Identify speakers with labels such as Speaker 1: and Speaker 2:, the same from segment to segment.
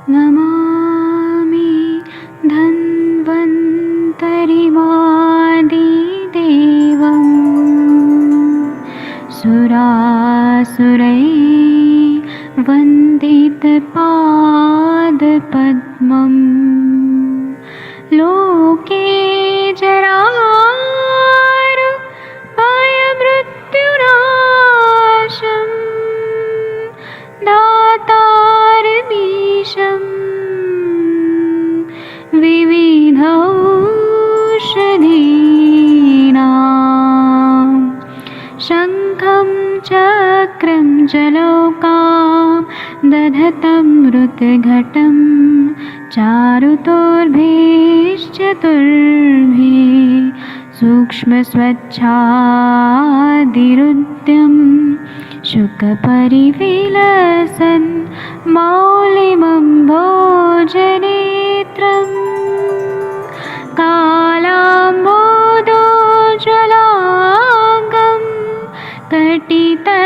Speaker 1: नमामि धन्वन्तरिमादिदेवम् सुरासुरैर्वन्दितपादपद्मम् लोके जरामृत्युनाशम् दातारमीशम् विविधौषधीनां शङ्खं चक्रं जलौकां दधतं मृतघटं चारुतोर्भिश्चतुर्भिः सूक्ष्मस्वच्छादिरुद्यं शुकपरिविलसन् मौलिमम्भोजनेत्रम् कालाम्बोदोज्ज्वलाङ्गं कटितटविलसत्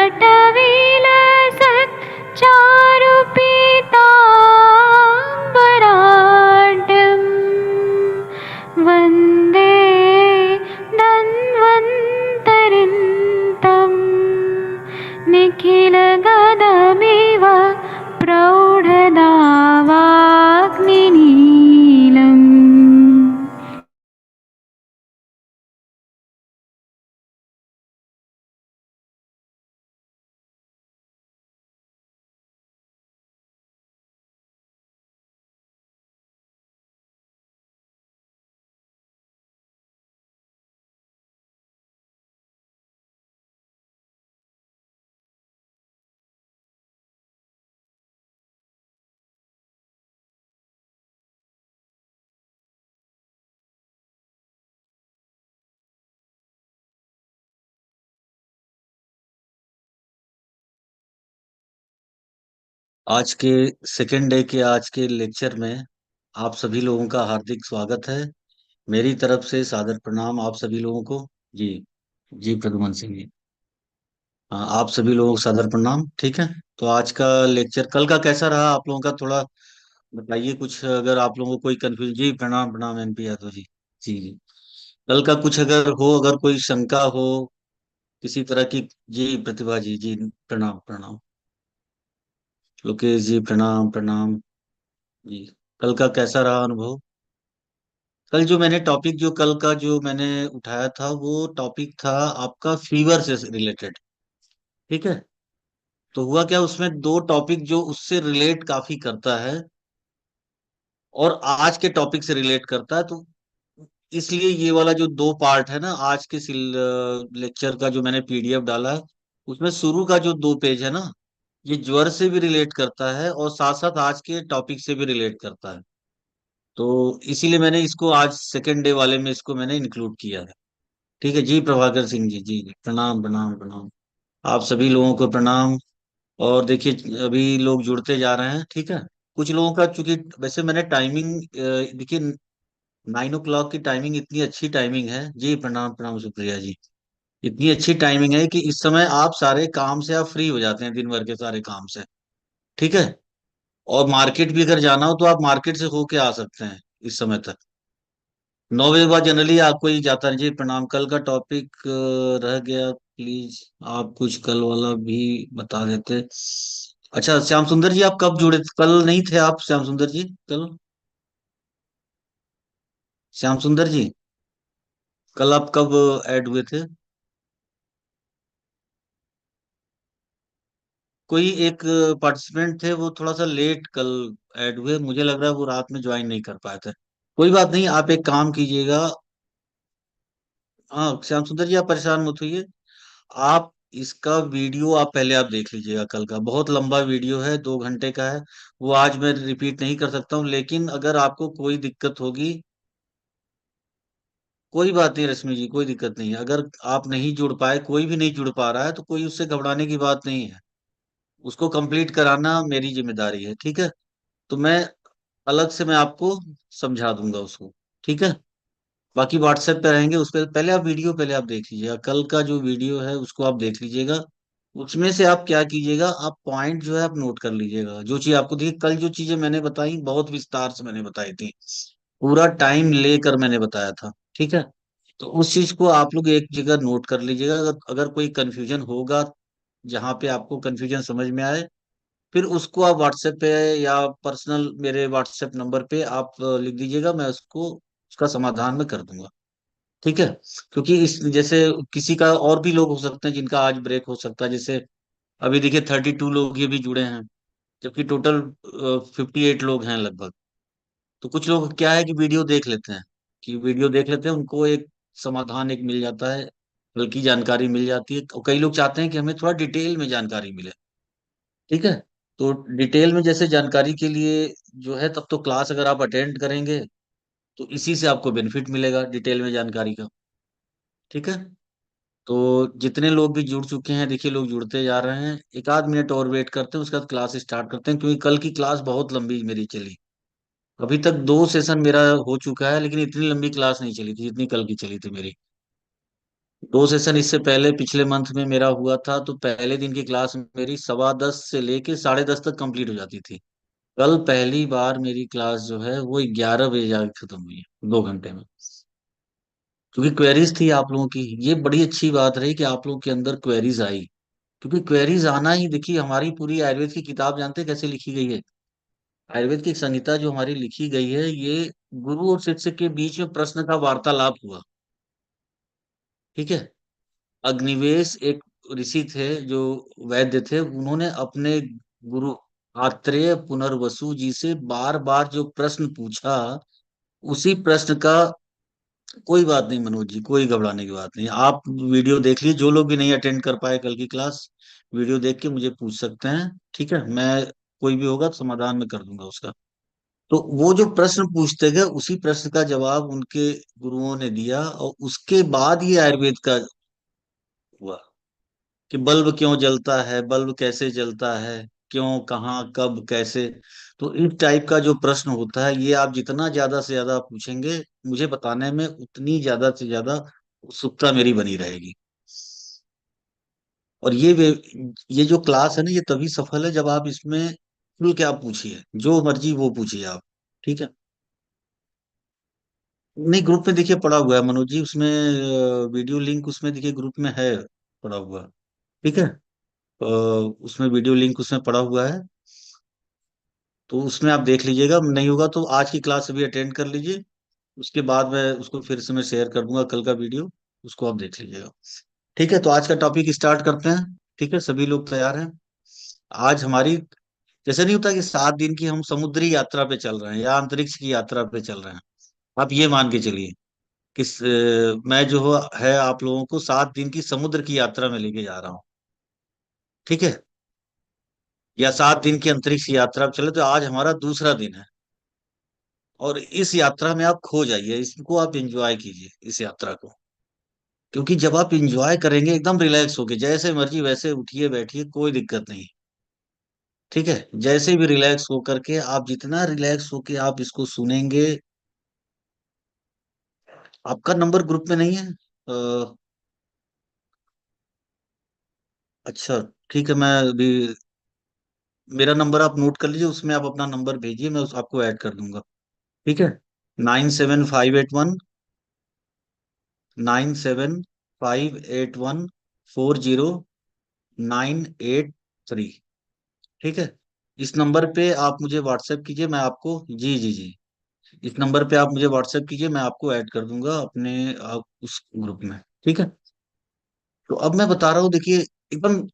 Speaker 1: चारुपीताम्बराढ्यं वन्दे धन्वन्तरिन्तं निखिलगदमिव प्रौढदावाग्निनीलम्।
Speaker 2: आज के सेकेंड डे के आज के लेक्चर में आप सभी लोगों का हार्दिक स्वागत है। मेरी तरफ से सादर प्रणाम आप सभी लोगों को। जी। जी प्रदुमन सिंह जी। हाँ, आप सभी लोगों को सादर प्रणाम। ठीक है। तो आज का लेक्चर कल का कैसा रहा आप लोगों का, थोड़ा बताइए कुछ। अगर आप लोगों को कोई कंफ्यूज, जी प्रणाम प्रणाम एनपी यादव जी। जी जी। कल का कुछ अगर हो, अगर कोई शंका हो किसी तरह की। जी प्रतिभा जी, जी प्रणाम प्रणाम। लोकेश जी प्रणाम प्रणाम। जी। कल का कैसा रहा अनुभव? कल जो मैंने टॉपिक, जो कल का जो मैंने उठाया था वो टॉपिक था आपका फीवर से रिलेटेड। ठीक है। तो हुआ क्या, उसमें दो टॉपिक जो उससे रिलेट काफी करता है और आज के टॉपिक से रिलेट करता है, तो इसलिए ये वाला जो दो पार्ट है ना आज के लेक्चर का, जो मैंने पीडीएफ डाला है उसमें शुरू का जो दो पेज है ना, ये ज्वर से भी रिलेट करता है और साथ साथ आज के टॉपिक से भी रिलेट करता है। तो इसीलिए मैंने इसको आज सेकेंड डे वाले में इसको मैंने इंक्लूड किया है। ठीक है जी प्रभाकर सिंह जी, जी जी प्रणाम प्रणाम प्रणाम। आप सभी लोगों को प्रणाम। और देखिए अभी लोग जुड़ते जा रहे हैं। ठीक है। कुछ लोगों का, चूंकि वैसे मैंने टाइमिंग, देखिए 9 o'clock की टाइमिंग इतनी अच्छी टाइमिंग है। जी प्रणाम प्रणाम सुप्रिया जी। इतनी अच्छी टाइमिंग है कि इस समय आप सारे काम से आप फ्री हो जाते हैं, दिन भर के सारे काम से। ठीक है। और मार्केट भी अगर जाना हो तो आप मार्केट से होके आ सकते हैं इस समय तक। 9 बजे बाद जनरली आपको ही जाता है। जी प्रणाम। कल का टॉपिक रह गया, प्लीज आप कुछ कल वाला भी बता देते। अच्छा श्याम सुंदर जी, आप कब जुड़े कल नहीं थे आप, श्याम सुंदर जी कल? श्याम सुंदर जी, कल आप कब ऐड हुए थे? कोई एक पार्टिसिपेंट थे, वो थोड़ा सा लेट कल ऐड हुए, मुझे लग रहा है वो रात में ज्वाइन नहीं कर पाए थे। कोई बात नहीं, आप एक काम कीजिएगा। हाँ श्याम सुंदर जी, आप परेशान मत होइए। आप इसका वीडियो आप पहले आप देख लीजिएगा। कल का बहुत लंबा वीडियो है, 2 घंटे का है। वो आज मैं रिपीट नहीं कर सकता हूँ, लेकिन अगर आपको कोई दिक्कत होगी, कोई बात नहीं रश्मि जी, कोई दिक्कत नहीं है। अगर आप नहीं जुड़ पाए, कोई भी नहीं जुड़ पा रहा है, तो कोई उससे घबराने की बात नहीं है। उसको कंप्लीट कराना मेरी जिम्मेदारी है। ठीक है। तो मैं अलग से मैं आपको समझा दूंगा उसको। ठीक है। बाकी व्हाट्सएप पे रहेंगे, उस पर पहले आप वीडियो पहले आप देख लीजिएगा। कल का जो वीडियो है उसको आप देख लीजिएगा। उसमें से आप क्या कीजिएगा, आप पॉइंट जो है आप नोट कर लीजिएगा। जो चीज आपको देखिए, कल जो चीजें मैंने बताई बहुत विस्तार से मैंने बताई थी, पूरा टाइम लेकर मैंने बताया था। ठीक है, तो उस चीज को आप लोग एक जगह नोट कर लीजिएगा। अगर अगर कोई कंफ्यूजन होगा, जहाँ पे आपको कंफ्यूजन समझ में आए, फिर उसको आप व्हाट्सएप पे या पर्सनल मेरे व्हाट्सएप नंबर पे आप लिख दीजिएगा, मैं उसको उसका समाधान मैं कर दूंगा। ठीक है, क्योंकि इस जैसे किसी का और भी लोग हो सकते हैं जिनका आज ब्रेक हो सकता है। जैसे अभी देखिए 32 लोग ये भी जुड़े हैं, जबकि टोटल 58 लोग हैं लगभग। तो कुछ लोग क्या है कि वीडियो देख लेते हैं, उनको एक समाधान एक मिल जाता है, हल्की जानकारी मिल जाती है। और कई लोग चाहते हैं कि हमें थोड़ा डिटेल में जानकारी मिले। ठीक है, तो डिटेल में जैसे जानकारी के लिए जो है, तब तो क्लास अगर आप अटेंड करेंगे तो इसी से आपको बेनिफिट मिलेगा डिटेल में जानकारी का। ठीक है, तो जितने लोग भी जुड़ चुके हैं, देखिए लोग जुड़ते जा रहे हैं। एक आध मिनट और वेट करते हैं, उसके बाद क्लास स्टार्ट करते हैं, क्योंकि कल की क्लास बहुत लंबी मेरी चली। अभी तक 2 सेशन मेरा हो चुका है, लेकिन इतनी लंबी क्लास नहीं चली थी जितनी कल की चली थी मेरी। 2 सेशन इससे पहले पिछले मंथ में मेरा हुआ था, तो पहले दिन की क्लास मेरी 10:15 से लेके 10:30 तक कंप्लीट हो जाती थी। कल पहली बार मेरी क्लास जो है वो 11 बजे जाके खत्म हुई है, 2 घंटे में। क्योंकि क्वेरीज थी आप लोगों की, ये बड़ी अच्छी बात रही कि आप लोगों के अंदर क्वेरीज आई। क्योंकि क्वेरीज आना ही, देखिए हमारी पूरी आयुर्वेद की किताब जानते हैं कैसे लिखी गई है? आयुर्वेद की संहिता जो हमारी लिखी गई है, ये गुरु और शिष्य के बीच में प्रश्न का वार्तालाप हुआ। ठीक है, अग्निवेश एक ऋषि थे जो वैद्य थे, उन्होंने अपने गुरु आत्रेय पुनर्वसु जी से बार बार जो प्रश्न पूछा, उसी प्रश्न का, कोई बात नहीं मनोज जी, कोई घबराने की बात नहीं। आप वीडियो देख लीजिए, जो लोग भी नहीं अटेंड कर पाए कल की क्लास, वीडियो देख के मुझे पूछ सकते हैं। ठीक है, मैं कोई भी होगा तो समाधान में कर दूंगा उसका। तो वो जो प्रश्न पूछते गए, उसी प्रश्न का जवाब उनके गुरुओं ने दिया, और उसके बाद ये आयुर्वेद का हुआ कि बल्ब क्यों जलता है, बल्ब कैसे जलता है, क्यों, कहाँ, कब, कैसे। तो इस टाइप का जो प्रश्न होता है, ये आप जितना ज्यादा से ज्यादा पूछेंगे, मुझे बताने में उतनी ज्यादा से ज्यादा उत्सुकता मेरी बनी रहेगी। और ये जो क्लास है ना, ये तभी सफल है जब आप इसमें खुल के आप पूछिए, जो मर्जी वो पूछिए आप। ठीक है, नहीं ग्रुप में देखिए पड़ा हुआ है मनोज जी, उसमें वीडियो लिंक उसमें देखिए ग्रुप में है पड़ा हुआ। ठीक है, उसमें वीडियो लिंक उसमें पड़ा हुआ है, तो उसमें आप देख लीजिएगा। नहीं होगा तो आज की क्लास अभी अटेंड कर लीजिए, उसके बाद मैं उसको फिर से मैं शेयर कर दूंगा कल का वीडियो, उसको आप देख लीजिएगा। ठीक है, तो आज का टॉपिक स्टार्ट करते हैं। ठीक है, सभी लोग तैयार हैं? आज हमारी, जैसे नहीं होता कि 7 दिन की हम समुद्री यात्रा पे चल रहे हैं या अंतरिक्ष की यात्रा पे चल रहे हैं, आप ये मान के चलिए कि मैं जो है आप लोगों को 7 दिन की समुद्र की यात्रा में लेके जा रहा हूँ। ठीक है, या 7 दिन की अंतरिक्ष यात्रा पे चले, तो आज हमारा दूसरा दिन है। और इस यात्रा में आप खो जाइए, इसको आप एंजॉय कीजिए इस यात्रा को। क्योंकि जब आप एंजॉय करेंगे एकदम रिलैक्स होके, जैसे मर्जी वैसे उठिए बैठिए, कोई दिक्कत नहीं। ठीक है, जैसे भी रिलैक्स हो करके, आप जितना रिलैक्स होके आप इसको सुनेंगे। आपका नंबर ग्रुप में नहीं है? अच्छा, ठीक है, मैं अभी मेरा नंबर आप नोट कर लीजिए, उसमें आप अपना नंबर भेजिए, मैं आपको ऐड कर दूंगा। ठीक है, 9758140983। ठीक है, इस नंबर पे आप मुझे व्हाट्सएप कीजिए, मैं आपको, जी जी जी, इस नंबर पे आप मुझे व्हाट्सएप कीजिए, मैं आपको ऐड कर दूंगा अपने उस ग्रुप में। ठीक है, तो अब मैं बता रहा हूँ, देखिए एकदम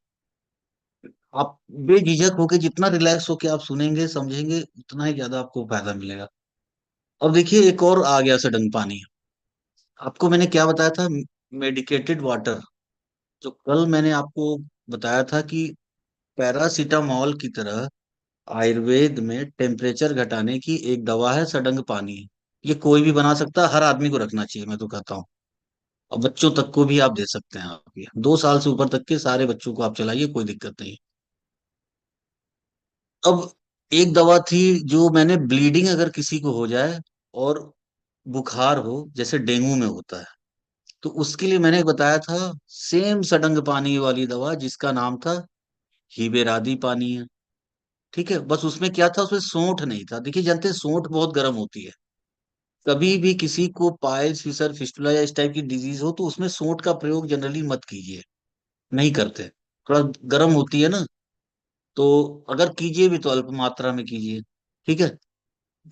Speaker 2: आप बेझिझक होके, जितना रिलैक्स होके आप सुनेंगे समझेंगे, उतना ही ज्यादा आपको फायदा मिलेगा। अब देखिए एक और आ गया सडन पानी। आपको मैंने क्या बताया था? Medicated water. जो कल मैंने आपको बताया था कि पैरासीटामोल की तरह आयुर्वेद में टेम्परेचर घटाने की एक दवा है सडंग पानी। ये कोई भी बना सकता है, हर आदमी को रखना चाहिए, मैं तो कहता हूँ। और बच्चों तक को भी आप दे सकते हैं, आप ये 2 साल से ऊपर तक के सारे बच्चों को आप चलाइए, कोई दिक्कत नहीं। अब एक दवा थी जो मैंने, ब्लीडिंग अगर किसी को हो जाए और बुखार हो, जैसे डेंगू में होता है, तो उसके लिए मैंने बताया था सेम सडंग पानी वाली दवा जिसका नाम था हीबेरादी पानी है। ठीक है, बस उसमें क्या था, उसमें सोंठ नहीं था। देखिए, जानते हैं सोंठ बहुत गर्म होती है। कभी भी किसी को पाइल्स फिशर फिस्टुला या इस टाइप की डिजीज हो तो उसमें सोंठ का प्रयोग जनरली मत कीजिए, नहीं करते। थोड़ा गर्म होती है ना, तो अगर कीजिए भी तो अल्प मात्रा में कीजिए। ठीक है।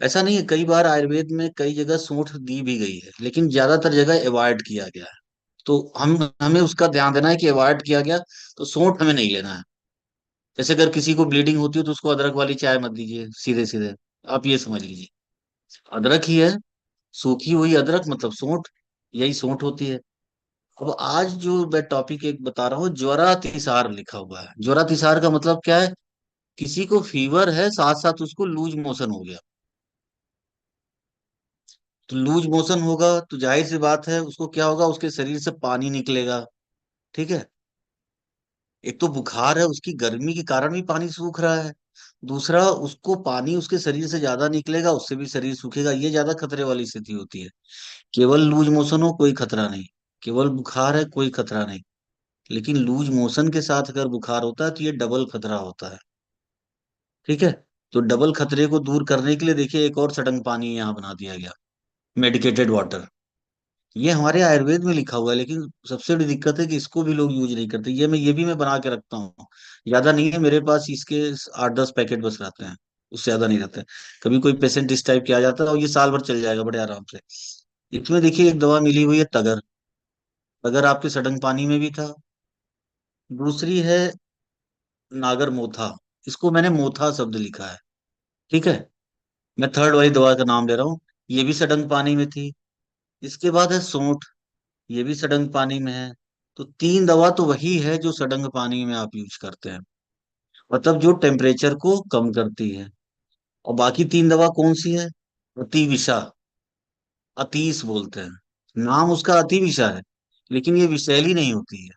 Speaker 2: ऐसा नहीं है, कई बार आयुर्वेद में कई जगह सूंठ दी भी गई है, लेकिन ज्यादातर जगह अवॉइड किया गया है। तो हम हमें उसका ध्यान देना है कि अवॉइड किया गया, तो सूंठ हमें नहीं लेना है। जैसे अगर किसी को ब्लीडिंग होती है तो उसको अदरक वाली चाय मत दीजिए, सीधे सीधे आप ये समझ लीजिए। अदरक ही है, सूखी हुई अदरक मतलब सूंठ, यही सूंठ होती है। अब आज जो मैं टॉपिक एक बता रहा हूँ, ज्वरा तिसार लिखा हुआ है। ज्वरा तिसार का मतलब क्या है? किसी को फीवर है, साथ साथ उसको लूज मोशन हो गया। तो लूज मोशन होगा तो जाहिर सी बात है उसको क्या होगा, उसके शरीर से पानी निकलेगा। ठीक है। एक तो बुखार है, उसकी गर्मी के कारण भी पानी सूख रहा है। दूसरा, उसको पानी उसके शरीर से ज्यादा निकलेगा, उससे भी शरीर सूखेगा, ये ज्यादा खतरे वाली स्थिति होती है। केवल लूज मोशन हो कोई खतरा नहीं, केवल बुखार है कोई खतरा नहीं। लेकिन लूज मोशन के साथ अगर बुखार होता है तो ये डबल खतरा होता है। ठीक है। तो डबल खतरे को दूर करने के लिए देखिए एक और सडंग पानी यहाँ बना दिया गया, मेडिकेटेड वाटर। ये हमारे आयुर्वेद में लिखा हुआ है, लेकिन सबसे बड़ी दिक्कत है कि इसको भी लोग यूज नहीं करते। ये भी मैं बना के रखता हूँ। ज्यादा नहीं है मेरे पास, इसके 8-10 पैकेट बस रहते हैं, उससे ज्यादा नहीं रहते। कभी कोई पेशेंट इस टाइप के आ जाता है और ये साल भर चल जाएगा बड़े आराम से। इसमें देखिए एक दवा मिली हुई है तगर। तगर आपके सडंग पानी में भी था। दूसरी है नागर मोथा। इसको मैंने मोथा शब्द लिखा है। ठीक है। मैं थर्ड वाली दवा का नाम ले रहा हूँ। ये भी सडंग पानी में थी। इसके बाद है सौंठ, ये भी सडंग पानी में है। तो तीन दवा तो वही है जो सडंग पानी में आप यूज करते हैं, मतलब जो टेम्परेचर को कम करती है। और बाकी तीन दवा कौन सी है? अतिविषा, अतीस बोलते हैं। नाम उसका अतिविषा है, लेकिन ये विषैली नहीं होती है।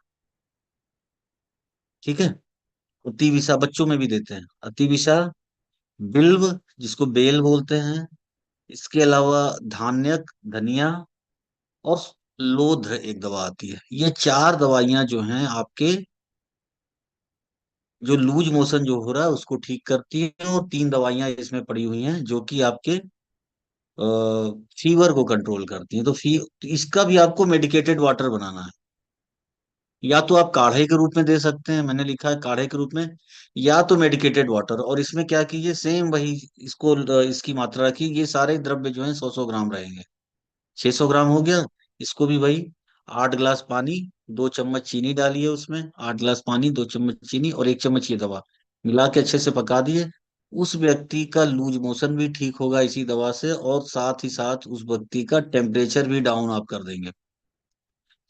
Speaker 2: ठीक है। अतिविषा बच्चों में भी देते हैं, अतिविषा। बिल्व, जिसको बेल बोलते हैं। इसके अलावा धान्यक, धनिया। और लोध्र एक दवा आती है। ये चार दवाइयां जो हैं आपके, जो लूज मोशन जो हो रहा है उसको ठीक करती है। और तीन दवाइयां इसमें पड़ी हुई हैं जो कि आपके फीवर को कंट्रोल करती हैं। तो इसका भी आपको मेडिकेटेड वाटर बनाना है। या तो आप काढ़े के रूप में दे सकते हैं, मैंने लिखा है काढ़े के रूप में, या तो मेडिकेटेड वाटर। और इसमें क्या कीजिए, सेम वही, इसको इसकी मात्रा रखिए। ये सारे द्रव्य जो है 100-100 ग्राम रहेंगे। 600 ग्राम हो गया। इसको भी वही, 8 गिलास पानी, 2 चम्मच चीनी डालिए उसमें। 8 गिलास पानी, 2 चम्मच चीनी और 1 चम्मच ये दवा मिला के अच्छे से पका दिए। उस व्यक्ति का लूज मोशन भी ठीक होगा इसी दवा से, और साथ ही साथ उस व्यक्ति का टेम्परेचर भी डाउन आप कर देंगे।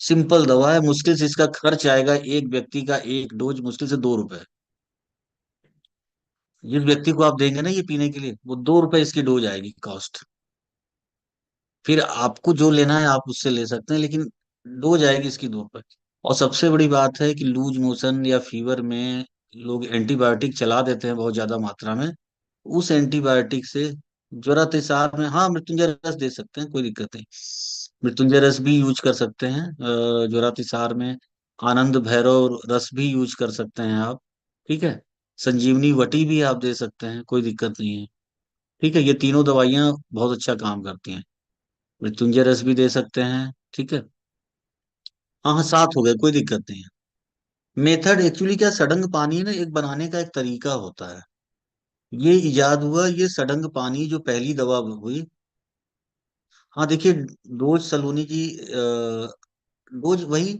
Speaker 2: सिंपल दवा है, मुश्किल से इसका खर्च आएगा एक व्यक्ति का एक डोज मुश्किल से 2 रुपए। जिस व्यक्ति को आप देंगे ना ये पीने के लिए, वो 2 रुपए इसकी डोज आएगी कॉस्ट। फिर आपको जो लेना है आप उससे ले सकते हैं, लेकिन डोज आएगी इसकी 2 रुपए। और सबसे बड़ी बात है कि लूज मोशन या फीवर में लोग एंटीबायोटिक चला देते हैं बहुत ज्यादा मात्रा में। उस एंटीबायोटिक से ज्वरा तिसार में हाँ मृत्युंजय रस दे सकते हैं, कोई दिक्कत नहीं। मृत्युंजय रस भी यूज कर सकते हैं ज्वरा तिसार में। आनंद भैरव रस भी यूज कर सकते हैं आप। ठीक है। संजीवनी वटी भी आप दे सकते हैं, कोई दिक्कत नहीं है। ठीक है, ये तीनों दवाइयाँ बहुत अच्छा काम करती हैं। मृत्युंजय रस भी दे सकते हैं। ठीक है। हाँ हाँ, साथ हो गए, कोई दिक्कत नहीं है। मेथड एक्चुअली क्या, सडंग पानी ना एक बनाने का एक तरीका होता है। ये इजाद हुआ, ये सडंग पानी जो पहली दवा हुई। हाँ देखिए, डोज सलोनी जी, डोज वही,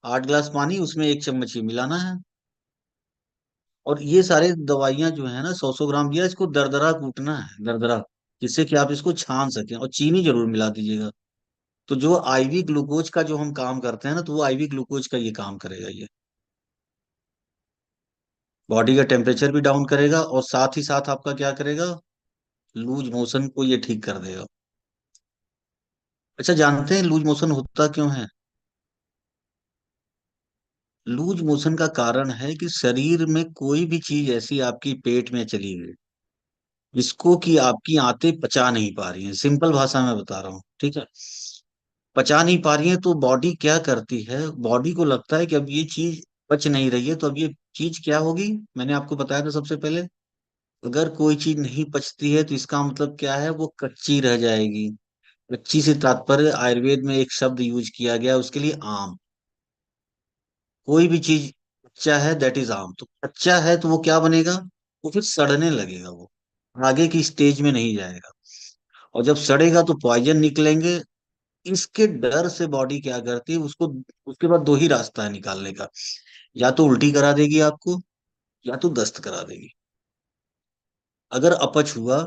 Speaker 2: 8 गिलास पानी उसमें 1 चम्मच ही मिलाना है। और ये सारे दवाइयां जो है ना, 100-100 ग्राम दिया, इसको दरदरा कूटना है, दरदरा, जिससे कि आप इसको छान सकें। और चीनी जरूर मिला दीजिएगा। तो जो आईवी ग्लूकोज का जो हम काम करते हैं ना, तो वो आईवी ग्लूकोज का ये काम करेगा। ये बॉडी का टेम्परेचर भी डाउन करेगा और साथ ही साथ आपका क्या करेगा, लूज मोशन को ये ठीक कर देगा। अच्छा, जानते हैं लूज मोशन होता क्यों है? लूज मोशन का कारण है कि शरीर में कोई भी चीज ऐसी आपकी पेट में चली गई जिसको कि आपकी आंतें पचा नहीं पा रही हैं। सिंपल भाषा में बता रहा हूँ, ठीक है। पचा नहीं पा रही है तो बॉडी क्या करती है, बॉडी को लगता है कि अब ये चीज पच नहीं रही है, तो अब ये चीज क्या होगी। मैंने आपको बताया था सबसे पहले, अगर कोई चीज नहीं पचती है तो इसका मतलब क्या है, वो कच्ची रह जाएगी। कच्ची से तात्पर्य आयुर्वेद में एक शब्द यूज किया गया है उसके लिए, आम। कोई भी चीज कच्चा है दैट इज आम। तो कच्चा है तो वो क्या बनेगा, वो फिर सड़ने लगेगा, वो आगे की स्टेज में नहीं जाएगा। और जब सड़ेगा तो पॉइजन निकलेंगे। इसके डर से बॉडी क्या करती है उसको, उसके बाद दो ही रास्ता है निकालने का, या तो उल्टी करा देगी आपको, या तो दस्त करा देगी। अगर अपच हुआ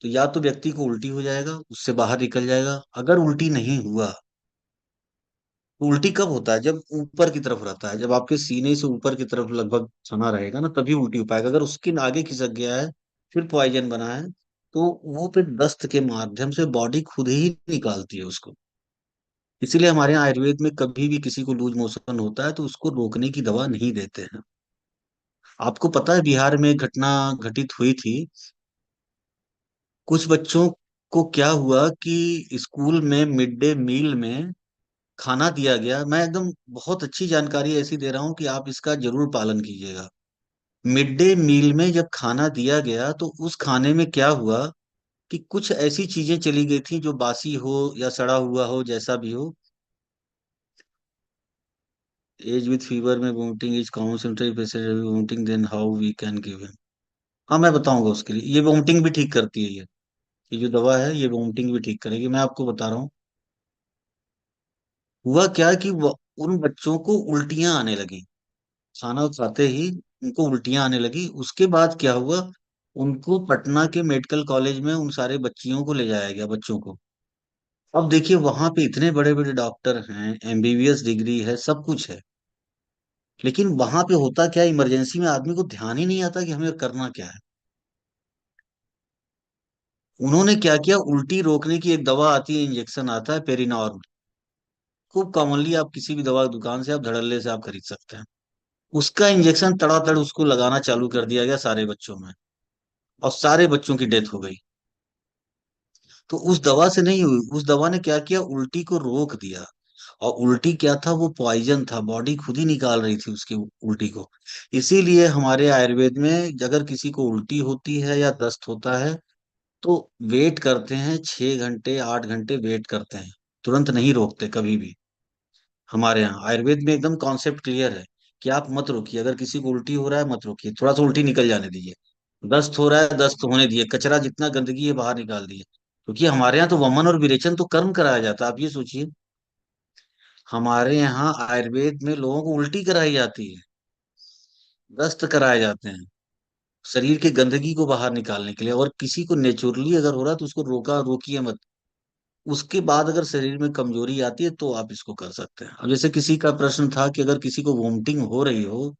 Speaker 2: तो या तो व्यक्ति को उल्टी हो जाएगा, उससे बाहर निकल जाएगा। अगर उल्टी नहीं हुआ तो उल्टी कब होता है, जब ऊपर की तरफ रहता है, जब आपके सीने से ऊपर की तरफ लगभग सना रहेगा ना, तभी उल्टी हो पाएगा। अगर उसके आगे खिसक गया है, फिर पॉइजन बना है, तो वो फिर दस्त के माध्यम से बॉडी खुद ही निकालती है उसको। इसीलिए हमारे यहाँ आयुर्वेद में कभी भी किसी को लूज मोशन होता है तो उसको रोकने की दवा नहीं देते हैं। आपको पता है बिहार में एक घटना घटित हुई थी। कुछ बच्चों को क्या हुआ कि स्कूल में मिड डे मील में खाना दिया गया। मैं एकदम बहुत अच्छी जानकारी ऐसी दे रहा हूँ कि आप इसका जरूर पालन कीजिएगा। मिड डे मील में जब खाना दिया गया तो उस खाने में क्या हुआ कि कुछ ऐसी चीजें चली गई थी जो बासी हो या सड़ा हुआ हो, जैसा भी हो। एज विथ फीवर में vomiting is common symptom, patient vomiting then how we can give him. हाँ मैं बताऊंगा उसके लिए, ये वोमिटिंग भी ठीक करती है ये जो दवा है ये वोमिटिंग भी ठीक करेगी। मैं आपको बता रहा हूँ हुआ क्या कि उन बच्चों को उल्टियां आने लगी। खाना खाते ही उनको उल्टियां आने लगी। उसके बाद क्या हुआ, उनको पटना के मेडिकल कॉलेज में उन सारे बच्चियों को ले जाया गया, बच्चों को। अब देखिए वहां पे इतने बड़े बड़े डॉक्टर हैं, एमबीबीएस डिग्री है, सब कुछ है, लेकिन वहां पे होता क्या, इमरजेंसी में आदमी को ध्यान ही नहीं आता कि हमें करना क्या है। उन्होंने क्या किया, उल्टी रोकने की एक दवा आती है, इंजेक्शन आता है पेरिनॉर्म। खूब कॉमनली आप किसी भी दवा दुकान से, आप धड़ल्ले से आप खरीद सकते हैं। उसका इंजेक्शन तड़ातड़ उसको लगाना चालू कर दिया गया सारे बच्चों में, और सारे बच्चों की डेथ हो गई। तो उस दवा से नहीं हुई, उस दवा ने क्या किया, उल्टी को रोक दिया। और उल्टी क्या था, वो पॉइजन था, बॉडी खुद ही निकाल रही थी उसकी उल्टी को। इसीलिए हमारे आयुर्वेद में अगर किसी को उल्टी होती है या दस्त होता है तो वेट करते हैं, 6 घंटे 8 घंटे वेट करते हैं, तुरंत नहीं रोकते कभी भी। हमारे यहाँ आयुर्वेद में एकदम कॉन्सेप्ट क्लियर है कि आप मत रोकिए। अगर किसी को उल्टी हो रहा है मत रोकिए, थोड़ा सा उल्टी निकल जाने दीजिए। दस्त हो रहा है दस्त होने दिए, कचरा जितना गंदगी है बाहर निकाल दिए। क्योंकि हमारे यहाँ तो वमन और विरेचन तो कर्म कराया जाता है। आप ये सोचिए, हमारे यहाँ आयुर्वेद में लोगों को उल्टी कराई जाती है, दस्त कराए जाते हैं, शरीर की गंदगी को बाहर निकालने के लिए। और किसी को नेचुरली अगर हो रहा है तो उसको रोका रोकिए मत। उसके बाद अगर शरीर में कमजोरी आती है तो आप इसको कर सकते हैं। अब जैसे किसी का प्रश्न था कि अगर किसी को वोमिटिंग हो रही हो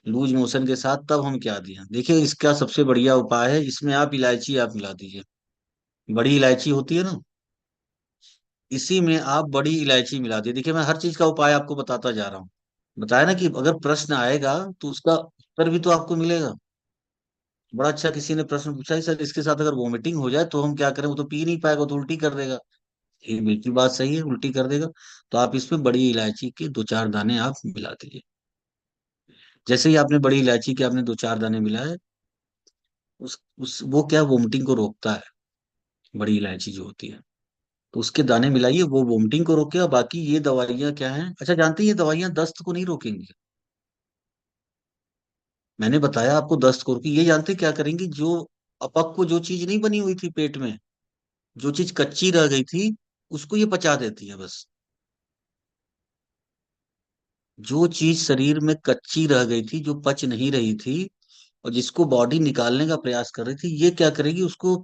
Speaker 2: लूज मोशन के साथ, तब हम क्या दिए। देखिए इसका सबसे बढ़िया उपाय है, इसमें आप इलायची आप मिला दीजिए। बड़ी इलायची होती है ना, इसी में आप बड़ी इलायची मिला दी। देखिए मैं हर चीज का उपाय आपको बताता जा रहा हूँ। बताया ना कि अगर प्रश्न आएगा तो उसका उत्तर भी तो आपको मिलेगा। बड़ा अच्छा किसी ने प्रश्न पूछा है, सर इसके साथ अगर वोमिटिंग हो जाए तो हम क्या करें, वो तो पी नहीं पाएगा, तो उल्टी कर देगा। ये बिल्कुल बात सही है, उल्टी कर देगा। तो आप इसमें बड़ी इलायची के 2 4 दाने आप मिला दीजिए। जैसे ही आपने बड़ी इलायची के आपने 2 4 दाने मिलाए, उस वो क्या वोमिटिंग को रोकता है, बड़ी इलायची जो होती है। तो उसके दाने मिलाइए, वो वोमिटिंग को रोकेगा। बाकी ये दवाइयाँ क्या हैं, अच्छा जानते हैं ये दवाइयाँ दस्त को नहीं रोकेंगी। मैंने बताया आपको दस्त को रोकी, ये जानते क्या करेंगी, जो अपक को जो चीज नहीं बनी हुई थी पेट में, जो चीज कच्ची रह गई थी, उसको ये पचा देती है बस। जो चीज शरीर में कच्ची रह गई थी, जो पच नहीं रही थी, और जिसको बॉडी निकालने का प्रयास कर रही थी, ये क्या करेगी, उसको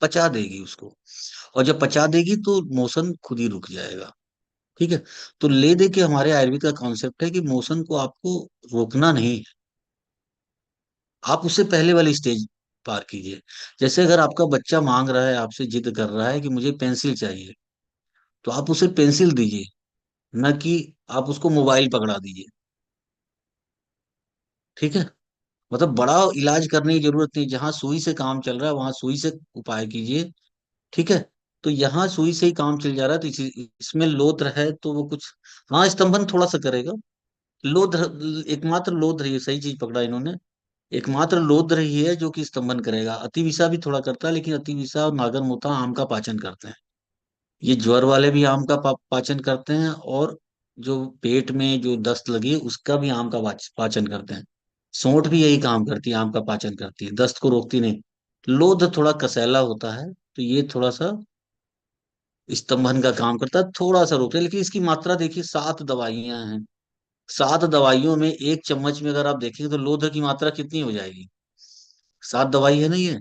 Speaker 2: पचा देगी उसको। और जब पचा देगी तो मोशन खुद ही रुक जाएगा। ठीक है। तो ले दे के हमारे आयुर्वेद का कॉन्सेप्ट है कि मोशन को आपको रोकना नहीं है, आप उससे पहले वाली स्टेज पार कीजिए। जैसे अगर आपका बच्चा मांग रहा है, आपसे जिद कर रहा है कि मुझे पेंसिल चाहिए, तो आप उसे पेंसिल दीजिए, न कि आप उसको मोबाइल पकड़ा दीजिए। ठीक है। मतलब बड़ा इलाज करने की जरूरत नहीं, जहां सुई से काम चल रहा है वहां सुई से उपाय कीजिए। ठीक है। तो यहाँ सुई से ही काम चल जा रहा है, तो इसमें लोध्र है तो वो कुछ, हाँ स्तंभन थोड़ा सा करेगा। लोध्र, एकमात्र लोध्र, ये सही चीज पकड़ा इन्होंने। एकमात्र लोध्र ही है जो कि स्तंभन करेगा। अतिविषा भी थोड़ा करता है, लेकिन अतिविषा और नागर मोता आम का पाचन करते हैं। ये ज्वर वाले भी आम का पाचन करते हैं, और जो पेट में जो दस्त लगी है उसका भी आम का पाचन करते हैं। सौंठ भी यही काम करती है, आम का पाचन करती है, दस्त को रोकती नहीं। लोध थोड़ा कसैला होता है, तो ये थोड़ा सा स्तंभन का काम करता है, थोड़ा सा रोकता है। लेकिन इसकी मात्रा देखिए, 7 दवाइयां हैं। 7 दवाइयों में 1 चम्मच में अगर आप देखेंगे तो लोध की मात्रा कितनी हो जाएगी? 7 दवाई है ना ये।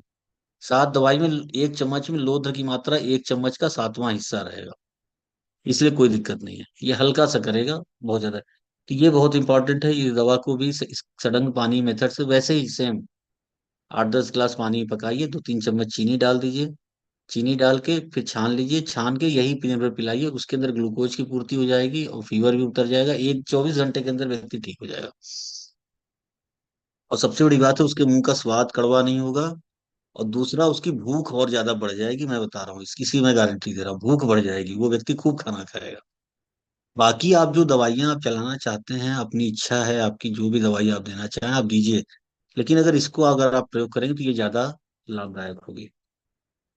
Speaker 2: 7 दवाई में 1 चम्मच में लोध की मात्रा 1 चम्मच का 7वां हिस्सा रहेगा। इसलिए कोई दिक्कत नहीं है, ये हल्का सा करेगा, बहुत ज्यादा। तो ये बहुत इंपॉर्टेंट है, ये दवा को भी इस सडंग पानी मेथड से वैसे ही सेम 8-10 गिलास पानी में पकाइए, 2-3 चम्मच चीनी डाल दीजिए। चीनी डाल के फिर छान लीजिए, छान के यही पीने पर पिलाइए, उसके अंदर ग्लूकोज की पूर्ति हो जाएगी और फीवर भी उतर जाएगा। 24 घंटे के अंदर व्यक्ति ठीक हो जाएगा। और सबसे बड़ी बात है, उसके मुंह का स्वाद कड़वा नहीं होगा। और दूसरा, उसकी भूख और ज्यादा बढ़ जाएगी, मैं बता रहा हूँ, इसकी मैं गारंटी दे रहा हूँ, भूख बढ़ जाएगी, वो व्यक्ति खूब खाना खाएगा। बाकी आप जो दवाइयां आप चलाना चाहते हैं, अपनी इच्छा है आपकी, जो भी दवाई आप देना चाहें आप दीजिए। लेकिन अगर इसको अगर आप प्रयोग करेंगे तो ये ज्यादा लाभदायक होगी।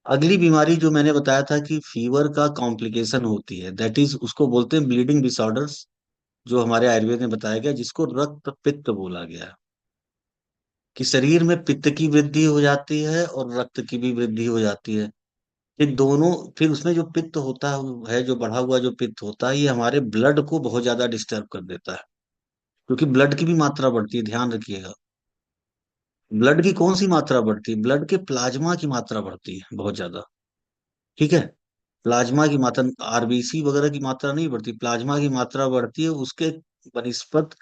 Speaker 2: अगली बीमारी जो मैंने बताया था कि फीवर का कॉम्प्लिकेशन होती है, दैट इज उसको बोलते हैं ब्लीडिंग डिसऑर्डर्स, जो हमारे आयुर्वेद में बताया गया, जिसको रक्त पित्त बोला गया है। कि शरीर में पित्त की वृद्धि हो जाती है और रक्त की भी वृद्धि हो जाती है। फिर दोनों, फिर उसमें जो पित्त होता है, जो बढ़ा हुआ जो पित्त होता है, ये हमारे ब्लड को बहुत ज्यादा डिस्टर्ब कर देता है। क्योंकि ब्लड की भी मात्रा बढ़ती है, ध्यान रखिएगा। ब्लड की कौन सी मात्रा बढ़ती है? ब्लड के प्लाज्मा की मात्रा बढ़ती है बहुत ज्यादा। ठीक है। प्लाज्मा की मात्रा, आरबीसी वगैरह की मात्रा नहीं बढ़ती, प्लाज्मा की मात्रा बढ़ती है। उसके बनिस्पत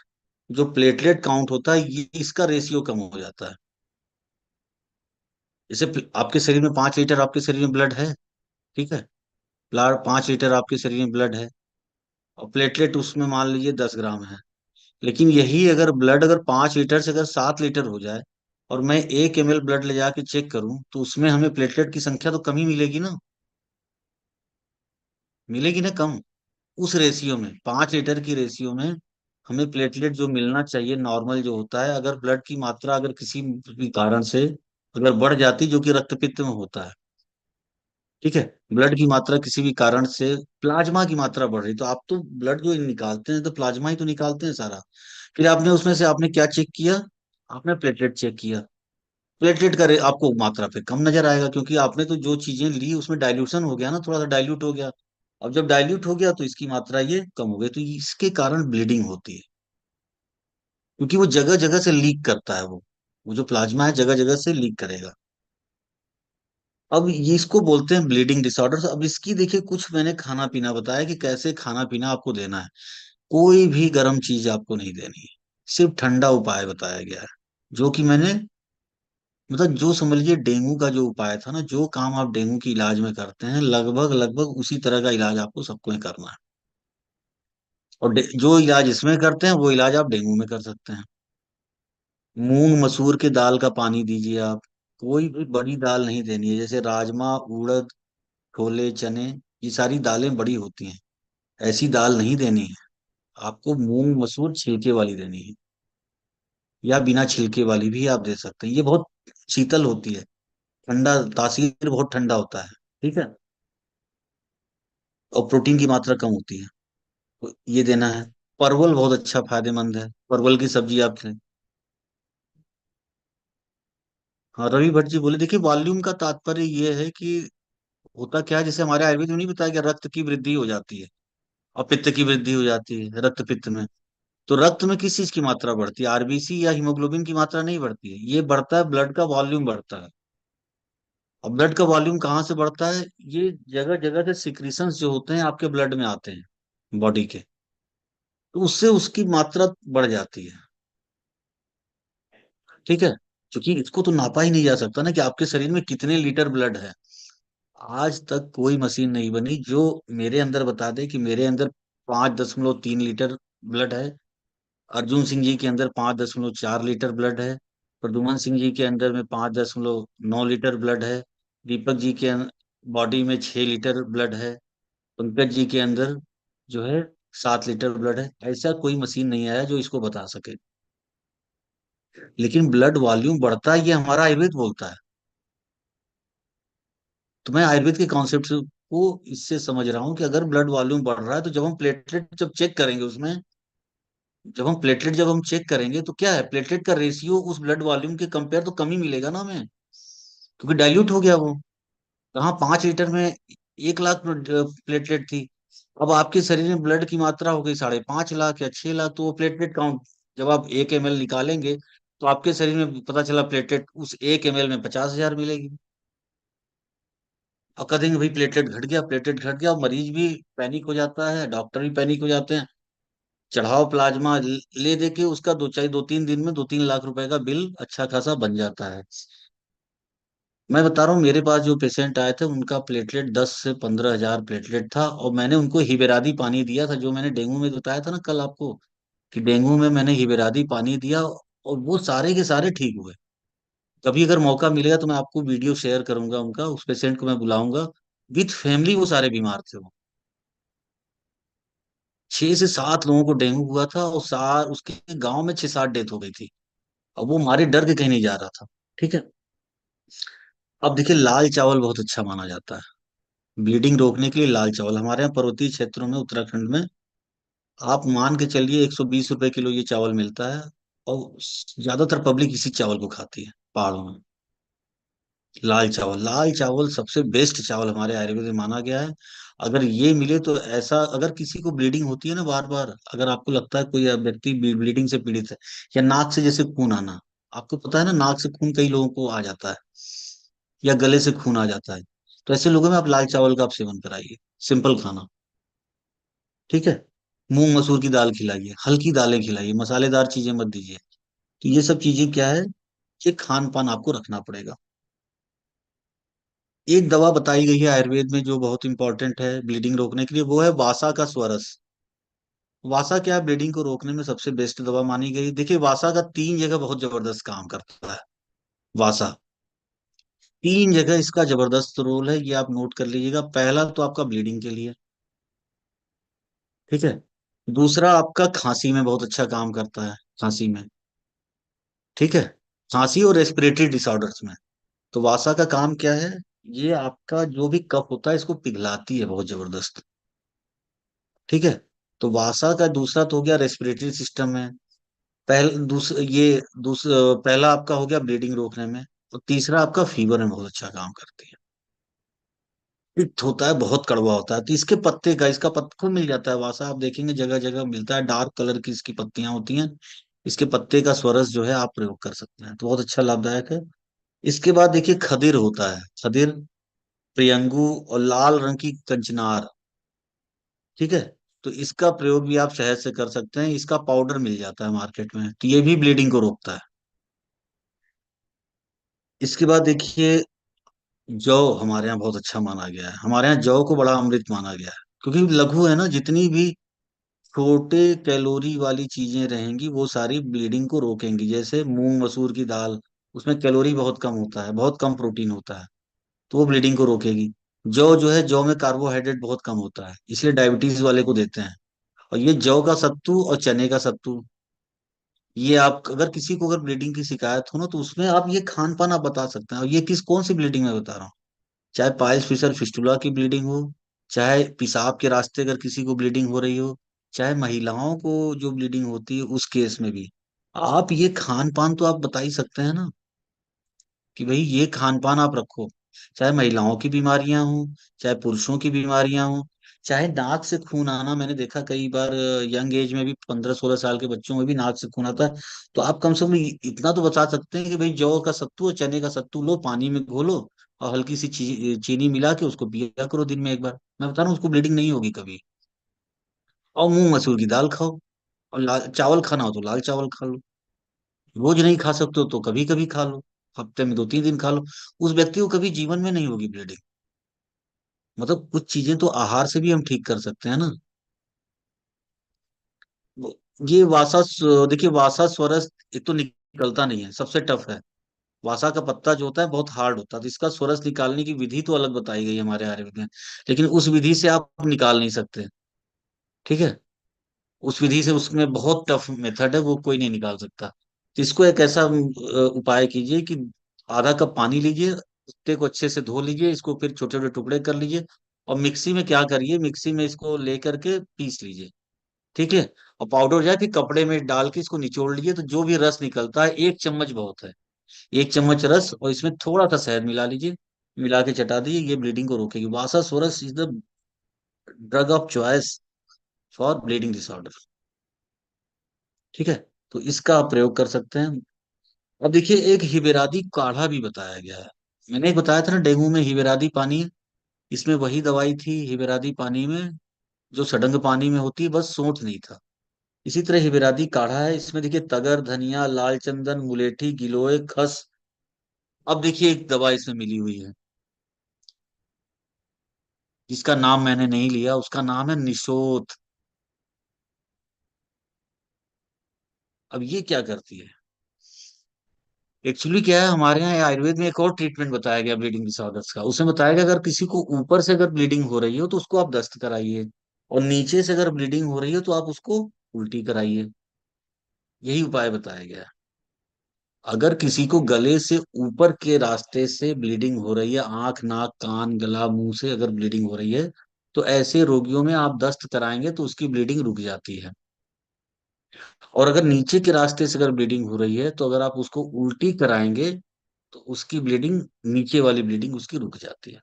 Speaker 2: जो प्लेटलेट काउंट होता है, ये इसका रेशियो कम हो जाता है। जैसे आपके शरीर में 5 लीटर आपके शरीर में ब्लड है, ठीक है। 5 लीटर आपके शरीर में ब्लड है, और प्लेटलेट उसमें मान लीजिए 10 ग्राम है। लेकिन यही अगर ब्लड अगर 5 लीटर से अगर 7 लीटर हो जाए, और मैं 1 ml ब्लड ले जाके चेक करूं, तो उसमें हमें प्लेटलेट की संख्या तो कम ही मिलेगी ना। मिलेगी ना कम। उस रेशियो में, 5 लीटर की रेशियो में हमें प्लेटलेट जो मिलना चाहिए नॉर्मल जो होता है, अगर ब्लड की मात्रा अगर किसी भी कारण से अगर बढ़ जाती, जो कि रक्तपित्त में होता है, ठीक है, ब्लड की मात्रा किसी भी कारण से, प्लाज्मा की मात्रा बढ़ रही, तो आप तो ब्लड जो निकालते हैं तो प्लाज्मा ही तो निकालते हैं सारा। फिर आपने उसमें से आपने क्या चेक किया? आपने प्लेटलेट चेक किया। प्लेटलेट का आपको मात्रा पे कम नजर आएगा, क्योंकि आपने तो जो चीजें ली उसमें डाइल्यूशन हो गया ना, थोड़ा सा डाइल्यूट हो गया। अब जब डाइल्यूट हो गया तो इसकी मात्रा ये कम हो गई, तो इसके कारण ब्लीडिंग होती है। क्योंकि वो जगह जगह से लीक करता है, वो जो प्लाज्मा है जगह जगह से लीक करेगा। अब ये इसको बोलते हैं ब्लीडिंग डिसऑर्डर। अब इसकी देखिए, कुछ मैंने खाना पीना बताया कि कैसे खाना पीना आपको देना है। कोई भी गर्म चीज आपको नहीं देनी है, सिर्फ ठंडा उपाय बताया गया है। जो कि मैंने, मतलब जो समझ लीजिए डेंगू का जो उपाय था ना, जो काम आप डेंगू की इलाज में करते हैं, लगभग लगभग उसी तरह का इलाज आपको सबको ही करना है। और जो इलाज इसमें करते हैं वो इलाज आप डेंगू में कर सकते हैं। मूंग मसूर के दाल का पानी दीजिए आप। कोई भी बड़ी दाल नहीं देनी है, जैसे राजमा, उड़द, छोले, चने, ये सारी दालें बड़ी होती हैं, ऐसी दाल नहीं देनी है। आपको मूंग मसूर छिलके वाली देनी है, या बिना छिलके वाली भी आप दे सकते हैं। ये बहुत शीतल होती है, ठंडा, तासीर बहुत ठंडा होता है। ठीक है। और प्रोटीन की मात्रा कम होती है, तो ये देना है। परवल बहुत अच्छा फायदेमंद है, परवल की सब्जी आप खाएं। हाँ, रवि भट्ट जी बोले, देखिए वॉल्यूम का तात्पर्य ये है कि होता क्या है, जैसे हमारे आयुर्वेद में नहीं बताया कि रक्त की वृद्धि हो जाती है और पित्त की वृद्धि हो जाती है, रक्त पित्त में। तो रक्त में किस चीज की मात्रा बढ़ती है? आरबीसी या हीमोग्लोबिन की मात्रा नहीं बढ़ती है, ये बढ़ता है ब्लड का वॉल्यूम बढ़ता है। और ब्लड का वॉल्यूम कहाँ से बढ़ता है? ये जगह जगह से सिक्रीशंस जो होते हैं आपके ब्लड में आते हैं बॉडी के, तो उससे उसकी मात्रा बढ़ जाती है। ठीक है। क्योंकि इसको तो नापा ही नहीं जा सकता ना कि आपके शरीर में कितने लीटर ब्लड है। आज तक कोई मशीन नहीं बनी जो मेरे अंदर बता दे कि मेरे अंदर 5.3 लीटर ब्लड है, अर्जुन सिंह जी के अंदर 5.4 लीटर ब्लड है, प्रद्युमन सिंह जी के अंदर में 5.9 लीटर ब्लड है, दीपक जी के बॉडी में 6 लीटर ब्लड है, पंकज जी के अंदर जो है 7 लीटर ब्लड है। ऐसा कोई मशीन नहीं आया जो इसको बता सके। लेकिन ब्लड वॉल्यूम बढ़ता है ये हमारा आयुर्वेद बोलता है। तो मैं आयुर्वेद के कॉन्सेप्ट को इससे समझ रहा हूँ कि अगर ब्लड वॉल्यूम बढ़ रहा है तो जब हम प्लेटलेट जब चेक करेंगे उसमें, जब हम चेक करेंगे तो क्या है, प्लेटलेट का रेशियो उस ब्लड वॉल्यूम के कंपेयर तो कम ही मिलेगा ना हमें, क्योंकि डाइल्यूट हो गया वो। कहाँ 5 लीटर में 1 लाख प्लेटलेट थी, अब आपके शरीर में ब्लड की मात्रा हो गई 5.5 लाख या 6 लाख, तो वो प्लेटलेट काउंट जब आप 1 ml निकालेंगे तो आपके शरीर में पता चला प्लेटलेट उस 1 ml में 50,000 मिलेगी। और कह देंगे भाई प्लेटलेट घट गया, प्लेटलेट घट गया, और मरीज भी पैनिक हो जाता है, डॉक्टर भी पैनिक हो जाते हैं। चढ़ाओ प्लाज्मा ले दे के उसका दो, चाहे 2-3 दिन में 2-3 लाख रुपए का बिल अच्छा खासा बन जाता है। मैं बता रहा हूँ, मेरे पास जो पेशेंट आए थे उनका प्लेटलेट 10 से 15 हजार प्लेटलेट था, और मैंने उनको हिबेरादी पानी दिया था, जो मैंने डेंगू में बताया था ना कल आपको, कि डेंगू में मैंने हिबेरादी पानी दिया और वो सारे के सारे ठीक हुए। कभी अगर मौका मिलेगा तो मैं आपको वीडियो शेयर करूंगा उनका, उस पेशेंट को मैं बुलाऊंगा, विथ फैमिली वो सारे बीमार थे वो। 6 से 7 लोगों को डेंगू हुआ था, और उसके गांव में 6-7 डेथ हो गई थी। अब वो मारे डर के कहीं नहीं जा रहा था। ठीक है। अब देखिए, लाल चावल बहुत अच्छा माना जाता है ब्लीडिंग रोकने के लिए। लाल चावल हमारे यहाँ पर्वतीय क्षेत्रों में, उत्तराखंड में, आप मान के चलिए 120 रुपए किलो ये चावल मिलता है। और ज्यादातर पब्लिक इसी चावल को खाती है पहाड़ों में। लाल चावल सबसे बेस्ट चावल हमारे आयुर्वेद में माना गया है। अगर ये मिले तो ऐसा, अगर किसी को ब्लीडिंग होती है ना बार बार, अगर आपको लगता है कोई व्यक्ति ब्लीडिंग से पीड़ित है, या नाक से जैसे खून आना, आपको पता है ना नाक से खून कई लोगों को आ जाता है, या गले से खून आ जाता है, तो ऐसे लोगों में आप लाल चावल का आप सेवन कराइए। सिंपल खाना। ठीक है। मूंग मसूर की दाल खिलाइए, हल्की दालें खिलाइए, मसालेदार चीजें मत दीजिए। तो ये सब चीजें क्या है, ये खान पान आपको रखना पड़ेगा। एक दवा बताई गई है आयुर्वेद में जो बहुत इंपॉर्टेंट है ब्लीडिंग रोकने के लिए, वो है वासा का स्वरस। वासा क्या है, ब्लीडिंग को रोकने में सबसे बेस्ट दवा मानी गई। देखिए, वासा का 3 जगह बहुत जबरदस्त काम करता है। वासा 3 जगह इसका जबरदस्त रोल है, ये आप नोट कर लीजिएगा। पहला तो आपका ब्लीडिंग के लिए। ठीक है। दूसरा आपका खांसी में बहुत अच्छा काम करता है, खांसी में। ठीक है। खांसी और रेस्पिरेटरी डिसऑर्डर्स में। तो वासा का काम क्या है, ये आपका जो भी कफ होता है इसको पिघलाती है बहुत जबरदस्त। ठीक है। तो वासा का दूसरा तो हो गया रेस्पिरेटरी सिस्टम में। पहला आपका हो गया ब्लीडिंग रोकने में, और तीसरा आपका फीवर में बहुत अच्छा काम करती है। पित्त होता है, बहुत कड़वा होता है, तो इसके पत्ते का, इसका पत्ता को मिल जाता है वासा, आप देखेंगे जगह जगह मिलता है, डार्क कलर की इसकी पत्तियां होती हैं। इसके पत्ते का स्वरस जो है आप प्रयोग कर सकते हैं, तो बहुत अच्छा लाभदायक है। इसके बाद देखिए खदिर होता है, खदिर, प्रियंगू, और लाल रंग की कंचनार। ठीक है। तो इसका प्रयोग भी आप शहद से कर सकते हैं, इसका पाउडर मिल जाता है मार्केट में, तो ये भी ब्लीडिंग को रोकता है। इसके बाद देखिए, जौ हमारे यहाँ बहुत अच्छा माना गया है, हमारे यहाँ जौ को बड़ा अमृत माना गया है, क्योंकि लघु है ना, जितनी भी छोटे कैलोरी वाली चीजें रहेंगी वो सारी ब्लीडिंग को रोकेंगी। जैसे मूंग मसूर की दाल, उसमें कैलोरी बहुत कम होता है, बहुत कम प्रोटीन होता है, तो वो ब्लीडिंग को रोकेगी। जौ जो है, जौ में कार्बोहाइड्रेट बहुत कम होता है, इसलिए डायबिटीज वाले को देते हैं। और ये जौ का सत्तू और चने का सत्तू, ये आप अगर किसी को अगर ब्लीडिंग की शिकायत हो ना, तो उसमें आप ये खान पान आप बता सकते हैं। और ये किस कौन सी ब्लीडिंग में बता रहा हूँ, चाहे पाइल्स फिशर फिस्टुला की ब्लीडिंग हो, चाहे पेशाब के रास्ते अगर किसी को ब्लीडिंग हो रही हो, चाहे महिलाओं को जो ब्लीडिंग होती है उस केस में भी आप ये खान पान तो आप बता ही सकते हैं ना, कि भाई ये खान पान आप रखो। चाहे महिलाओं की बीमारियां हो, चाहे पुरुषों की बीमारियां हो, चाहे नाक से खून आना, मैंने देखा कई बार यंग एज में भी 15-16 साल के बच्चों में भी नाक से खून आता है। तो आप कम से कम इतना तो बता सकते हैं कि भाई जौ का सत्तू और चने का सत्तू लो, पानी में घोलो, और हल्की सी चीनी मिला के उसको पिया करो दिन में एक बार। मैं बता रहा हूँ उसको ब्लीडिंग नहीं होगी कभी। और मूंग मसूर की दाल खाओ, और लाल चावल खाना हो तो लाल चावल खा लो। रोज नहीं खा सकते हो तो कभी कभी खा लो, हफ्ते में 2-3 दिन खा लो। उस व्यक्ति को कभी जीवन में नहीं होगी ब्लीडिंग। मतलब कुछ चीजें तो आहार से भी हम ठीक कर सकते हैं ना। वो- ये देखिए वासा स्वरस एक तो निकलता नहीं है, सबसे टफ है। वासा का पत्ता जो होता है बहुत हार्ड होता है, तो इसका स्वरस निकालने की विधि तो अलग बताई गई है हमारे आयुर्वेद में, लेकिन उस विधि से आप निकाल नहीं सकते। ठीक है, उस विधि से, उसमें बहुत टफ मेथड है, वो कोई नहीं निकाल सकता। तो इसको एक ऐसा उपाय कीजिए कि आधा कप पानी लीजिए, पत्ते को अच्छे से धो लीजिए, इसको फिर छोटे छोटे टुकड़े कर लीजिए, और मिक्सी में क्या करिए, मिक्सी में इसको लेकर के पीस लीजिए। ठीक है, और पाउडर हो जाए फिर कपड़े में डाल के इसको निचोड़ लीजिए, तो जो भी रस निकलता है, 1 चम्मच बहुत है, 1 चम्मच रस, और इसमें थोड़ा सा शहद मिला लीजिए, मिला के चटा दीजिए, ये ब्लीडिंग को रोकेगी। वासा सोरस is the drug of choice for bleeding disorder. ठीक है, तो इसका आप प्रयोग कर सकते हैं। अब देखिए, एक हिबेरादी काढ़ा भी बताया गया है। मैंने एक बताया था ना, डेंगू में हिबेरादी पानी, इसमें वही दवाई थी हिबेरादी पानी में जो सडंग पानी में होती है, बस सोंठ नहीं था। इसी तरह हिबेरादी काढ़ा है, इसमें देखिए तगर, धनिया, लाल चंदन, मुलेठी, गिलोय, खस। अब देखिए एक दवा इसमें मिली हुई है, जिसका नाम मैंने नहीं लिया, उसका नाम है निशोथ। अब ये क्या करती है, एक्चुअली क्या है, हमारे यहाँ आयुर्वेद में एक और ट्रीटमेंट बताया गया ब्लीडिंग डिसऑर्डर्स का। उसमें बताया गया, अगर किसी को ऊपर से अगर ब्लीडिंग हो रही हो तो उसको आप दस्त कराइए, और नीचे से अगर ब्लीडिंग हो रही हो तो आप उसको उल्टी कराइए। यही उपाय बताया गया है। अगर किसी को गले से ऊपर के रास्ते से ब्लीडिंग हो रही है, आंख, नाक, कान, गला, मुंह से अगर ब्लीडिंग हो रही है, तो ऐसे रोगियों में आप दस्त कराएंगे तो उसकी ब्लीडिंग रुक जाती है। और अगर नीचे के रास्ते से अगर ब्लीडिंग हो रही है, तो अगर आप उसको उल्टी कराएंगे तो उसकी ब्लीडिंग, नीचे वाली ब्लीडिंग उसकी रुक जाती है।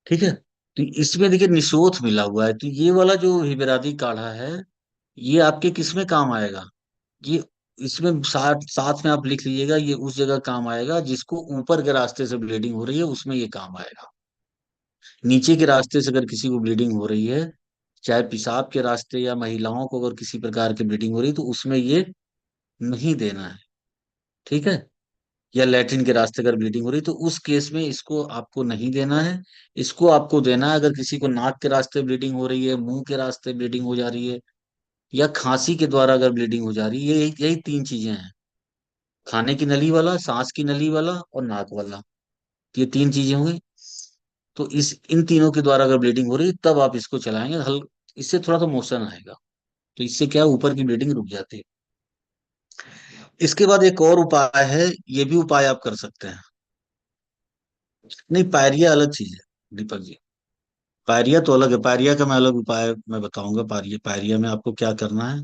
Speaker 2: ठीक है, तो इसमें देखिए निशोथ मिला हुआ है, तो ये वाला जो हिबेरादी काढ़ा है, ये आपके किस में काम आएगा, ये इसमें साथ साथ में आप लिख लीजिएगा, ये उस जगह काम आएगा जिसको ऊपर के रास्ते से ब्लीडिंग हो रही है, उसमें ये काम आएगा। नीचे के रास्ते से अगर किसी को ब्लीडिंग हो रही है, चाहे पेशाब के रास्ते या महिलाओं को अगर किसी प्रकार की ब्लीडिंग हो रही है, तो उसमें ये नहीं देना है। ठीक है, या लैट्रिन के रास्ते अगर ब्लीडिंग हो रही है, तो उस केस में इसको आपको नहीं देना है। इसको आपको देना है अगर किसी को नाक के रास्ते ब्लीडिंग हो रही है, मुंह के रास्ते ब्लीडिंग हो जा रही है, या खांसी के द्वारा अगर ब्लीडिंग हो जा रही है। ये यही 3 चीजें हैं, खाने की नली वाला, सांस की नली वाला, और नाक वाला। ये 3 चीजें होंगी। तो इस इन तीनों के द्वारा अगर ब्लीडिंग हो रही है, तब आप इसको चलाएंगे हल, इससे थोड़ा तो मोशन आएगा, तो इससे क्या है, ऊपर की ब्लीडिंग रुक जाती है। इसके बाद एक और उपाय है, ये भी उपाय आप कर सकते हैं। नहीं, पायरिया अलग चीज है दीपक जी, पायरिया तो अलग है, पायरिया का मैं अलग उपाय मैं बताऊंगा। पायरिया पायरिया में आपको क्या करना है,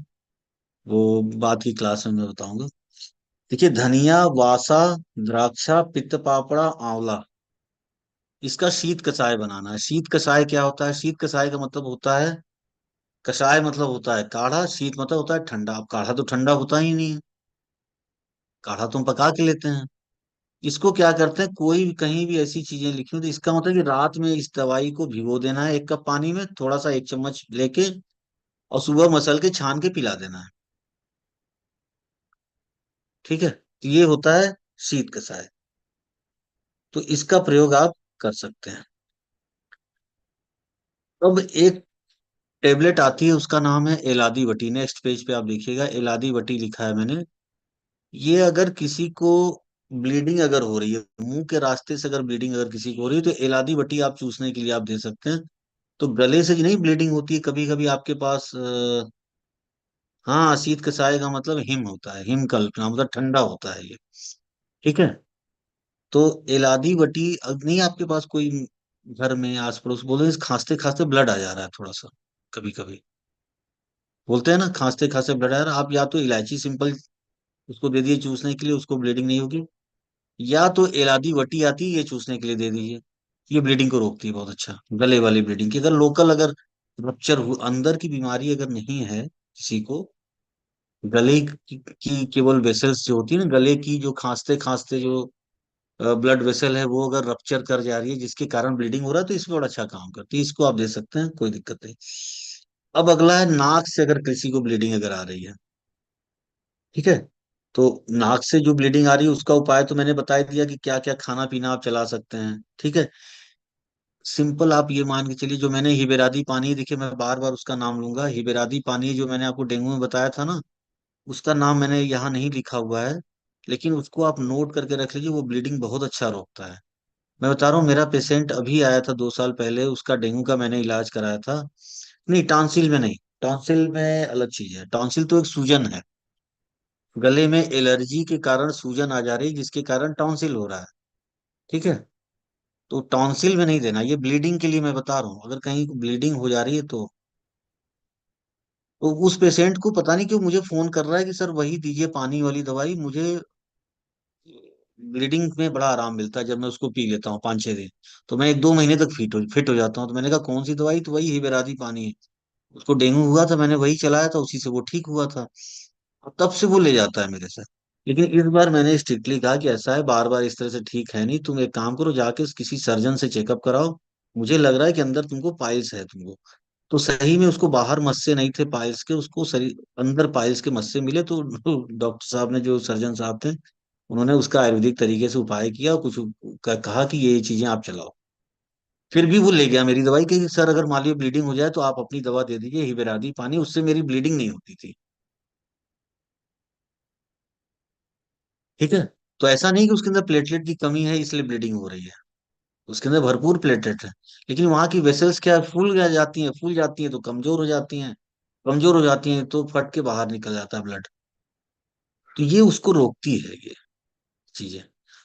Speaker 2: वो बाद की क्लास में मैं बताऊंगा। देखिए, धनिया, वासा, द्राक्षा, पित्त पापड़ा, आंवला, इसका शीत कषाय बनाना है। शीत कषाय क्या होता है, शीत कषाय का मतलब होता है, कषाय मतलब होता है काढ़ा, शीत मतलब होता है ठंडा। अब काढ़ा तो ठंडा होता ही नहीं है, काढ़ा तो हम पका के लेते हैं। इसको क्या करते हैं, कोई भी कहीं भी ऐसी चीजें लिखी हो तो इसका मतलब कि रात में इस दवाई को भिगो देना है 1 कप पानी में, थोड़ा सा 1 चम्मच लेके, और सुबह मसल के छान के पिला देना है। ठीक है, तो ये होता है शीत कषाय, तो इसका प्रयोग आप कर सकते हैं। अब एक टेबलेट आती है, उसका नाम है एलादी वटी। नेक्स्ट पेज पे आप देखिएगा, एलादी वटी लिखा है मैंने। ये अगर किसी को ब्लीडिंग अगर हो रही है, मुंह के रास्ते से अगर ब्लीडिंग अगर किसी को हो रही है, तो एलादी वटी आप चूसने के लिए आप दे सकते हैं। तो गले से नहीं ब्लीडिंग होती है कभी कभी आपके पास, हाँ, शीत कसाय का मतलब हिम होता है, हिम कल्पना मतलब ठंडा होता है ये। ठीक है, तो एलादी वटी नहीं आपके पास कोई घर में आस पड़ोस, बोले खांसते खांसते ब्लड आ जा रहा है थोड़ा सा, कभी कभी बोलते हैं ना, खांसते खांसते ब्लड आ रहा है, आप या तो इलायची सिंपल उसको दे दिए चूसने के लिए, उसको ब्लीडिंग नहीं होगी। या तो एलादी वटी आती है, ये चूसने के लिए दे दीजिए, ये ब्लीडिंग को रोकती है बहुत अच्छा, गले वाली ब्लीडिंग की। अगर लोकल अगर रप्चर अंदर की बीमारी अगर नहीं है किसी को, गले की केवल वेसल्स जो होती है ना, गले की जो खांसते खांसते जो ब्लड वेसल है, वो अगर रप्चर कर जा रही है जिसके कारण ब्लीडिंग हो रहा है, तो इसमें बड़ा अच्छा काम करती है, इसको आप दे सकते हैं, कोई दिक्कत नहीं। अब अगला है नाक से अगर किसी को ब्लीडिंग अगर आ रही है। ठीक है, तो नाक से जो ब्लीडिंग आ रही है उसका उपाय तो मैंने बता ही दिया कि क्या क्या खाना पीना आप चला सकते हैं। ठीक है, सिंपल आप ये मान के चलिए, जो मैंने हिबेरादी पानी, देखिए मैं बार बार उसका नाम लूंगा, हिबेरादी पानी जो मैंने आपको डेंगू में बताया था ना, उसका नाम मैंने यहाँ नहीं लिखा हुआ है। लेकिन उसको आप नोट करके रख लीजिए, वो ब्लीडिंग बहुत अच्छा रोकता है। मैं बता रहा हूँ, मेरा पेशेंट अभी आया था 2 साल पहले, उसका डेंगू का मैंने इलाज कराया था। नहीं, टॉन्सिल में नहीं। टॉन्सिल में अलग चीज है, टॉन्सिल तो एक सूजन है। गले में एलर्जी के कारण सूजन आ जा रही है, जिसके कारण टॉन्सिल हो रहा है। ठीक है। तो टॉन्सिल में नहीं देना, ये ब्लीडिंग के लिए मैं बता रहा हूँ, अगर कहीं ब्लीडिंग हो जा रही है तो उस पेशेंट को पता नहीं क्यों मुझे फोन कर रहा है कि सर वही दीजिए, पानी वाली दवाई मुझे ब्लीडिंग में बड़ा आराम मिलता है जब मैं उसको पी लेता हूँ 5-6 दिन। तो मैं 1-2 महीने तक फिट हो जाता हूँ। तो मैंने कहा कौन सी दवाई? तो वही हिबेरादी पानी है। उसको डेंगू हुआ था, मैंने वही चलाया था, उसी से वो ठीक हुआ था। और तब से वो ले जाता है मेरे से। लेकिन इस बार मैंने स्ट्रिक्टली कहा कि ऐसा है, बार बार इस तरह से ठीक है नहीं, तुम एक काम करो, जाके किसी सर्जन से चेकअप कराओ। मुझे लग रहा है कि अंदर तुमको पाइल्स है तुमको। तो सही में उसको बाहर मस्से नहीं थे पाइल्स के, उसको शरीर अंदर पाइल्स के मस्से मिले। तो डॉक्टर साहब ने, जो सर्जन साहब थे, उन्होंने उसका आयुर्वेदिक तरीके से उपाय किया, कुछ कहा कि ये चीजें आप चलाओ। फिर भी वो ले गया मेरी दवाई कि सर अगर मान लीजिए ब्लीडिंग हो जाए तो आप अपनी दवा दे दीजिए, हिबेरादी पानी, उससे मेरी ब्लीडिंग नहीं होती थी। ठीक है। तो ऐसा नहीं कि उसके अंदर प्लेटलेट की कमी है इसलिए ब्लीडिंग हो रही है। उसके अंदर भरपूर प्लेटलेट है। लेकिन वहां की वेसल्स क्या है, फूल जाती हैं तो कमजोर हो जाती हैं। कमजोर हो जाती हैं तो फट के बाहर निकल जाता है ब्लड। तो ये उसको रोकती है ये चीजें।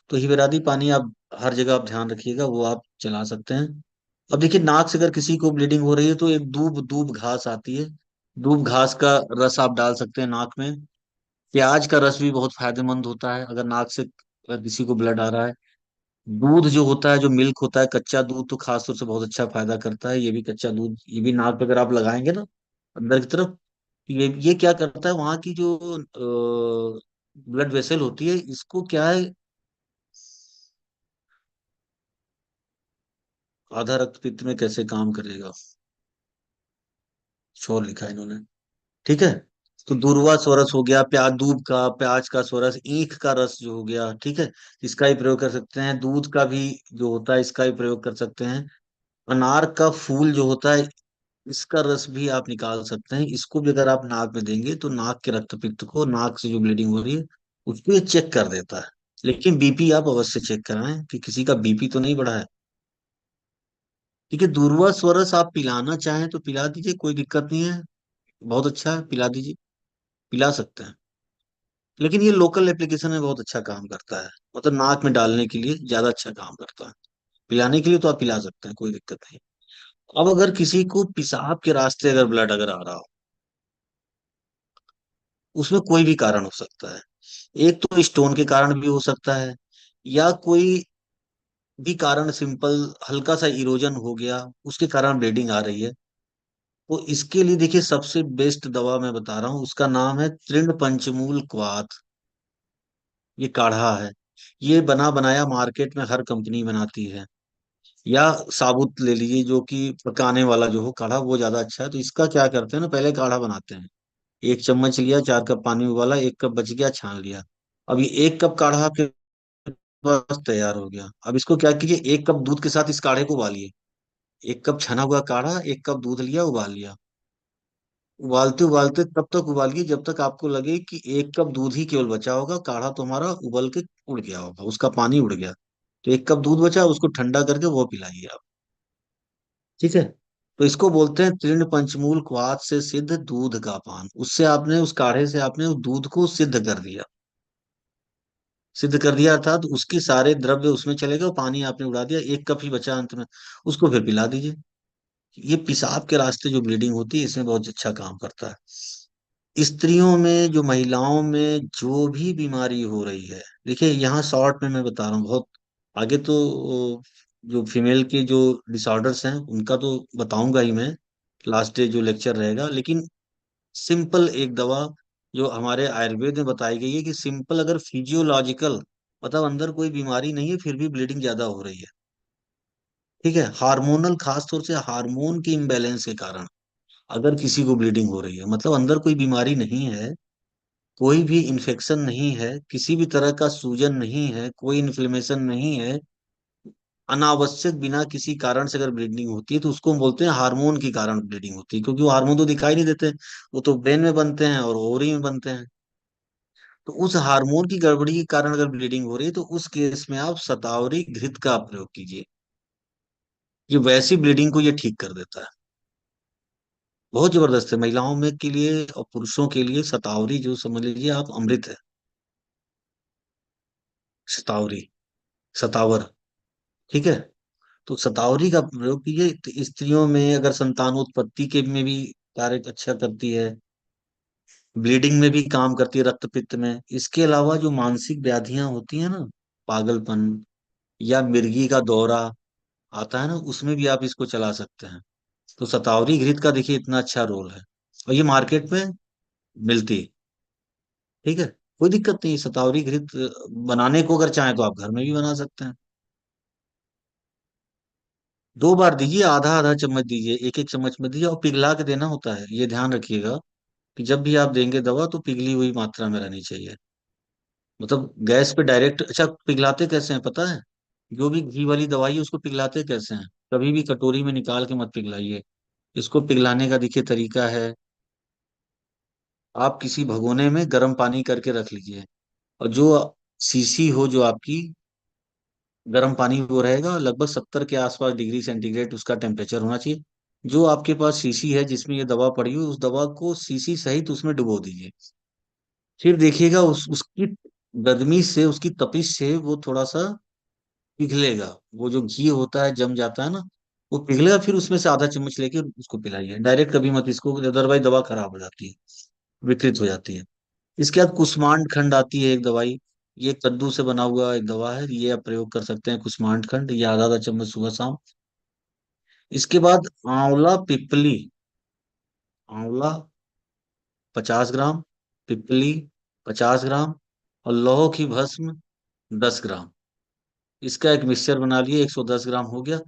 Speaker 2: तो हिबेरादी पानी आप हर जगह आप ध्यान रखिएगा, वो आप चला सकते हैं। अब देखिए, नाक से अगर किसी को ब्लीडिंग हो रही है तो एक दूब दूब घास आती है, दूब घास का रस आप डाल सकते हैं नाक में। प्याज का रस भी बहुत फायदेमंद होता है अगर नाक से अगर किसी को ब्लड आ रहा है। दूध जो होता है, जो मिल्क होता है, कच्चा दूध तो खास तौर से बहुत अच्छा फायदा करता है। ये भी कच्चा दूध, ये भी नाक पे अगर आप लगाएंगे ना अंदर की तरफ, तो ये क्या करता है, वहां की जो ब्लड वेसल होती है, इसको क्या है, आधा रक्तपित्त में कैसे काम करेगा, शोर लिखा है इन्होंने। ठीक है। तो दूर्वा सोरस हो गया, प्याज दूब का, प्याज का सोरस, ईख का रस जो हो गया, ठीक है, इसका ही प्रयोग कर सकते हैं। दूध का भी जो होता है इसका ही प्रयोग कर सकते हैं। अनार का फूल जो होता है, इसका रस भी आप निकाल सकते हैं। इसको भी अगर आप नाक में देंगे तो नाक के रक्तपित्त को, नाक से जो ब्लीडिंग हो रही है, उसको ये चेक कर देता है। लेकिन बीपी आप अवश्य चेक कराएं कि किसी का बीपी तो नहीं बढ़ा है। ठीक है। दूर्वा स्वरस आप पिलाना चाहें तो पिला दीजिए, कोई दिक्कत नहीं है। बहुत अच्छा है, पिला दीजिए, पिला सकते हैं। लेकिन ये लोकल एप्लीकेशन में बहुत अच्छा काम करता है, मतलब नाक में डालने के लिए ज्यादा अच्छा काम करता है। पिलाने के लिए तो आप पिला सकते हैं, कोई दिक्कत नहीं। अब अगर किसी को पेशाब के रास्ते अगर ब्लड अगर आ रहा हो, उसमें कोई भी कारण हो सकता है। एक तो स्टोन के कारण भी हो सकता है, या कोई भी कारण सिंपल हल्का सा इरोजन हो गया, उसके कारण ब्लीडिंग आ रही है। तो इसके लिए देखिए, सबसे बेस्ट दवा मैं बता रहा हूँ, उसका नाम है तृण पंचमूल क्वाथ। ये काढ़ा है। ये बना बनाया मार्केट में हर कंपनी बनाती है। या साबुत ले लीजिए, जो कि पकाने वाला जो हो काढ़ा, वो ज्यादा अच्छा है। तो इसका क्या करते हैं ना, पहले काढ़ा बनाते हैं। 1 चम्मच लिया, 4 कप पानी उबाला, 1 कप बच गया, छान लिया। अब ये 1 कप काढ़ा आपके पास तैयार हो गया। अब इसको क्या कीजिए, 1 कप दूध के साथ इस काढ़े को उबालिए। 1 कप छना हुआ काढ़ा, 1 कप दूध लिया, उबाल लिया। उबालते उबालते तब तक उबालिए जब तक आपको लगे कि 1 कप दूध ही केवल बचा होगा, काढ़ा तो हमारा उबल के उड़ गया होगा, उसका पानी उड़ गया। तो 1 कप दूध बचा, उसको ठंडा करके वो पिलाइए आप। ठीक है। तो इसको बोलते हैं तृण पंचमूल क्वाथ से सिद्ध दूध का पान। उससे आपने, उस काढ़े से आपने उस दूध को सिद्ध कर दिया। सिद्ध कर दिया अर्थात उसके सारे द्रव्य उसमें चले गए, और पानी आपने उड़ा दिया, 1 कप ही बचा अंत में। उसको फिर पिला दीजिए। ये पेशाब के रास्ते जो ब्लीडिंग होती है, इसमें बहुत अच्छा काम करता है। स्त्रियों में, जो महिलाओं में जो भी बीमारी हो रही है, देखिए यहाँ शॉर्ट में मैं बता रहा हूँ, बहुत आगे तो जो फीमेल के जो डिसऑर्डर्स हैं उनका तो बताऊंगा ही मैं, लास्ट डे जो लेक्चर रहेगा। लेकिन सिंपल एक दवा जो हमारे आयुर्वेद में बताई गई है, कि सिंपल अगर फिजियोलॉजिकल, मतलब अंदर कोई बीमारी नहीं है फिर भी ब्लीडिंग ज्यादा हो रही है, ठीक है, हार्मोनल, खास तौर से हार्मोन के इम्बैलेंस के कारण अगर किसी को ब्लीडिंग हो रही है, मतलब अंदर कोई बीमारी नहीं है, कोई भी इन्फेक्शन नहीं है, किसी भी तरह का सूजन नहीं है, कोई इन्फ्लेमेशन नहीं है, अनावश्यक बिना किसी कारण से अगर ब्लीडिंग होती है, तो उसको हम बोलते हैं हार्मोन के कारण ब्लीडिंग होती है। क्योंकि वो हार्मोन तो दिखाई नहीं देते, वो तो ब्रेन में बनते हैं और ओवरी में बनते हैं। तो उस हार्मोन की गड़बड़ी के कारण अगर ब्लीडिंग हो रही है तो उस केस में आप शतावरी घृत का प्रयोग कीजिए। ये वैसी ब्लीडिंग को ये ठीक कर देता है। बहुत जबरदस्त है महिलाओं में के लिए और पुरुषों के लिए। शतावरी जो समझ लीजिए आप अमृत है। शतावरी, शतावर, ठीक है। तो शतावरी का प्रयोग कीजिए। तो स्त्रियों में अगर संतानोत्पत्ति के में भी कार्य अच्छा करती है, ब्लीडिंग में भी काम करती है, रक्त पित्त में। इसके अलावा जो मानसिक व्याधियां होती हैं ना, पागलपन या मिर्गी का दौरा आता है ना, उसमें भी आप इसको चला सकते हैं। तो शतावरी घृत का देखिए इतना अच्छा रोल है, और ये मार्केट में मिलती है। ठीक है, कोई दिक्कत नहीं। शतावरी घृत बनाने को अगर चाहें तो आप घर में भी बना सकते हैं। 2 बार दीजिए, आधा आधा चम्मच दीजिए, एक एक चम्मच में दीजिए, और पिघला के देना होता है। ये ध्यान रखिएगा कि जब भी आप देंगे दवा तो पिघली हुई मात्रा में रहनी चाहिए। मतलब गैस पे डायरेक्ट। अच्छा, पिघलाते कैसे हैं पता है? जो भी घी वाली दवाई है उसको पिघलाते कैसे हैं? कभी भी कटोरी में निकाल के मत पिघलाइए। इसको पिघलाने का देखिए तरीका है, आप किसी भगोने में गर्म पानी करके रख लीजिए, और जो शीशी हो जो आपकी, गर्म पानी वो रहेगा लगभग 70 के आसपास डिग्री सेंटीग्रेड उसका टेम्परेचर होना चाहिए। जो आपके पास शीशी है जिसमें ये दवा पड़ी हुई, उस दवा को शीशी सहित उसमें डुबो दीजिए। फिर देखिएगा उसकी गर्मी से, उसकी तपिश से वो थोड़ा सा पिघलेगा। वो जो घी होता है जम जाता है ना, वो पिघलेगा। फिर उसमें से आधा चम्मच लेके उसको पिलाइए। डायरेक्ट कभी मत इसको, अदरवाइज दवा खराब हो जाती है, विकृत हो जाती है। इसके बाद कुष्मांड खंड आती है एक दवाई। ये कद्दू से बना हुआ एक दवा है, ये आप प्रयोग कर सकते हैं। कुष्मांड खंड ये आधा आधा चम्मच सुबह शाम। इसके बाद आंवला पिपली, आंवला 50 ग्राम, पिपली 50 ग्राम, और लौह की भस्म 10 ग्राम। इसका एक मिक्सचर बना लिए, 110 ग्राम हो गया।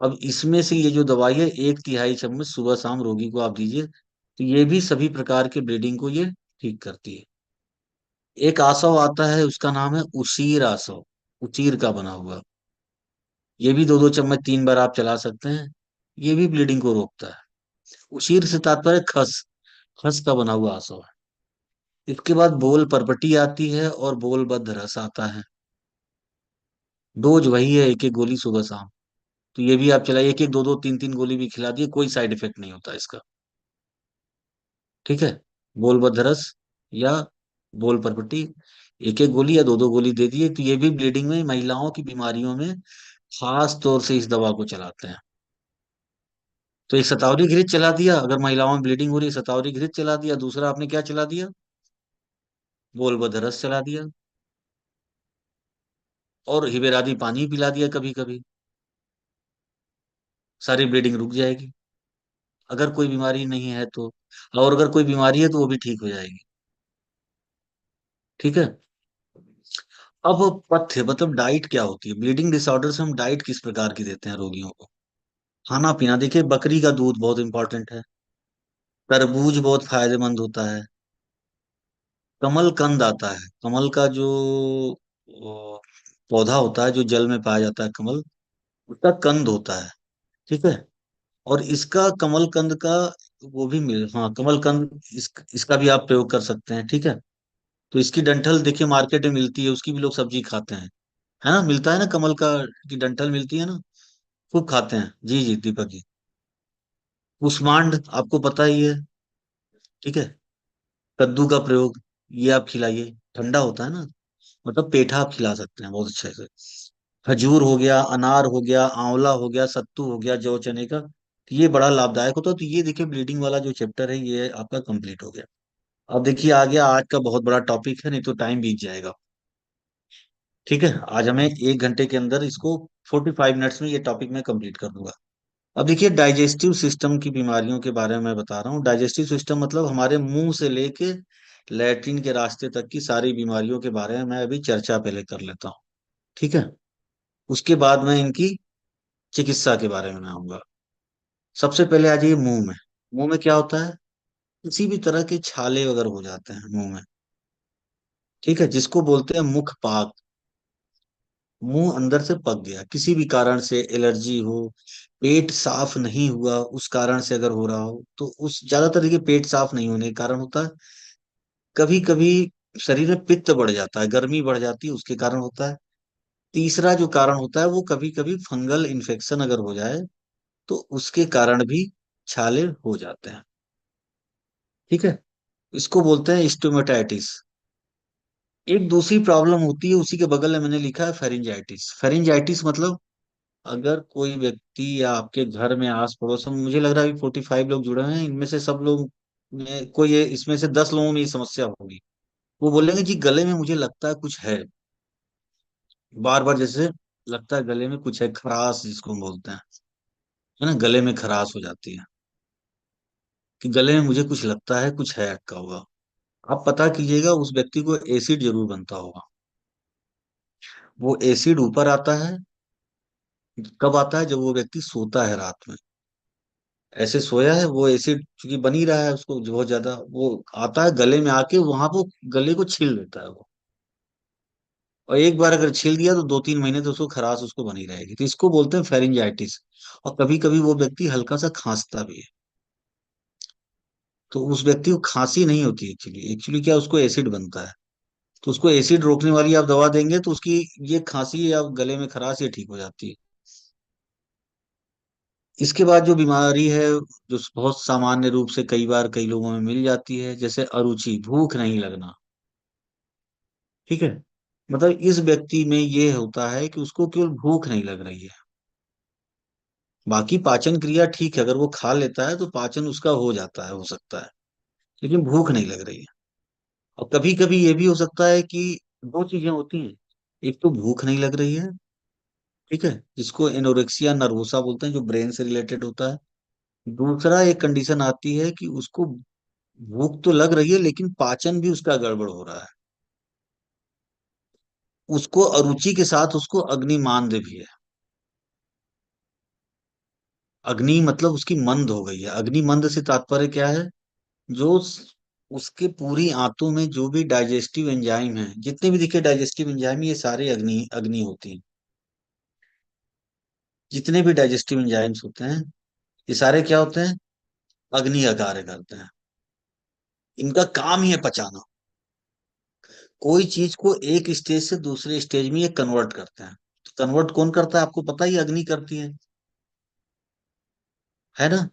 Speaker 2: अब इसमें से ये जो दवाई है 1/3 चम्मच सुबह शाम रोगी को आप दीजिए। तो ये भी सभी प्रकार के ब्लीडिंग को ये ठीक करती है। एक आसव आता है, उसका नाम है उसीर आसव, उचीर का बना हुआ। ये भी 2-2 चम्मच 3 बार आप चला सकते हैं। ये भी ब्लीडिंग को रोकता है। उसीर से तात्पर्य खस, खस का बना हुआ आसव है। इसके बाद बोल परपटी आती है और बोल बद्ध रस आता है। डोज वही है, एक एक गोली सुबह शाम। तो ये भी आप चलाइए, एक एक दो दो तीन तीन गोली भी खिला दिए, कोई साइड इफेक्ट नहीं होता इसका। ठीक है, बोल बदरस या बोल परपट्टी, एक एक गोली या दो दो गोली दे दिए। तो ये भी ब्लीडिंग में, महिलाओं की बीमारियों में खास तौर से इस दवा को चलाते हैं। तो एक शतावरी घृत चला दिया, अगर महिलाओं में ब्लीडिंग हो रही है शतावरी घृत चला दिया। दूसरा आपने क्या चला दिया? बोल बदरस चला दिया, और हिबेरादी पानी पिला दिया कभी कभी। सारी ब्लीडिंग रुक जाएगी, अगर कोई बीमारी नहीं है तो। और अगर कोई बीमारी है तो वो भी ठीक हो जाएगी। ठीक है। अब पथ्य मतलब डाइट क्या होती है? ब्लीडिंग डिसऑर्डर से हम डाइट किस प्रकार की देते हैं रोगियों को? खाना पीना देखिए, बकरी का दूध बहुत इंपॉर्टेंट है। तरबूज बहुत फायदेमंद होता है। कमल कंद आता है, कमल का जो वो, पौधा होता है जो जल में पाया जाता है, कमल, उसका कंद होता है। ठीक है। और इसका कमल कंद का वो भी मिल, हाँ कमल कंद, इसका भी आप प्रयोग कर सकते हैं। ठीक है। तो इसकी डंठल देखिए मार्केट में मिलती है, उसकी भी लोग सब्जी खाते हैं। है ना, मिलता है ना कमल का, की डंठल मिलती है ना, खूब खाते हैं। जी जी दीपक जी। कुष्मांड आपको पता ही है। ठीक है। कद्दू का प्रयोग, ये आप खिलाइए, ठंडा होता है ना। मतलब पेठा आप खिला सकते हैं बहुत अच्छे से। खजूर हो गया, अनार हो गया, आंवला हो गया, सत्तू हो गया जौ चने का, तो ये बड़ा लाभदायक होता है। तो ये देखिए ब्लीडिंग वाला जो चैप्टर है ये आपका कंप्लीट हो गया। अब देखिए आ गया आज का बहुत बड़ा टॉपिक है, नहीं तो टाइम बीत जाएगा। ठीक है, आज हमें 1 घंटे के अंदर इसको 45 मिनट्स में ये टॉपिक मैं कंप्लीट कर दूंगा। अब देखिए डाइजेस्टिव सिस्टम की बीमारियों के बारे में मैं बता रहा हूँ। डाइजेस्टिव सिस्टम मतलब हमारे मुंह से लेके लैट्रिन के रास्ते तक की सारी बीमारियों के बारे में मैं अभी चर्चा पहले कर लेता हूँ। ठीक है। उसके बाद मैं इनकी चिकित्सा के बारे में आऊंगा। सबसे पहले आ जाइए मुंह में। मुंह में क्या होता है? किसी भी तरह के छाले वगैरह हो जाते हैं मुंह में। ठीक है, जिसको बोलते हैं मुख पाक। मुंह अंदर से पक गया किसी भी कारण से, एलर्जी हो, पेट साफ नहीं हुआ उस कारण से अगर हो रहा हो, तो उस ज्यादातर देखिए पेट साफ नहीं होने के कारण होता है। कभी कभी शरीर में पित्त बढ़ जाता है, गर्मी बढ़ जाती है, उसके कारण होता है। तीसरा जो कारण होता है वो कभी कभी फंगल इन्फेक्शन अगर हो जाए तो उसके कारण भी छाले हो जाते हैं। ठीक है, इसको बोलते हैं स्टोमेटाइटिस। एक दूसरी प्रॉब्लम होती है उसी के बगल में मैंने लिखा है फेरिंजाइटिस। फेरिंजाइटिस मतलब अगर कोई व्यक्ति या आपके घर में आस पड़ोस में, मुझे लग रहा है 45 लोग जुड़े हैं, इनमें से सब लोग में कोई इसमें से 10 लोगों में ये समस्या होगी। वो बोलेंगे जी गले में मुझे लगता है कुछ है, बार बार जैसे लगता है गले में कुछ है, खराश जिसको हम बोलते हैं, है ना, गले में खराश हो जाती है, कि गले में मुझे कुछ लगता है कुछ है अटका हुआ। आप पता कीजिएगा उस व्यक्ति को एसिड जरूर बनता होगा। वो एसिड ऊपर आता है, कब आता है? जब वो व्यक्ति सोता है रात में, ऐसे सोया है, वो एसिड चूंकि बन ही रहा है उसको जो बहुत ज्यादा, वो आता है गले में आके वहां वो गले को छील देता है वो। और एक बार अगर छील दिया तो 2-3 महीने तो उसको खराश उसको बनी रहेगी, तो इसको बोलते हैं फेरिंजाइटिस। और कभी कभी वो व्यक्ति हल्का सा खांसता भी है, तो उस व्यक्ति को खांसी नहीं होती एक्चुअली, एक्चुअली क्या उसको एसिड बनता है। तो उसको एसिड रोकने वाली आप दवा देंगे तो उसकी ये खांसी या गले में खराश ये ठीक हो जाती है। इसके बाद जो बीमारी है जो बहुत सामान्य रूप से कई बार कई लोगों में मिल जाती है, जैसे अरुचि, भूख नहीं लगना। ठीक है, मतलब इस व्यक्ति में ये होता है कि उसको केवल भूख नहीं लग रही है, बाकी पाचन क्रिया ठीक है, अगर वो खा लेता है तो पाचन उसका हो जाता है, हो सकता है, लेकिन भूख नहीं लग रही है। और कभी कभी ये भी हो सकता है कि दो चीजें होती हैं, एक तो भूख नहीं लग रही है, ठीक है, जिसको एनोरेक्सिया नर्वोसा बोलते हैं, जो ब्रेन से रिलेटेड होता है। दूसरा एक कंडीशन आती है कि उसको भूख तो लग रही है लेकिन पाचन भी उसका गड़बड़ हो रहा है, उसको अरुचि के साथ उसको अग्निमांद भी है। अग्नि मतलब उसकी मंद हो गई है, अग्निमंद से तात्पर्य क्या है? जो उसके पूरी आंतों में जो भी डाइजेस्टिव एंजाइम है, जितने भी दिखे डाइजेस्टिव एंजाइम, ये सारे अग्नि अग्नि होती हैं। जितने भी डाइजेस्टिव एंजाइम्स होते हैं ये सारे क्या होते हैं? अग्नि का कार्य करते हैं। इनका काम ही है पचाना। कोई चीज को एक स्टेज से दूसरे स्टेज में ये कन्वर्ट करते हैं। तो कन्वर्ट कौन करता है आपको पता ही, अग्नि करती है ना।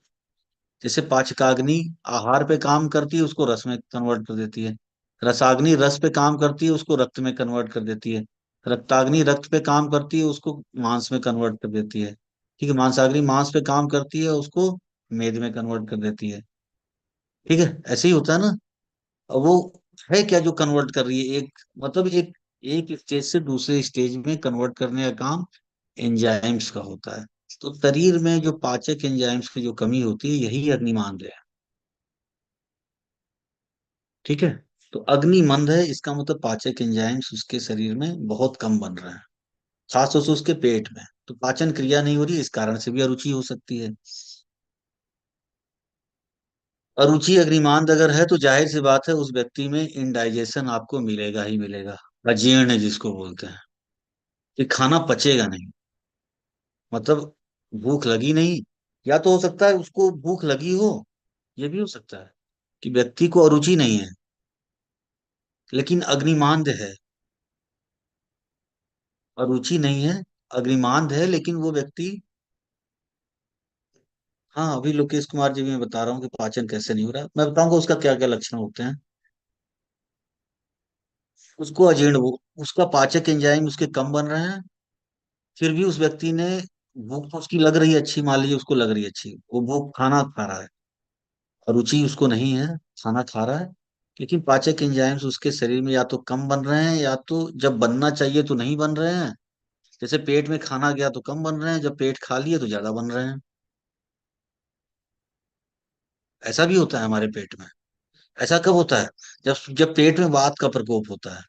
Speaker 2: जैसे पाचकाग्नि आहार पे काम करती है, उसको रस में कन्वर्ट कर देती है। रसाग्नि रस पे काम करती है, उसको रक्त में कन्वर्ट कर देती है। रक्ताग्नि रक्त पे काम करती है, उसको मांस में कन्वर्ट कर देती है। ठीक है, मांसाग्नि मांस पे काम करती है, उसको मेद में कन्वर्ट कर देती है। ठीक है, ऐसे ही होता है ना। अब वो है क्या जो कन्वर्ट कर रही है? एक मतलब एक एक स्टेज से दूसरे स्टेज में कन्वर्ट करने का काम एंजाइम्स का होता है। तो शरीर में जो पाचक एंजाइम्स की जो कमी होती है यही अग्निमांद है। ठीक है, तो अग्नि मंद है इसका मतलब पाचक एंजाइम्स उसके शरीर में बहुत कम बन रहे हैं, खासतौर से उसके पेट में। तो पाचन क्रिया नहीं हो रही, इस कारण से भी अरुचि हो सकती है। अरुचि अग्निमांद अगर है तो जाहिर सी बात है उस व्यक्ति में इनडाइजेशन आपको मिलेगा ही मिलेगा। अजीर्ण जिसको बोलते हैं, कि खाना पचेगा नहीं, मतलब भूख लगी नहीं। या तो हो सकता है उसको भूख लगी हो, ये भी हो सकता है कि व्यक्ति को अरुचि नहीं है लेकिन अग्निमांद है। अरुचि नहीं है, अग्निमांद है, लेकिन वो व्यक्ति, हाँ अभी लोकेश कुमार जी भी मैं बता रहा हूँ कि पाचन कैसे नहीं हो रहा, मैं बताऊंगा उसका क्या क्या लक्षण होते हैं। उसको अजीर्ण, वो उसका पाचक एंजाइम उसके कम बन रहे हैं, फिर भी उस व्यक्ति ने, भूख तो उसकी लग रही है अच्छी, मान लीजिए उसको लग रही है अच्छी, वो भूख खाना खा रहा है, रुचि उसको नहीं है, खाना खा रहा है, लेकिन पाचक एंजाइम्स उसके शरीर में या तो कम बन रहे हैं या तो जब बनना चाहिए तो नहीं बन रहे हैं। जैसे पेट में खाना गया तो कम बन रहे हैं, जब पेट खाली है तो ज्यादा बन रहे हैं। ऐसा भी होता है हमारे पेट में। ऐसा कब होता है? जब जब पेट में वात का प्रकोप होता है।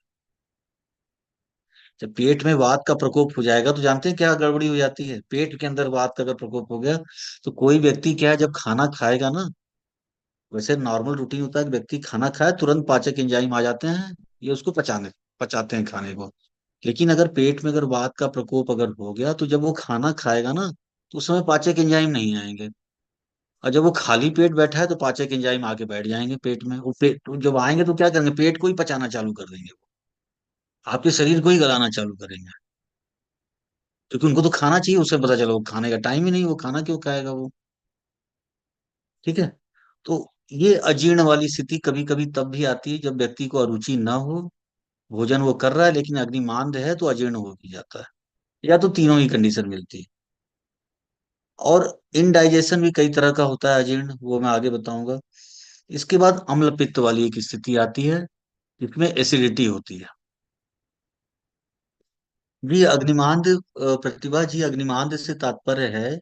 Speaker 2: जब पेट में वात का प्रकोप हो जाएगा तो जानते हैं क्या गड़बड़ी हो जाती है, पेट के अंदर वात का अगर प्रकोप हो गया तो कोई व्यक्ति क्या है जब खाना खाएगा ना, वैसे नॉर्मल रूटीन होता है कि व्यक्ति खाना खाए तुरंत पाचक एंजाइम आ जाते हैं, ये उसको पचाते हैं खाने को। लेकिन अगर पेट में अगर वात का प्रकोप अगर हो गया तो जब वो खाना खाएगा ना तो उस समय पाचक एंजाइम नहीं आएंगे। और जब वो खाली पेट बैठा है तो पाचक एंजाइम आके बैठ जाएंगे पेट में। वो पेट तो जब आएंगे तो क्या करेंगे, पेट को ही पचाना चालू कर देंगे वो, आपके शरीर को ही गलाना चालू करेंगे। क्योंकि उनको तो खाना चाहिए, उसे पता चला वो खाने का टाइम ही नहीं, वो खाना क्यों खाएगा वो। ठीक है। तो ये अजीर्ण वाली स्थिति कभी कभी तब भी आती है जब व्यक्ति को अरुचि न हो, भोजन वो कर रहा है लेकिन अग्निमांद है तो अजीर्ण हो भी जाता है, या तो तीनों ही कंडीशन मिलती है। और इनडाइजेशन भी कई तरह का होता है अजीर्ण, वो मैं आगे बताऊंगा। इसके बाद अम्ल पित्त वाली एक स्थिति आती है जिसमें एसिडिटी होती है। जी अग्निमांद, प्रतिभा जी, अग्निमांद से तात्पर्य है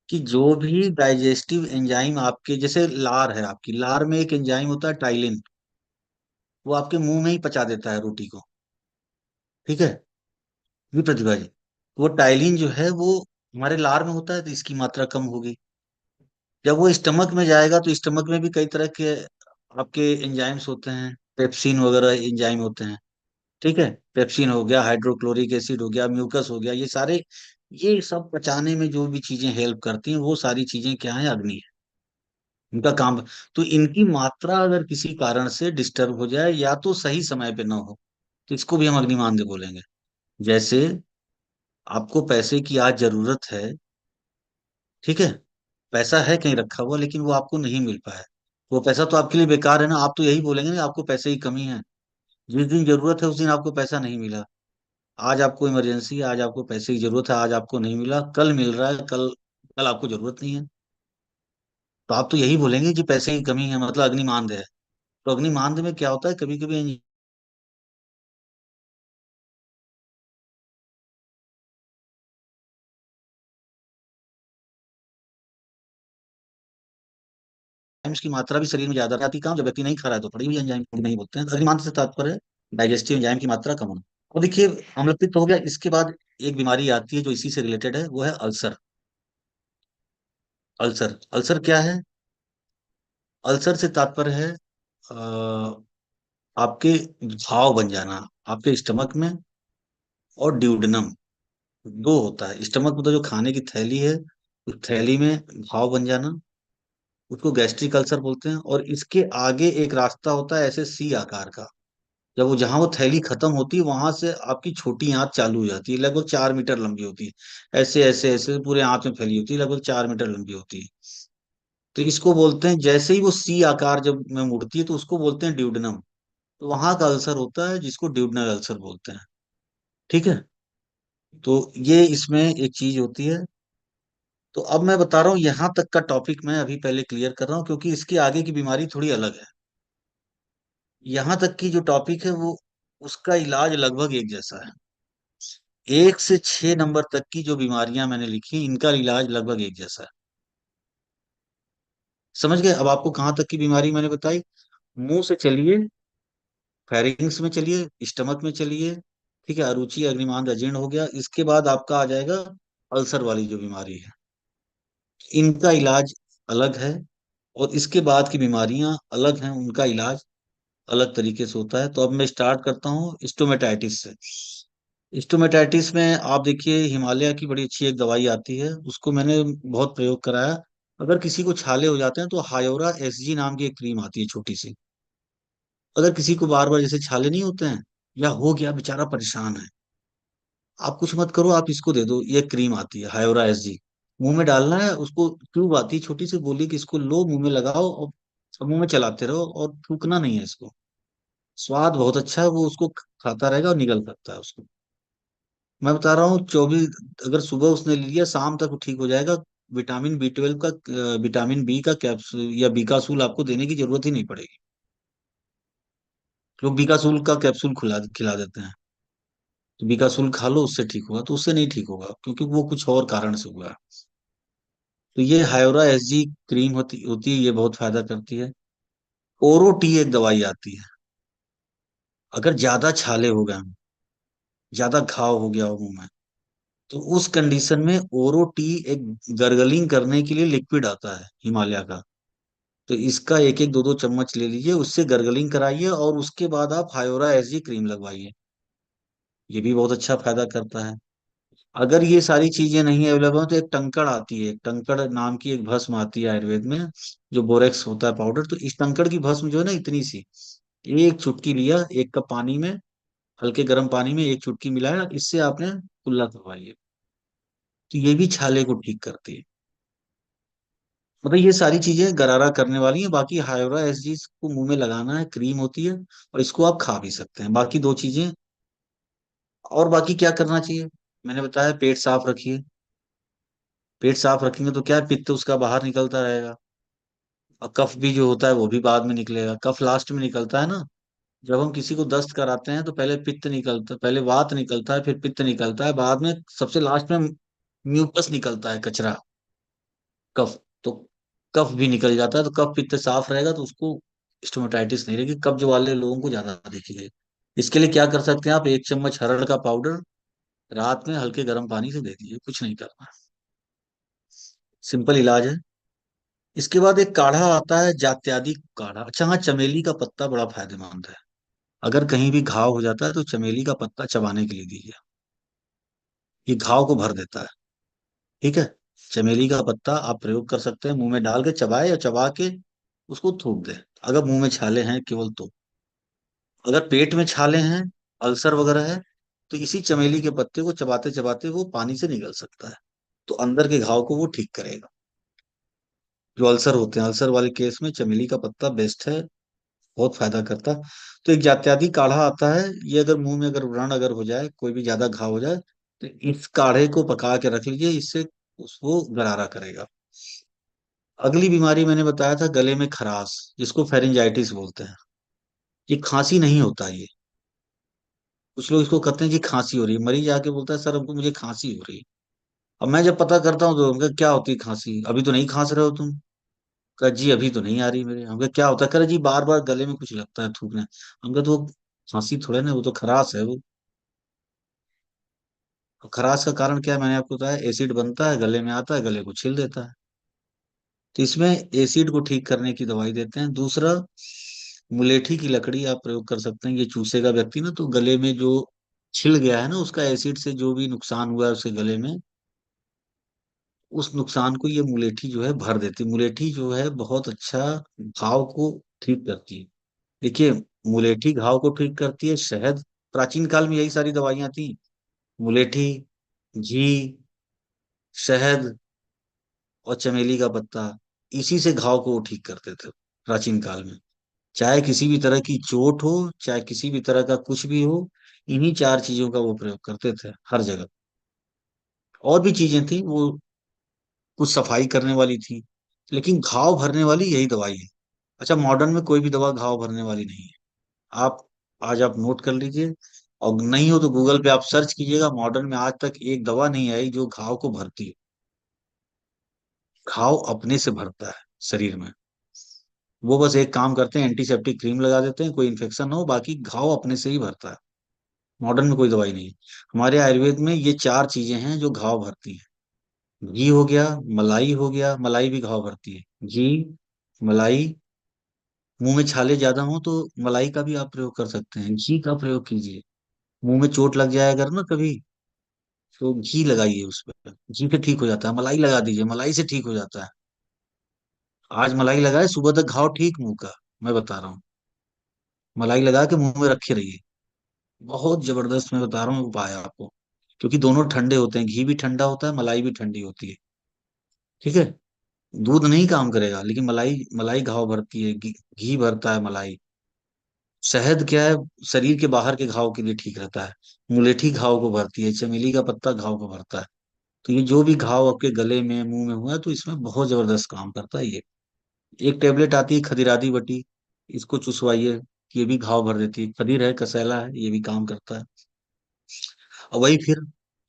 Speaker 2: कि जो भी डाइजेस्टिव एंजाइम आपके, जैसे लार है, आपकी लार में एक एंजाइम होता है टाइलिन, वो आपके मुंह में ही पचा देता है रोटी को। ठीक है। जी प्रतिभा जी, वो टाइलिन जो है वो हमारे लार में होता है तो इसकी मात्रा कम होगी। जब वो स्टमक में जाएगा तो स्टमक में भी कई तरह के आपके एंजाइम्स होते हैं, पेप्सिन वगैरह एंजाइम होते हैं। ठीक है। पेप्सिन हो गया, हाइड्रोक्लोरिक एसिड हो गया, म्यूकस हो गया, ये सारे, ये सब पचाने में जो भी चीजें हेल्प करती हैं वो सारी चीजें क्या है, अग्नि है, इनका काम। तो इनकी मात्रा अगर किसी कारण से डिस्टर्ब हो जाए या तो सही समय पे ना हो तो इसको भी हम अग्निमांद्य बोलेंगे। जैसे आपको पैसे की आज जरूरत है, ठीक है, पैसा है कहीं रखा हुआ लेकिन वो आपको नहीं मिल पाया, वो पैसा तो आपके लिए बेकार है ना, आप तो यही बोलेंगे ना आपको पैसे की कमी है। जिस दिन जरूरत है उस दिन आपको पैसा नहीं मिला। आज आपको इमरजेंसी है, आज आपको पैसे की जरूरत है, आज आपको नहीं मिला, कल मिल रहा है, कल कल आपको जरूरत नहीं है, तो आप तो यही बोलेंगे कि पैसे की कमी है, मतलब अग्निमांद है। तो अग्निमांद में क्या होता है, कभी कभी एंजाइम्स की मात्रा भी शरीर में ज्यादा रहती है, काम जब व्यक्ति नहीं खा रहा है तो पड़ी हुई एंजाइम नहीं बोलते हैं। तो अग्निमांद से तात्पर्य है डाइजेस्टिव एंजाइम की मात्रा कम होना। और देखिए, अम्लपित्त हो गया, इसके बाद एक बीमारी आती है जो इसी से रिलेटेड है, वो है अल्सर। अल्सर, अल्सर क्या है? अल्सर से तात्पर्य है आपके घाव बन जाना आपके स्टमक में, और ड्यूडेनम, दो होता है स्टमक, मतलब जो खाने की थैली है उस थैली में घाव बन जाना, उसको गैस्ट्रिक अल्सर बोलते हैं। और इसके आगे एक रास्ता होता है ऐसे सी आकार का, जब वो जहां वो थैली खत्म होती है वहां से आपकी छोटी आंत चालू हो जाती है, लगभग 4 मीटर लंबी होती है, ऐसे ऐसे ऐसे पूरे आंत में फैली होती है, लगभग 4 मीटर लंबी होती है। तो इसको बोलते हैं, जैसे ही वो सी आकार जब में मुड़ती है तो उसको बोलते हैं ड्यूडेनम। तो वहां का अल्सर होता है जिसको ड्यूडनल अल्सर बोलते हैं। ठीक है। तो ये इसमें एक चीज होती है। तो अब मैं बता रहा हूँ, यहाँ तक का टॉपिक मैं अभी पहले क्लियर कर रहा हूँ क्योंकि इसकी आगे की बीमारी थोड़ी अलग है। यहाँ तक की जो टॉपिक है वो, उसका इलाज लगभग एक जैसा है। 1 से 6 नंबर तक की जो बीमारियां मैंने लिखी इनका इलाज लगभग एक जैसा है। समझ गए? अब आपको कहाँ तक की बीमारी मैंने बताई। मुंह से चलिए, फेरिंग्स में चलिए, स्टमक में चलिए, ठीक है, अरुचि अग्निमांद अजीर्ण हो गया, इसके बाद आपका आ जाएगा अल्सर वाली जो बीमारी है। इनका इलाज अलग है, और इसके बाद की बीमारियां अलग हैं, उनका इलाज अलग तरीके से होता है। तो अब मैं स्टार्ट करता हूँ स्टोमेटाइटिस से। स्टोमेटाइटिस में आप देखिए, हिमालय की बड़ी अच्छी एक दवाई आती है, उसको मैंने बहुत प्रयोग कराया। अगर किसी को छाले हो जाते हैं तो हायोरा एसजी नाम की एक क्रीम आती है छोटी सी। अगर किसी को बार बार जैसे छाले नहीं होते हैं, या हो गया बेचारा परेशान है, आप कुछ मत करो, आप इसको दे दो, ये क्रीम आती है हायोरा एसजी, मुंह में डालना है उसको, ट्यूब आती है छोटी सी, बोलिए कि इसको लो, मुंह में लगाओ और मुंह में चलाते रहो, और थूकना नहीं है इसको। स्वाद बहुत अच्छा है, वो उसको खाता रहेगा और निगल सकता है उसको। मैं बता रहा हूँ 24, अगर सुबह उसने लिया शाम तक वो ठीक हो जाएगा। विटामिन B12 का, विटामिन बी का कैप्सूल या बीकासूल आपको देने की जरूरत ही नहीं पड़ेगी। लोग बीकासूल का कैप्सूल खुला खिला देते हैं, तो बीकासूल खा लो उससे ठीक होगा, तो उससे नहीं ठीक होगा क्योंकि वो कुछ और कारण से हुआ है। तो ये हायोरा एसजी क्रीम होती होती है, ये बहुत फायदा करती है। ओरो टी एक दवाई आती है, अगर ज्यादा छाले हो गए हों, ज्यादा घाव हो गया हो मुंह में, तो उस कंडीशन में ओरो टी एक गर्गलिंग करने के लिए लिक्विड आता है हिमालय का, तो इसका एक एक दो दो चम्मच ले लीजिए, उससे गर्गलिंग कराइए और उसके बाद आप हायोरा एसजी क्रीम लगवाइए, ये भी बहुत अच्छा फायदा करता है। अगर ये सारी चीजें नहीं अवेलेबल हो तो एक टंकड़ आती है, एक टंकड़ नाम की एक भस्म आती है आयुर्वेद में, जो बोरेक्स होता है पाउडर। तो इस टंकड़ की भस्म जो है ना, इतनी सी, एक चुटकी लिया 1 कप पानी में, हल्के गर्म पानी में 1 चुटकी मिलाया, इससे आपने कुल्ला करवाइए, तो ये भी छाले को ठीक करती है। मतलब ये सारी चीजें गरारा करने वाली हैं। बाकी हायोरा एसजी को मुंह में लगाना है, क्रीम होती है, और इसको आप खा भी सकते हैं, बाकी दो चीजें। और बाकी क्या करना चाहिए, मैंने बताया पेट साफ रखिए। पेट साफ रखेंगे तो क्या है, पित्त उसका बाहर निकलता रहेगा, और कफ भी जो होता है वो भी बाद में निकलेगा। कफ लास्ट में निकलता है ना, जब हम किसी को दस्त कराते हैं तो पहले पित्त निकलता, पहले वात निकलता है, फिर पित्त निकलता है, बाद में सबसे लास्ट में म्यूकस निकलता है, कचरा, कफ। तो कफ भी निकल जाता है, तो कफ पित्त साफ रहेगा तो उसको स्टोमेटाइटिस नहीं रहेगी। कब्ज वाले लोगों को ज्यादा देखिए। इसके लिए क्या कर सकते हैं आप, 1 चम्मच हरड़ का पाउडर रात में हल्के गर्म पानी से दे दीजिए, कुछ नहीं करना, सिंपल इलाज है। इसके बाद एक काढ़ा आता है, जात्यादि काढ़ा। अच्छा हाँ, चमेली का पत्ता बड़ा फायदेमंद है। अगर कहीं भी घाव हो जाता है तो चमेली का पत्ता चबाने के लिए दीजिए, ये घाव को भर देता है। ठीक है, चमेली का पत्ता आप प्रयोग कर सकते हैं, मुंह में डाल के चबाए या चबा के उसको थूक दें, अगर मुंह में छाले हैं केवल तो। अगर पेट में छाले हैं, अल्सर वगैरह है, तो इसी चमेली के पत्ते को चबाते चबाते वो पानी से निकल सकता है, तो अंदर के घाव को वो ठीक करेगा। जो अल्सर होते हैं, अल्सर वाले केस में चमेली का पत्ता बेस्ट है, बहुत फायदा करता है। तो एक जात्यादि काढ़ा आता है, ये अगर मुंह में अगर व्रण अगर हो जाए, कोई भी ज्यादा घाव हो जाए, तो इस काढ़े को पका के रख लीजिए, इससे उसको गरारा करेगा। अगली बीमारी मैंने बताया था, गले में खराश, जिसको फेरिंजाइटिस बोलते हैं। ये खांसी नहीं होता ये, कुछ लोग इसको कहते हैं जी खांसी हो रही है, मरीज आके बोलता है सर हमको, मुझे खांसी हो रही है। अब मैं जब पता करता हूँ तो उनका क्या होती है खांसी, अभी तो नहीं खांस रहे हो तुम? कहा जी अभी तो नहीं आ रही मेरे। हमका क्या होता है, कह रहे जी बार बार गले में कुछ लगता है थूकने। हमका तो वो खांसी थोड़े ना, वो तो खराश है वो। और खराश का कारण क्या है, मैंने आपको बताया, एसिड बनता है, गले में आता है, गले को छील देता है। तो इसमें एसिड को ठीक करने की दवाई देते हैं। दूसरा, मुलेठी की लकड़ी आप प्रयोग कर सकते हैं, ये चूसेगा व्यक्ति ना, तो गले में जो छिल गया है ना, उसका एसिड से जो भी नुकसान हुआ है उसके गले में, उस नुकसान को ये मुलेठी जो है भर देती है। मुलेठी जो है बहुत अच्छा घाव को ठीक करती है। देखिए, मुलेठी घाव को ठीक करती है, शहद, प्राचीन काल में यही सारी दवाइयां थी, मुलेठी, घी, शहद और चमेली का पत्ता, इसी से घाव को वो ठीक करते थे प्राचीन काल में। चाहे किसी भी तरह की चोट हो, चाहे किसी भी तरह का कुछ भी हो, इन्हीं 4 चीजों का वो प्रयोग करते थे हर जगह। और भी चीजें थी वो, कुछ सफाई करने वाली थी, लेकिन घाव भरने वाली यही दवाई है। अच्छा, मॉडर्न में कोई भी दवा घाव भरने वाली नहीं है। आप आज आप नोट कर लीजिए, और नहीं हो तो गूगल पे आप सर्च कीजिएगा, मॉडर्न में आज तक एक दवा नहीं आई जो घाव को भरती है। घाव अपने से भरता है शरीर में, वो बस एक काम करते हैं, एंटीसेप्टिक क्रीम लगा देते हैं, कोई इन्फेक्शन हो, बाकी घाव अपने से ही भरता है। मॉडर्न में कोई दवाई नहीं है। हमारे आयुर्वेद में ये 4 चीजें हैं जो घाव भरती हैं। घी हो गया, मलाई हो गया, मलाई भी घाव भरती है, घी, मलाई। मुंह में छाले ज्यादा हो तो मलाई का भी आप प्रयोग कर सकते हैं, घी का प्रयोग कीजिए। मुंह में चोट लग जाए अगर ना कभी, तो घी लगाइए उस पर, घी से ठीक हो जाता है। मलाई लगा दीजिए, मलाई से ठीक हो जाता है। आज मलाई लगाए, सुबह तक घाव ठीक मुंह का, मैं बता रहा हूँ। मलाई लगा के मुंह में रखे रहिए, बहुत जबरदस्त मैं बता रहा हूँ उपाय आपको। क्योंकि दोनों ठंडे होते हैं, घी भी ठंडा होता है, मलाई भी ठंडी होती है। ठीक है, दूध नहीं काम करेगा, लेकिन मलाई, मलाई घाव भरती है, घी भरता है मलाई। शहद क्या है, शरीर के बाहर के घाव के लिए ठीक रहता है। मुलेठी घाव को भरती है, चमेली का पत्ता घाव को भरता है। तो ये जो भी घाव आपके गले में मुंह में हुआ है, तो इसमें बहुत जबरदस्त काम करता है ये। एक टेबलेट आती है खदिरादी बटी, इसको चुसवाइए, ये भी घाव भर देती है। खदीर है, कसैला है, ये भी काम करता है। और वही फिर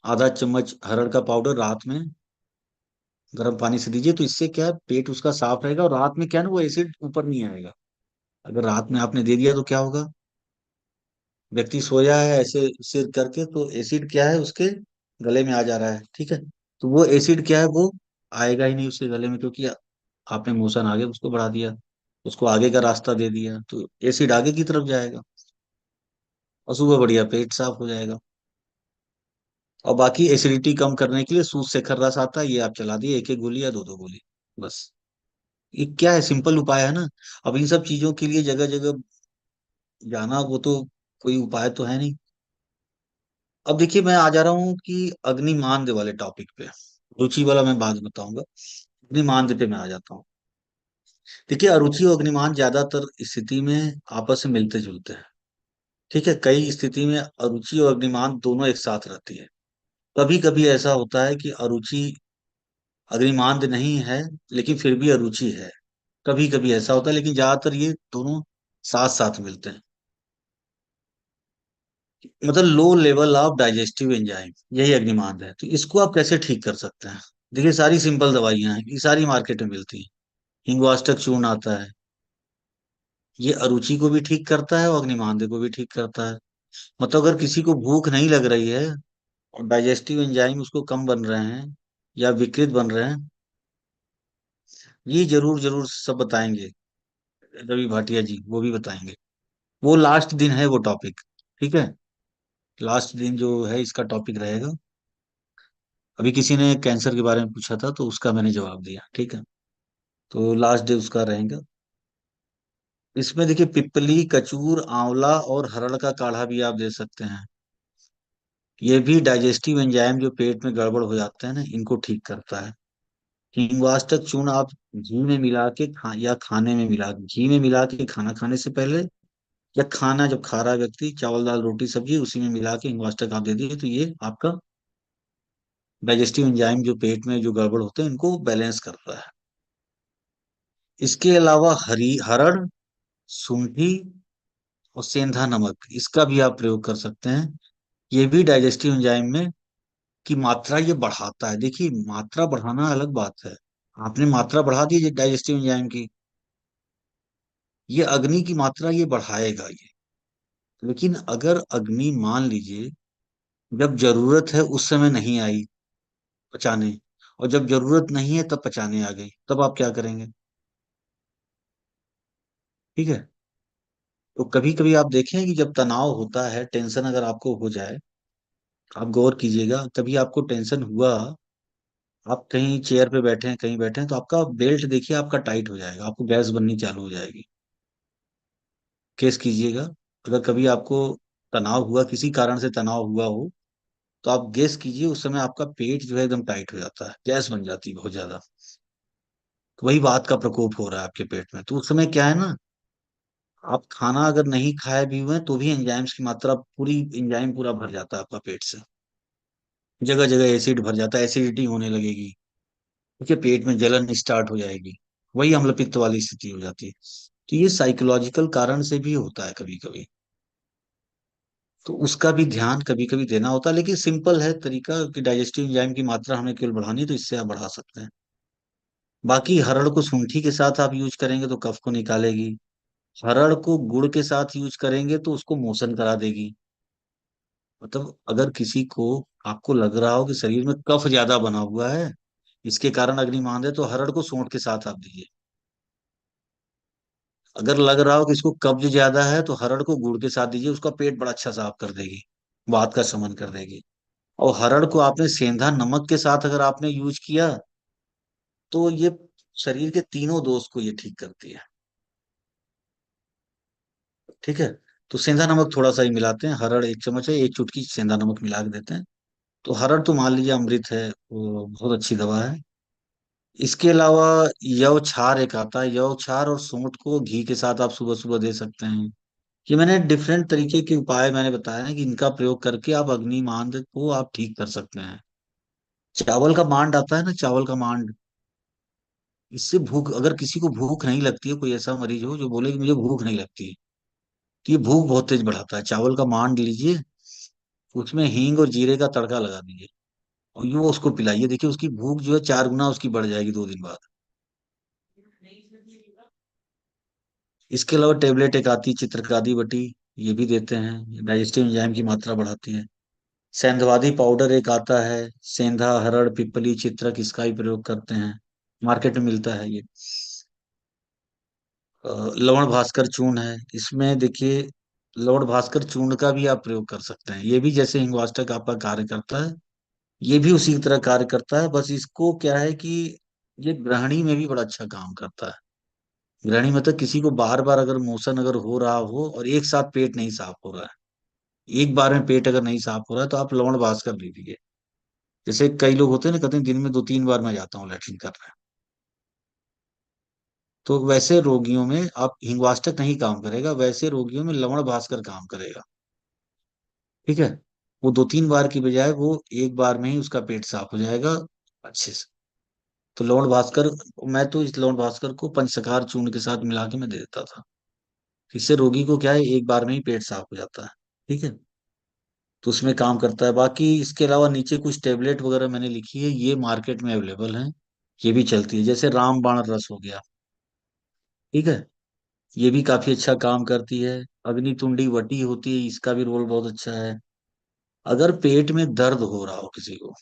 Speaker 2: आधा चम्मच हरड़ का पाउडर रात में गर्म पानी से दीजिए, तो इससे क्या है, पेट उसका साफ रहेगा, और रात में क्या है ना, वो एसिड ऊपर नहीं आएगा। अगर रात में आपने दे दिया तो क्या होगा, व्यक्ति सोया है ऐसे सिर करके, तो एसिड क्या है उसके गले में आ जा रहा है। ठीक है, तो वो एसिड क्या है, वो आएगा ही नहीं उसके गले में, क्योंकि आपने मोशन आगे उसको बढ़ा दिया, उसको आगे का रास्ता दे दिया, तो एसिड आगे की तरफ जाएगा, और सुबह बढ़िया पेट साफ हो जाएगा। और बाकी एसिडिटी कम करने के लिए सूद से खर्रास आता है, ये आप चला दिए, एक एक गोली या दो दो गोली, बस। ये क्या है, सिंपल उपाय है ना। अब इन सब चीजों के लिए जगह जगह जाना, वो तो कोई उपाय तो है नहीं। अब देखिए, मैं आ जा रहा हूँ कि अग्निमांद वाले टॉपिक पे। रुचि वाला मैं बाद में बताऊंगा, अग्निमांद पे मैं आ जाता हूँ। देखिए, अरुचि और अग्निमांद ज्यादातर स्थिति में आपस में मिलते जुलते हैं। ठीक है, कई स्थिति में अरुचि और अग्निमांद दोनों एक साथ रहती है। कभी कभी ऐसा होता है कि अरुचि अग्निमांद नहीं है, लेकिन फिर भी अरुचि है। कभी कभी ऐसा होता है, लेकिन ज्यादातर ये दोनों साथ साथ मिलते हैं। मतलब low level of digestive enzyme, यही अग्निमांद है। तो इसको आप कैसे ठीक कर सकते हैं? देखिए, सारी सिंपल दवाइयां हैं, ये सारी मार्केट में मिलती हैं। हिंगवाष्टक चूर्ण आता है, ये अरुचि को भी ठीक करता है और अग्निमांद को भी ठीक करता है। मतलब अगर किसी को भूख नहीं लग रही है और डाइजेस्टिव एंजाइम उसको कम बन रहे हैं या विकृत बन रहे हैं, ये जरूर जरूर सब बताएंगे। रवि भाटिया जी वो भी बताएंगे। वो लास्ट दिन है वो टॉपिक, ठीक है। लास्ट दिन जो है इसका टॉपिक रहेगा। अभी किसी ने कैंसर के बारे में पूछा था, तो उसका मैंने जवाब दिया, ठीक है। तो लास्ट डे उसका रहेगा। इसमें देखिए, पिपली, कचूर, आंवला और हरड़ का काढ़ा भी आप दे सकते हैं। ये भी डाइजेस्टिव एंजाइम जो पेट में गड़बड़ हो जाते हैं ना, इनको ठीक करता है। हिंगवाष्टक चूर्ण आप घी में मिला के या खाने में मिला, घी में मिला के खाना खाने से पहले, या खाना जब खा रहा है व्यक्ति, चावल दाल रोटी सब्जी, उसी में मिला के हिंगवाष्टक आप दे दिए, तो ये आपका डाइजेस्टिव एंजाइम जो पेट में जो गड़बड़ होते हैं इनको बैलेंस करता है। इसके अलावा हरी हरड़, सूंठी और सेंधा नमक, इसका भी आप प्रयोग कर सकते हैं। ये भी डाइजेस्टिव एंजाइम में की मात्रा ये बढ़ाता है। देखिए, मात्रा बढ़ाना अलग बात है। आपने मात्रा बढ़ा दी डाइजेस्टिव एंजाइम की, ये अग्नि की मात्रा ये बढ़ाएगा ये। लेकिन अगर अग्नि मान लीजिए जब जरूरत है उस समय नहीं आई पचाने, और जब जरूरत नहीं है तब पचाने आ गई, तब आप क्या करेंगे? ठीक है। तो कभी कभी आप देखें कि जब तनाव होता है, टेंशन अगर आपको हो जाए, आप गौर कीजिएगा, कभी आपको टेंशन हुआ, आप कहीं चेयर पे बैठे हैं, कहीं बैठे हैं, तो आपका बेल्ट देखिए आपका टाइट हो जाएगा, आपको गैस बननी चालू हो जाएगी। केस कीजिएगा, अगर कभी आपको तनाव हुआ, किसी कारण से तनाव हुआ हो, तो आप गेस कीजिए उस समय आपका पेट जो है एकदम टाइट हो जाता है, गैस बन जाती है बहुत ज्यादा। तो वही बात का प्रकोप हो रहा है आपके पेट में। तो उस समय क्या है ना, आप खाना अगर नहीं खाए भी हुए हैं, तो भी एंजाइम्स की मात्रा पूरी, एंजाइम पूरा भर जाता है आपका पेट से। जगह जगह एसिड भर जाता है, एसिडिटी होने लगेगी, क्योंकि पेट में जलन स्टार्ट हो जाएगी। वही अम्ल पित्त वाली स्थिति हो जाती है। तो ये साइकोलॉजिकल कारण से भी होता है कभी कभी। तो उसका भी ध्यान कभी कभी देना होता है, लेकिन सिंपल है तरीका कि डाइजेस्टिव एंजाइम की मात्रा हमें केवल बढ़ानी है, तो इससे आप बढ़ा सकते हैं। बाकी हरड़ को सूंठी के साथ आप यूज करेंगे तो कफ को निकालेगी। हरड़ को गुड़ के साथ यूज करेंगे तो उसको मोशन करा देगी। मतलब अगर किसी को, आपको लग रहा हो कि शरीर में कफ ज्यादा बना हुआ है, इसके कारण अग्निमांद है, तो हरड़ को सूंठ के साथ आप दीजिए। अगर लग रहा हो कि इसको कब्ज ज्यादा है, तो हरड़ को गुड़ के साथ दीजिए, उसका पेट बड़ा अच्छा साफ कर देगी, वात का शमन कर देगी। और हरड़ को आपने सेंधा नमक के साथ अगर आपने यूज किया, तो ये शरीर के तीनों दोष को ये ठीक करती है। ठीक है। तो सेंधा नमक थोड़ा सा ही मिलाते हैं, हरड़ एक चम्मच है, एक चुटकी सेंधा नमक मिला के देते हैं। तो हरड़ तो मान लीजिए अमृत है, वो बहुत अच्छी दवा है। इसके अलावा यव क्षार एक आता है, यव क्षार और सूंठ को घी के साथ आप सुबह सुबह दे सकते हैं। ये मैंने डिफरेंट तरीके के उपाय मैंने बताया है कि इनका प्रयोग करके आप अग्निमांद को आप ठीक कर सकते हैं। चावल का मांड आता है ना, चावल का मांड, इससे भूख, अगर किसी को भूख नहीं लगती है, कोई ऐसा मरीज हो जो बोले कि मुझे भूख नहीं लगती है, तो ये भूख बहुत तेज बढ़ाता है। चावल का मांड लीजिए, उसमें हींग और जीरे का तड़का लगा दीजिए, और यूं उसको पिलाइए, देखिए उसकी भूख जो है 4 गुना उसकी बढ़ जाएगी 2 दिन बाद। इसके अलावा टेबलेट एक आती है चित्रकादी बटी, ये भी देते हैं, डाइजेस्टिव एंजाइम की मात्रा बढ़ाती है। सेंधवादी पाउडर एक आता है, सेंधा, हरड़, पिपली, चित्रक, इसका ही प्रयोग करते हैं, मार्केट में मिलता है ये। लवण भास्कर चूर्ण है, इसमें देखिए लवण भास्कर चूर्ण का भी आप प्रयोग कर सकते हैं, ये भी जैसे हिंगवाष्टक आपका कार्य करता है। ये भी उसी की तरह कार्य करता है, बस इसको क्या है कि ये ग्रहणी में भी बड़ा अच्छा काम करता है। ग्रहणी मतलब किसी को बार बार अगर मोशन अगर हो रहा हो और एक साथ पेट नहीं साफ हो रहा है, एक बार में पेट अगर नहीं साफ हो रहा है, तो आप लवण भास्कर ले लीजिए। जैसे कई लोग होते हैं ना, कहते हैं दिन में 2-3 बार मैं जाता हूँ लैट्रिन करने। तो वैसे रोगियों में आप हिंगवाष्टक नहीं काम करेगा, वैसे रोगियों में लवण भास्कर काम करेगा। ठीक है। वो 2-3 बार की बजाय वो एक बार में ही उसका पेट साफ हो जाएगा अच्छे से। तो लवण भास्कर, मैं तो इस लवण भास्कर को पंचसखार चूर्ण के साथ मिला के मैं दे देता था। इससे रोगी को क्या है, एक बार में ही पेट साफ हो जाता है। ठीक है। तो उसमें काम करता है। बाकी इसके अलावा नीचे कुछ टेबलेट वगैरह मैंने लिखी है, ये मार्केट में अवेलेबल है। ये भी चलती है, जैसे रामबाण रस हो गया। ठीक है। ये भी काफी अच्छा काम करती है। अग्नि तुंडी वटी होती है, इसका भी रोल बहुत अच्छा है। अगर पेट में दर्द हो रहा हो किसी को,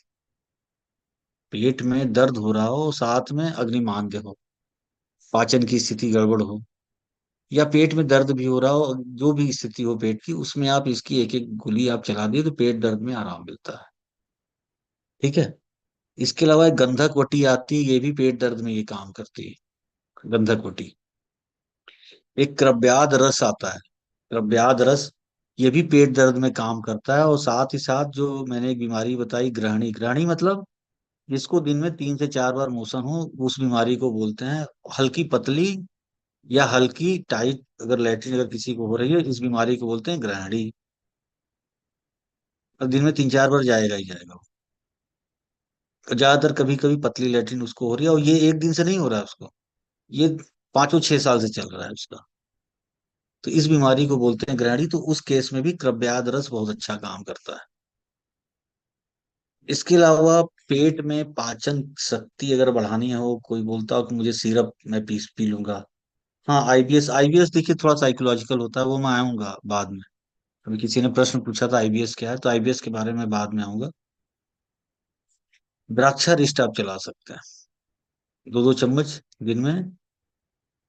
Speaker 2: पेट में दर्द हो रहा हो साथ में अग्निमांद्य हो, पाचन की स्थिति गड़बड़ हो, या पेट में दर्द भी हो रहा हो, जो भी स्थिति हो पेट की, उसमें आप इसकी एक एक गोली आप चला दिए तो पेट दर्द में आराम मिलता है। ठीक है। इसके अलावा एक गंधक वटी आती है, ये भी पेट दर्द में ये काम करती है, गंधक वटी। एक क्रव्याद रस आता है, क्रव्याद रस, ये भी पेट दर्द में काम करता है। और साथ ही साथ जो मैंने एक बीमारी बताई ग्रहणी, ग्रहणी मतलब जिसको दिन में 3 से 4 बार मोशन हो, उस बीमारी को बोलते हैं हल्की पतली या हल्की टाइट, अगर लैट्रिन अगर किसी को हो रही है, इस बीमारी को बोलते हैं ग्रहणी। और दिन में 3-4 बार जाएगा ही जाएगा वो। और ज्यादातर कभी कभी पतली लैट्रिन उसको हो रही है, और ये एक दिन से नहीं हो रहा है उसको, ये 5-6 साल से चल रहा है उसका। तो इस बीमारी को बोलते हैं ग्रहणी। तो उस केस में भी क्रव्याद रस बहुत अच्छा काम करता है। इसके अलावा पेट में पाचन शक्ति अगर बढ़ानी हो, कोई बोलता हो कि मुझे सिरप मैं पी पी लूंगा। हाँ, आईबीएस, आईबीएस देखिए थोड़ा साइकोलॉजिकल होता है, वो मैं आऊंगा बाद में। अभी किसी ने प्रश्न पूछा था आईबीएस क्या है, तो आईबीएस के बारे में बाद में आऊंगा। द्राक्षारिष्ट आप चला सकते हैं, 2-2 चम्मच दिन में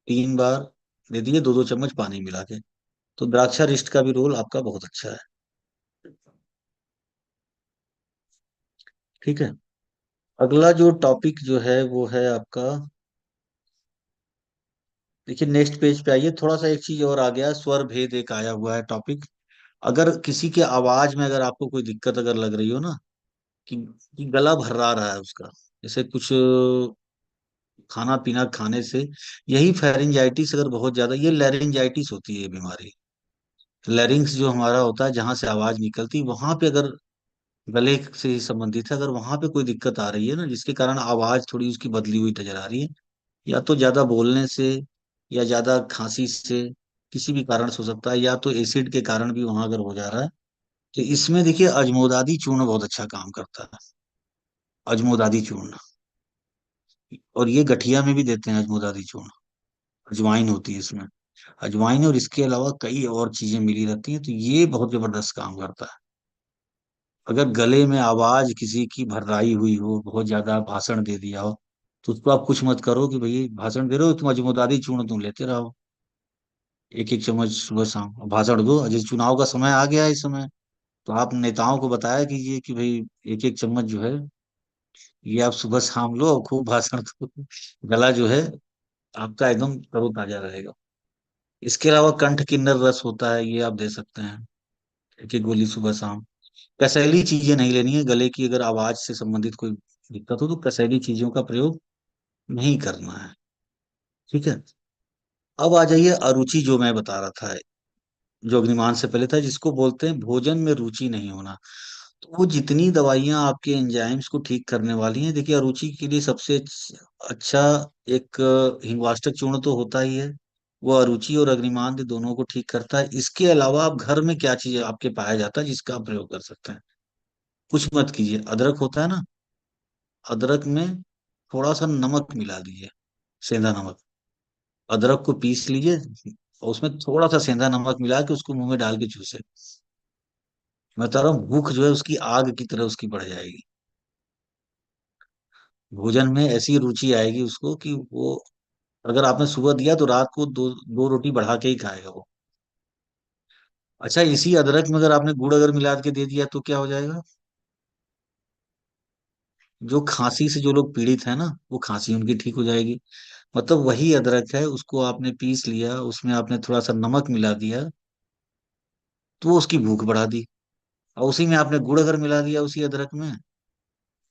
Speaker 2: 3 बार दे दिए, 2-2 चम्मच पानी मिला के। तो द्राक्षारिष्ट का भी रोल आपका बहुत अच्छा है। ठीक है। अगला जो टॉपिक जो है वो है आपका, देखिए नेक्स्ट पेज पे आइए, थोड़ा सा एक चीज और आ गया, स्वर भेद एक आया हुआ है टॉपिक। अगर किसी के आवाज में अगर आपको कोई दिक्कत अगर लग रही हो ना, कि गला भर्रा रहा है उसका, जैसे कुछ खाना पीना खाने से, यही फेरिंजाइटिस अगर बहुत ज्यादा, ये लैरिंजाइटिस होती है ये बीमारी। लैरिंग्स जो हमारा होता है, जहां से आवाज निकलती, वहां पे अगर गले से ही संबंधित है, अगर वहां पे कोई दिक्कत आ रही है ना, जिसके कारण आवाज थोड़ी उसकी बदली हुई नजर आ रही है, या तो ज्यादा बोलने से, या ज्यादा खांसी से, किसी भी कारण से हो सकता है, या तो एसिड के कारण भी वहां अगर हो जा रहा है, तो इसमें देखिए अजमोदादी चूर्ण बहुत अच्छा काम करता है। अजमोदादी चूर्ण, और ये गठिया में भी देते हैं अजमोदादी चूर्ण। अजवाइन होती है इसमें, अजवाइन, और इसके अलावा कई और चीजें मिली रहती हैं, तो ये बहुत जबरदस्त काम करता है। अगर गले में आवाज किसी की भर्राई हुई हो, बहुत ज्यादा भाषण दे दिया हो, तो उसको आप कुछ मत करो कि भाई भाषण दे रहे हो, तुम अजमोदादी चूर्ण तुम लेते रहो, 1-1 चम्मच सुबह शाम, और भाषण दो। जैसे चुनाव का समय आ गया है इस समय, तो आप नेताओं को बताया कीजिए कि भाई 1-1 चम्मच जो है, ये आप सुबह शाम लो और खूब भाषण दो। गला जो है आपका एकदम तरोताजा रहेगा। इसके अलावा कंठ किन्नर रस होता है, ये आप दे सकते हैं, 1-1 गोली सुबह शाम। कसैली चीजें नहीं लेनी है, गले की अगर आवाज से संबंधित कोई दिक्कत हो तो कसैली चीजों का प्रयोग नहीं करना है। ठीक है। अब आ जाइए अरुचि, जो मैं बता रहा था, जो अग्निमान से पहले था, जिसको बोलते हैं भोजन में रुचि नहीं होना। तो वो जितनी दवाइयां आपके एंजाइम्स को ठीक करने वाली हैं, देखिए अरुचि के लिए सबसे अच्छा एक हिंगवाष्टक चूर्ण तो होता ही है। वो अरुचि और अग्निमान दोनों को ठीक करता है। इसके अलावा आप घर में क्या चीज आपके पाया जाता है जिसका आप प्रयोग कर सकते हैं? कुछ मत कीजिए, अदरक होता है ना, अदरक में थोड़ा सा नमक मिला दीजिए, सेंधा नमक। अदरक को पीस लीजिए और उसमें थोड़ा सा सेंधा नमक मिला के उसको मुंह में डाल के चूसे। मैं बता रहा हूँ, भूख जो है उसकी आग की तरह उसकी बढ़ जाएगी। भोजन में ऐसी रुचि आएगी उसको कि वो, अगर आपने सुबह दिया तो रात को दो दो रोटी बढ़ा के ही खाएगा वो। अच्छा, इसी अदरक में अगर आपने गुड़ अगर मिला के दे दिया तो क्या हो जाएगा? जो खांसी से जो लोग पीड़ित है ना, वो खांसी उनकी ठीक हो जाएगी। मतलब वही अदरक है, उसको आपने पीस लिया, उसमें आपने थोड़ा सा नमक मिला दिया, तो वो उसकी भूख बढ़ा दी। और उसी में आपने गुड़ अगर मिला दिया उसी अदरक में,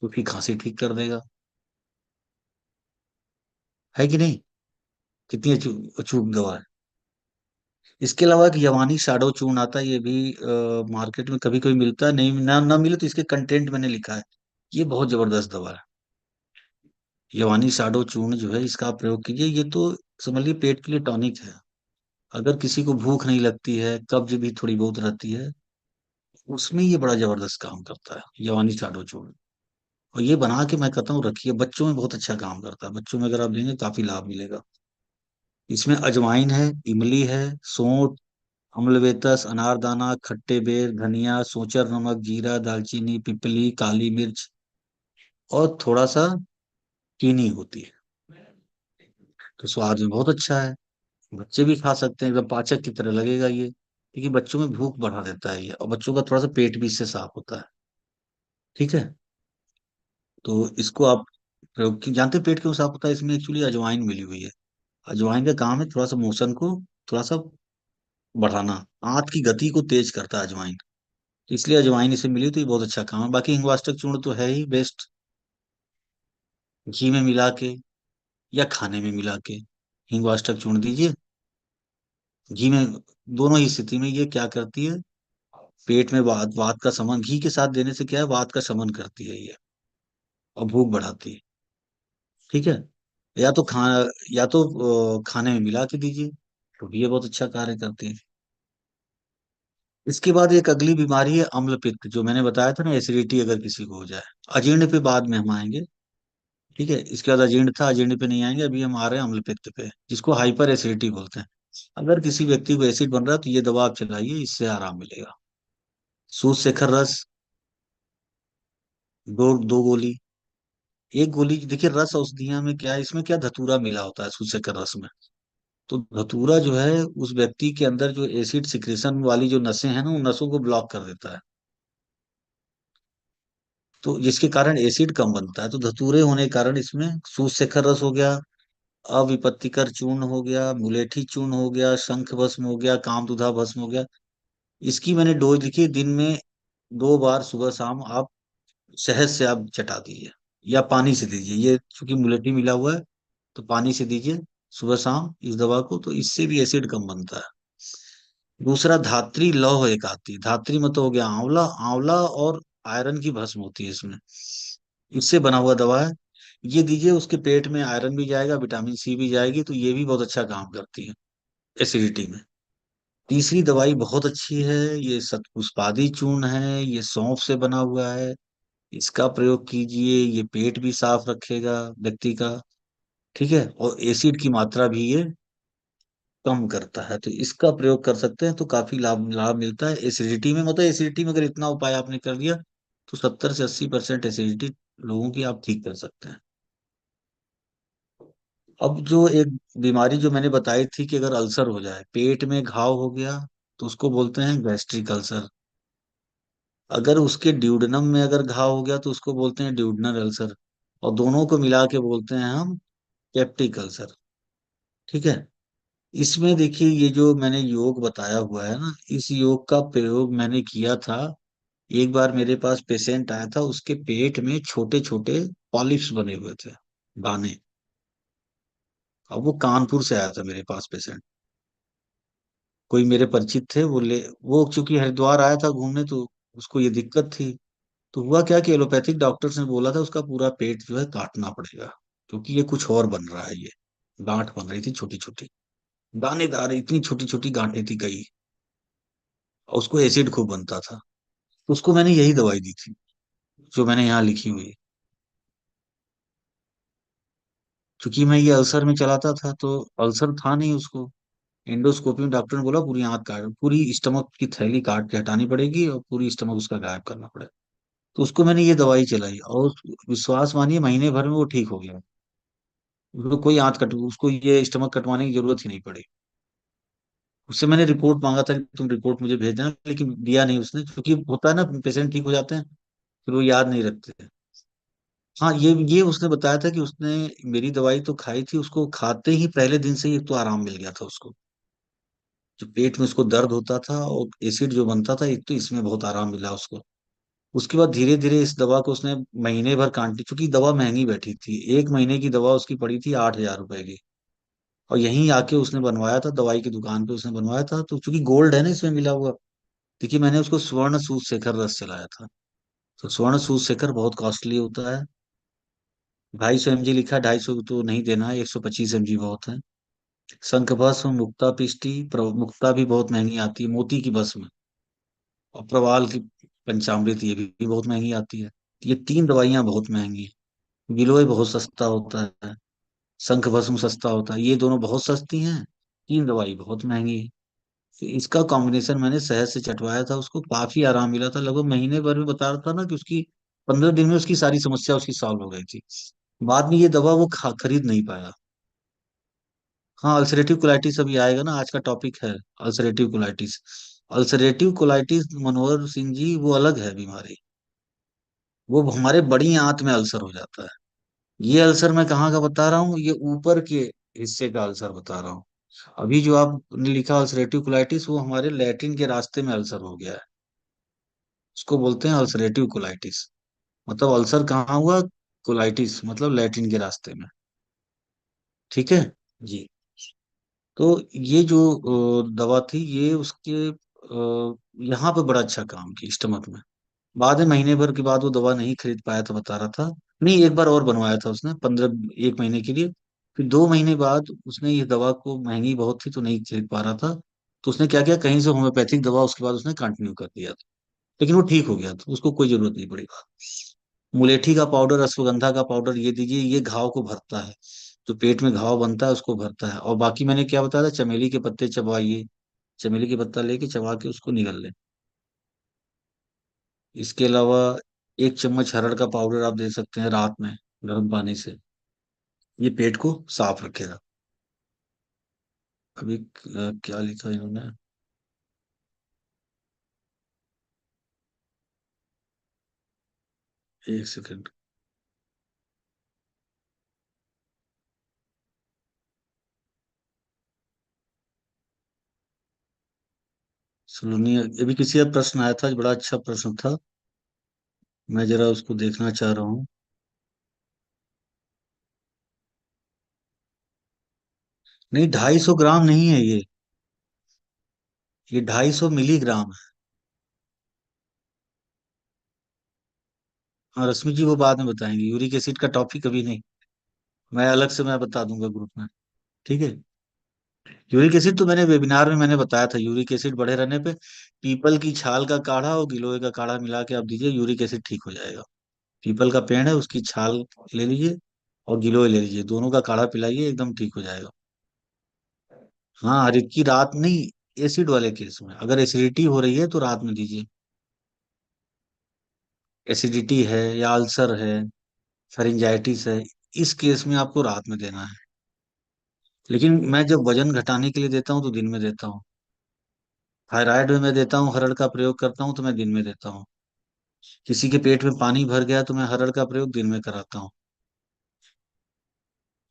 Speaker 2: तो फिर खांसी ठीक कर देगा। है कि नहीं? कितनी अचूक दवा है। इसके अलावा एक यवानी शैडो चूर्ण आता है, ये भी मार्केट में कभी कभी मिलता है, नहीं ना ना मिले तो इसके कंटेंट मैंने लिखा है। ये बहुत जबरदस्त दवा है। यवानी शैडो चूर्ण जो है, इसका आप प्रयोग कीजिए। ये तो समझ लीजिए पेट के लिए टॉनिक है। अगर किसी को भूख नहीं लगती है, कब्ज भी थोड़ी बहुत रहती है, उसमें ये बड़ा जबरदस्त काम करता है यवानी शैडो चूर्ण। और ये बना के मैं कहता हूँ रखिए, बच्चों में बहुत अच्छा काम करता है। बच्चों में अगर आप लेंगे काफी लाभ मिलेगा। इसमें अजवाइन है, इमली है, सौंठ, अम्लवेतस, अनारदाना, खट्टे बेर, धनिया, सोचर नमक, जीरा, दालचीनी, पिपली, काली मिर्च, और थोड़ा सा चीनी होती है। तो स्वाद में बहुत अच्छा है। बच्चे भी खा सकते हैं, एकदम पाचक की तरह लगेगा ये, क्योंकि बच्चों में भूख बढ़ा देता है ये, और बच्चों का थोड़ा सा पेट भी इससे साफ होता है। ठीक है। तो इसको आप प्रयोग की जानते हैं, पेट क्यों साफ होता है? इसमें एक्चुअली अजवाइन मिली हुई है। अजवाइन का काम है थोड़ा सा मोशन को थोड़ा सा बढ़ाना, आंत की गति को तेज करता है अजवाइन। इसलिए अजवाइन इसे मिली तो ये बहुत अच्छा काम है। बाकी हिंगवाष्टक चूर्ण तो है ही बेस्ट। घी में मिला के या खाने में मिला के हिंगवाष्टक चूर्ण दीजिए। घी में, दोनों ही स्थिति में ये क्या करती है, पेट में वात वात का शमन, घी के साथ देने से क्या है, वात का शमन करती है ये, और भूख बढ़ाती है। ठीक है। या तो खा या तो खाने में मिला के दीजिए, तो भी ये बहुत अच्छा कार्य करती है। इसके बाद एक अगली बीमारी है अम्ल पित्त, जो मैंने बताया था ना, एसिडिटी अगर किसी को हो जाए। अजीर्ण पे बाद में हम आएंगे। ठीक है, इसके बाद अजीर्ण था, अजीर्ण पे नहीं आएंगे, अभी हम आ रहे हैं अम्ल पित्त पे, जिसको हाइपर एसिडिटी बोलते हैं। अगर किसी व्यक्ति को एसिड बन रहा है तो ये दवा आप चलाइए, इससे आराम मिलेगा। सूद शेखर रस, दो दो गोली। एक गोली, देखिए रस औषधियां में क्या है, इसमें क्या धतूरा मिला होता है सूद शेखर रस में। तो धतूरा जो है उस व्यक्ति के अंदर जो एसिड सिक्रेशन वाली जो नसें हैं ना, उन नसों को ब्लॉक कर देता है। तो जिसके कारण एसिड कम बनता है। तो धतूरे होने के कारण इसमें सूद शेखर रस हो गया, अविपत्तिकर चूर्ण हो गया, मुलेठी चूर्ण हो गया, शंख भस्म हो गया, कामदुधा भस्म हो गया। इसकी मैंने डोज लिखी है, दिन में 2 बार सुबह शाम आप शहद से आप चटा दीजिए, या पानी से दीजिए। ये चूंकि मुलेठी मिला हुआ है, तो पानी से दीजिए सुबह शाम इस दवा को, तो इससे भी एसिड कम बनता है। दूसरा धात्री लौह एक आती है, धात्री मतलब हो गया आंवला, आंवला और आयरन की भस्म होती है इसमें, इससे बना हुआ दवा है। ये दीजिए, उसके पेट में आयरन भी जाएगा, विटामिन सी भी जाएगी, तो ये भी बहुत अच्छा काम करती है एसिडिटी में। तीसरी दवाई बहुत अच्छी है, ये शतपुष्पादी चूर्ण है, ये सौंफ से बना हुआ है। इसका प्रयोग कीजिए, ये पेट भी साफ रखेगा व्यक्ति का। ठीक है, और एसिड की मात्रा भी ये कम करता है, तो इसका प्रयोग कर सकते हैं, तो काफी लाभ लाभ मिलता है एसिडिटी में। मतलब एसिडिटी में अगर इतना उपाय आपने कर लिया, तो 70 से 80% एसिडिटी लोगों की आप ठीक कर सकते हैं। अब जो एक बीमारी जो मैंने बताई थी कि अगर अल्सर हो जाए, पेट में घाव हो गया, तो उसको बोलते हैं गैस्ट्रिक अल्सर। अगर उसके ड्यूडेनम में अगर घाव हो गया, तो उसको बोलते हैं ड्यूडनल अल्सर। और दोनों को मिला के बोलते हैं हम पेप्टिक अल्सर। ठीक है। इसमें देखिए, ये जो मैंने योग बताया हुआ है ना, इस योग का प्रयोग मैंने किया था। एक बार मेरे पास पेशेंट आया था, उसके पेट में छोटे छोटे पॉलिप्स बने हुए थे, दाने। अब वो कानपुर से आया था मेरे पास पेशेंट, कोई मेरे परिचित थे, वो चूंकि हरिद्वार आया था घूमने, तो उसको ये दिक्कत थी। तो हुआ क्या कि एलोपैथिक डॉक्टर्स ने बोला था उसका पूरा पेट जो है काटना पड़ेगा, क्योंकि ये कुछ और बन रहा है ये। गांठ बन रही थी छोटी छोटी, दानेदार इतनी छोटी छोटी गांठें थी कई, और उसको एसिड खूब बनता था। तो उसको मैंने यही दवाई दी थी, जो मैंने यहाँ लिखी हुई है। क्योंकि मैं ये अल्सर में चलाता था, तो अल्सर था नहीं उसको। एंडोस्कोपी में डॉक्टर ने बोला पूरी आंत काट, पूरी स्टमक की थैली काट के हटानी पड़ेगी, और पूरी स्टमक उसका गायब करना पड़ेगा। तो उसको मैंने ये दवाई चलाई, और विश्वास मानिए महीने भर में वो ठीक हो गया। उसको कोई आंत कट उसको ये स्टमक कटवाने की जरूरत ही नहीं पड़ी। उससे मैंने रिपोर्ट मांगा था कि तुम रिपोर्ट मुझे भेज देना, लेकिन दिया नहीं उसने, क्योंकि होता है ना पेशेंट ठीक हो जाते हैं फिर वो याद नहीं रखते। हाँ, ये उसने बताया था कि उसने मेरी दवाई तो खाई थी, उसको खाते ही पहले दिन से ही एक तो आराम मिल गया था उसको। जो पेट में उसको दर्द होता था और एसिड जो बनता था, एक तो इसमें बहुत आराम मिला उसको। उसके बाद धीरे धीरे इस दवा को उसने महीने भर कांटी, क्योंकि दवा महंगी बैठी थी, 1 महीने की दवा उसकी पड़ी थी 8,000 रुपए की। और यहीं आके उसने बनवाया था, दवाई की दुकान पे उसने बनवाया था, तो चूंकि गोल्ड है ना इसमें मिला हुआ। देखिए, मैंने उसको स्वर्ण सूत शेखर रस चलाया था। तो स्वर्ण सूत शेखर बहुत कॉस्टली होता है। 250 mg लिखा है, 250 तो नहीं देना है, 125 mg बहुत है। शंख भस्म, मुक्ता पिष्टी, मुक्ता भी बहुत महंगी आती है मोती की भस्म। और प्रवाल की पंचामृत, ये भी बहुत महंगी आती है। ये 3 दवाइयां बहुत महंगी हैं। गिलोय बहुत सस्ता होता है, शंख भस्म सस्ता होता है, ये दोनों बहुत सस्ती हैं। 3 दवाई बहुत महंगी है। तो इसका कॉम्बिनेशन मैंने शहद से चटवाया था, उसको काफी आराम मिला था, लगभग महीने भर में बता रहा था ना कि उसकी 15 दिन में उसकी सारी समस्या उसकी सॉल्व हो गई थी। बाद में ये दवा वो खरीद नहीं पाया। हाँ, अल्सरेटिव कोलाइटिस अभी आएगा ना, आज का टॉपिक है ulcerative colitis. Ulcerative colitis Manohar Singh ji, वो अलग है बीमारी। वो हमारे बड़ी आंत में अल्सर हो जाता है। ये अल्सर मैं कहाँ का बता रहा हूँ, ये ऊपर के हिस्से का अल्सर बता रहा हूँ। अभी जो आपने लिखा अल्सरेटिव कोलाइटिस, वो हमारे लैट्रिन के रास्ते में अल्सर हो गया है। उसको बोलते हैं अल्सरेटिव कोलाइटिस। मतलब अल्सर कहाँ हुआ, कोलाइटिस मतलब लैट्रिन के रास्ते में। ठीक है जी। तो ये जो दवा थी, ये उसके यहाँ पे बड़ा अच्छा काम की स्टमक में। बाद में महीने भर के बाद वो दवा नहीं खरीद पाया था, बता रहा था। नहीं, एक बार और बनवाया था उसने 1 महीने के लिए। फिर 2 महीने बाद उसने ये दवा को, महंगी बहुत थी तो नहीं खरीद पा रहा था, तो उसने क्या किया, कहीं से होम्योपैथिक दवा उसके बाद उसने कंटिन्यू कर दिया था। लेकिन वो ठीक हो गया था, उसको कोई जरूरत नहीं पड़ी। मुलेठी का पाउडर, अश्वगंधा का पाउडर, ये दीजिए, ये घाव को भरता है। जो पेट में घाव बनता है उसको भरता है। और बाकी मैंने क्या बताया था, चमेली के पत्ते चबाइए। चमेली के पत्ता लेके चबा के उसको निगल लें। इसके अलावा 1 चम्मच हरड़ का पाउडर आप दे सकते हैं रात में गर्म पानी से। ये पेट को साफ रखेगा। अभी क्या लिखा इन्होंने, 1 सेकंड। सुनिए, अभी किसी का प्रश्न आया था, बड़ा अच्छा प्रश्न था। मैं जरा उसको देखना चाह रहा हूँ। नहीं, 250 ग्राम नहीं है ये 250 मिलीग्राम है। हाँ रश्मि जी, वो बाद में बताएंगे, यूरिक एसिड का टॉपिक अभी नहीं। मैं अलग से मैं बता दूंगा ग्रुप में। ठीक है। यूरिक एसिड तो मैंने वेबिनार में मैंने बताया था, यूरिक एसिड बढ़े रहने पे पीपल की छाल का काढ़ा और गिलोय का काढ़ा मिला के आप दीजिए, यूरिक एसिड ठीक हो जाएगा। पीपल का पेड़ है, उसकी छाल ले लीजिए और गिलोय ले लीजिए, दोनों का काढ़ा पिलाइए, एकदम ठीक हो जाएगा। हाँ, हर एक की रात नहीं, एसिड वाले केस में अगर एसिडिटी हो रही है तो रात में दीजिए। एसिडिटी है या अल्सर है, फेरिंजाइटिस है, इस केस में आपको रात में देना है। लेकिन मैं जब वजन घटाने के लिए देता हूँ तो दिन में देता हूँ। थायराइड में मैं देता हूँ, हरड़ का प्रयोग करता हूँ तो मैं दिन में देता हूँ। किसी के पेट में पानी भर गया तो मैं हरड़ का प्रयोग दिन में कराता हूँ।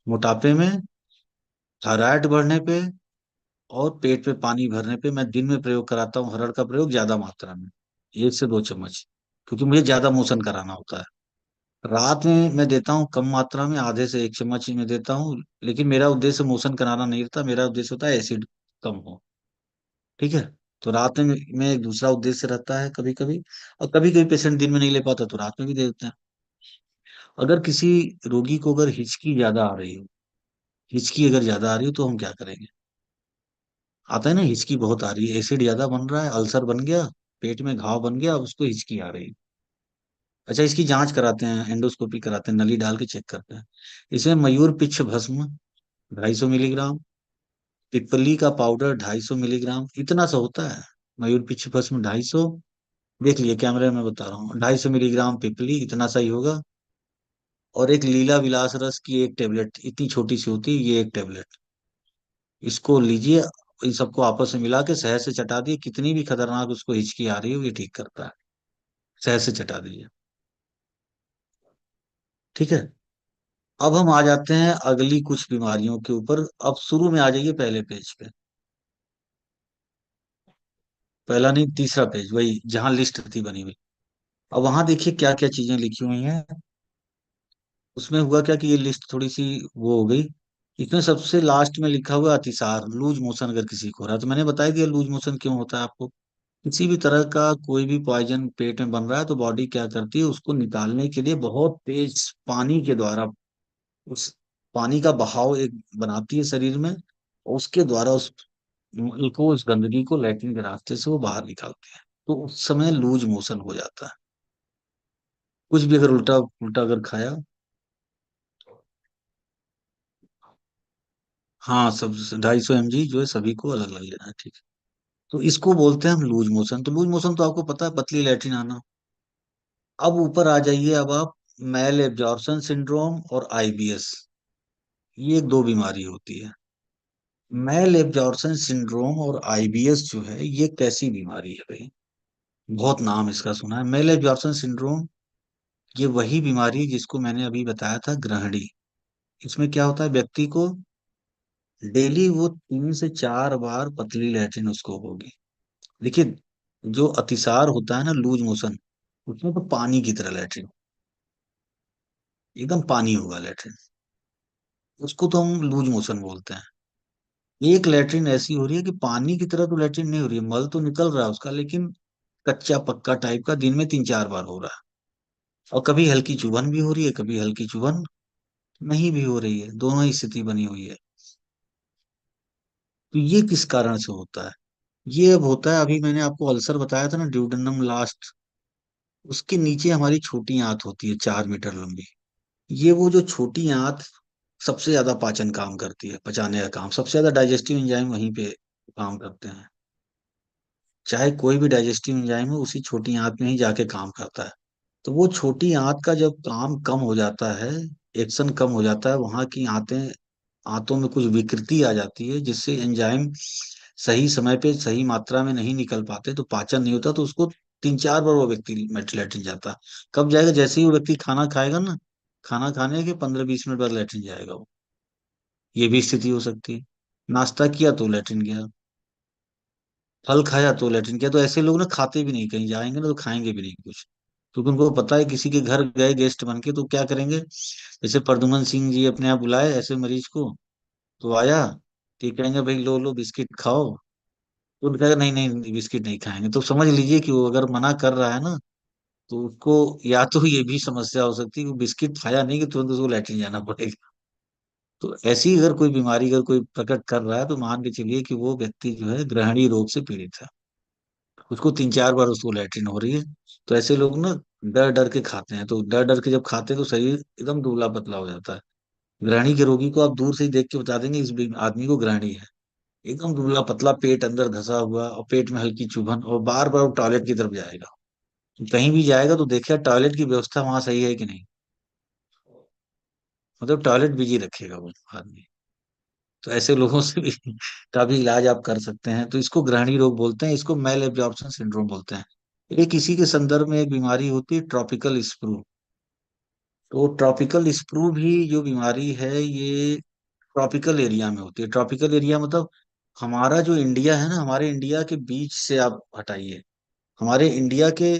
Speaker 2: मोटापे में, थायराइड बढ़ने पे और पेट पे पानी भरने पे मैं दिन में प्रयोग कराता हूँ हरड़ का प्रयोग, ज्यादा मात्रा में, 1 से 2 चम्मच, क्योंकि मुझे ज्यादा मोशन कराना होता है। रात में मैं देता हूँ कम मात्रा में, आधे से 1 चम्मच ही मैं देता हूँ। लेकिन मेरा उद्देश्य मोशन कराना नहीं रहता, मेरा उद्देश्य होता है एसिड कम हो। ठीक है। तो रात में एक दूसरा उद्देश्य रहता है कभी कभी। और कभी कभी पेशेंट दिन में नहीं ले पाता तो रात में भी दे देते हैं। अगर किसी रोगी को अगर हिचकी ज्यादा आ रही हो, हिचकी अगर ज्यादा आ रही हो तो हम क्या करेंगे। आता है ना, हिचकी बहुत आ रही है, एसिड ज्यादा बन रहा है, अल्सर बन गया, पेट में घाव बन गया, अब उसको हिचकी आ रही है। अच्छा, इसकी जांच कराते हैं, एंडोस्कोपी कराते हैं, नली डाल के चेक करते हैं। इसमें मयूर पिच्छ भस्म 250 मिलीग्राम, पिपली का पाउडर 250 मिलीग्राम, इतना सा होता है। मयूर पिच्छ भस्म 250, देख लिए कैमरे में बता रहा हूँ, 250 मिलीग्राम पिपली, इतना सा ही होगा। और एक लीला विलास रस की एक टेबलेट, इतनी छोटी सी होती है ये एक टेबलेट, इसको लीजिए। इन सबको आपस में मिला के शहद से चटा दिए, कितनी भी खतरनाक उसको हिचकी आ रही हो ये ठीक करता है। शहद से चटा दीजिए। ठीक है। अब हम आ जाते हैं अगली कुछ बीमारियों के ऊपर। अब शुरू में आ जाइए पहले पेज पे। पहला नहीं, तीसरा पेज, वही जहां लिस्ट थी बनी हुई। अब वहां देखिए क्या क्या चीजें लिखी हुई हैं। उसमें हुआ क्या कि ये लिस्ट थोड़ी सी वो हो गई। इसमें सबसे लास्ट में लिखा हुआ अतिसार, लूज मोशन अगर किसी को हो रहा है। तो मैंने बता दिया लूज मोशन क्यों होता है आपको। किसी भी तरह का कोई भी पॉइजन पेट में बन रहा है तो बॉडी क्या करती है, उसको निकालने के लिए बहुत तेज पानी के द्वारा, उस पानी का बहाव एक बनाती है शरीर में, और उसके द्वारा उस मल को, उस गंदगी को लैट्रिन के रास्ते से वो बाहर निकालते हैं। तो उस समय लूज मोशन हो जाता है। कुछ भी अगर उल्टा उल्टा अगर खाया। हाँ, सब 250 mg जो है सभी को अलग अलग लेना है, ठीक है। तो इसको बोलते हैं हम लूज मोशन। तो लूज मोशन तो आपको पता है, पतली लैट्रिन आना। अब ऊपर आ जाइए, अब आप मैल एब्जॉर्प्शन सिंड्रोम और आईबीएस, ये दो बीमारी होती है। मैल एब्जॉर्प्शन सिंड्रोम और आईबीएस जो है ये कैसी बीमारी है भाई, बहुत नाम इसका सुना है। मेल एब्जॉर्प्शन सिंड्रोम ये वही बीमारी है जिसको मैंने अभी बताया था, ग्रहणी। इसमें क्या होता है, व्यक्ति को डेली वो 3 से 4 बार पतली लैट्रिन उसको होगी। देखिए, जो अतिसार होता है ना, लूज मोशन, उसमें तो पानी की तरह लैट्रिन, एकदम पानी होगा लैट्रिन, उसको तो हम लूज मोशन बोलते हैं। एक लैट्रिन ऐसी हो रही है कि पानी की तरह तो लैट्रिन नहीं हो रही है, मल तो निकल रहा है उसका, लेकिन कच्चा पक्का टाइप का, दिन में 3 4 बार हो रहा है। और कभी हल्की चुभन भी हो रही है, कभी हल्की चुभन नहीं भी हो रही है, दोनों ही स्थिति बनी हुई है। तो ये किस कारण से होता है। ये अब होता है, अभी मैंने आपको अल्सर बताया था ना, ड्यूडेनम लास्ट, उसके नीचे हमारी छोटी आंत होती है 4 मीटर लंबी। ये वो जो छोटी आंत सबसे ज्यादा पाचन काम करती है, पचाने का काम, सबसे ज्यादा डाइजेस्टिव एंजाइम वहीं पे काम करते हैं। चाहे कोई भी डाइजेस्टिव एंजाइम हो, उसी छोटी आंत में ही जाके काम करता है। तो वो छोटी आंत का जब काम कम हो जाता है, एक्शन कम हो जाता है, वहां की आंतों में कुछ विकृति आ जाती है, जिससे एंजाइम सही समय पे सही मात्रा में नहीं निकल पाते, तो पाचन नहीं होता। तो उसको 3 4 बार वो व्यक्ति लेटरिन जाता है। कब जाएगा, जैसे ही वो व्यक्ति खाना खाएगा ना, खाना खाने के 15 20 मिनट बाद लेटरिन जाएगा वो। ये भी स्थिति हो सकती है। नाश्ता किया तो लेटरिन गया, फल खाया तो लेटरिन किया। तो ऐसे लोग ना खाते भी नहीं, कहीं जाएंगे ना तो खाएंगे भी नहीं कुछ, क्योंकि उनको पता है किसी के घर गए गेस्ट बन के तो क्या करेंगे। जैसे प्रद्युमन सिंह जी अपने आप बुलाए ऐसे मरीज को, तो आया, ठीक, कहेंगे भाई लो लो बिस्किट खाओ। तो उनका नहीं नहीं बिस्किट नहीं खाएंगे, तो समझ लीजिए कि वो अगर मना कर रहा है ना, तो उसको या तो ये भी समस्या हो सकती है कि बिस्किट खाया नहीं कि तुरंत उसको लैट्रिन जाना पड़ेगा। तो ऐसी अगर कोई बीमारी अगर कोई प्रकट कर रहा है, तो मान के चलिए कि वो व्यक्ति जो है ग्रहणी रोग से पीड़ित है। उसको 3 4 बार उसको लैट्रिन हो रही है। तो ऐसे लोग ना डर डर के खाते हैं, तो डर डर के जब खाते हैं तो शरीर एकदम दुबला पतला हो जाता है। ग्रहणी के रोगी को आप दूर से ही देख के बता देंगे इस आदमी को ग्रहणी है। एकदम दुबला पतला, पेट अंदर धंसा हुआ, और पेट में हल्की चुभन, और बार बार वो टॉयलेट की तरफ जाएगा। कहीं भी जाएगा तो देखिए टॉयलेट की व्यवस्था वहां सही है कि नहीं, मतलब टॉयलेट बिजी रखेगा वो आदमी। तो ऐसे लोगों से भी का भी इलाज आप कर सकते हैं। तो इसको ग्रहणी रोग बोलते हैं, इसको मेल एब्जॉर्प्शन सिंड्रोम बोलते हैं। एक इसी के संदर्भ में एक बीमारी होती है ट्रॉपिकल स्प्रू। तो ट्रॉपिकल स्प्रू भी जो बीमारी है, ये ट्रॉपिकल एरिया में होती है। ट्रॉपिकल एरिया मतलब हमारा जो इंडिया है ना, हमारे इंडिया के बीच से आप हटाइए, हमारे इंडिया के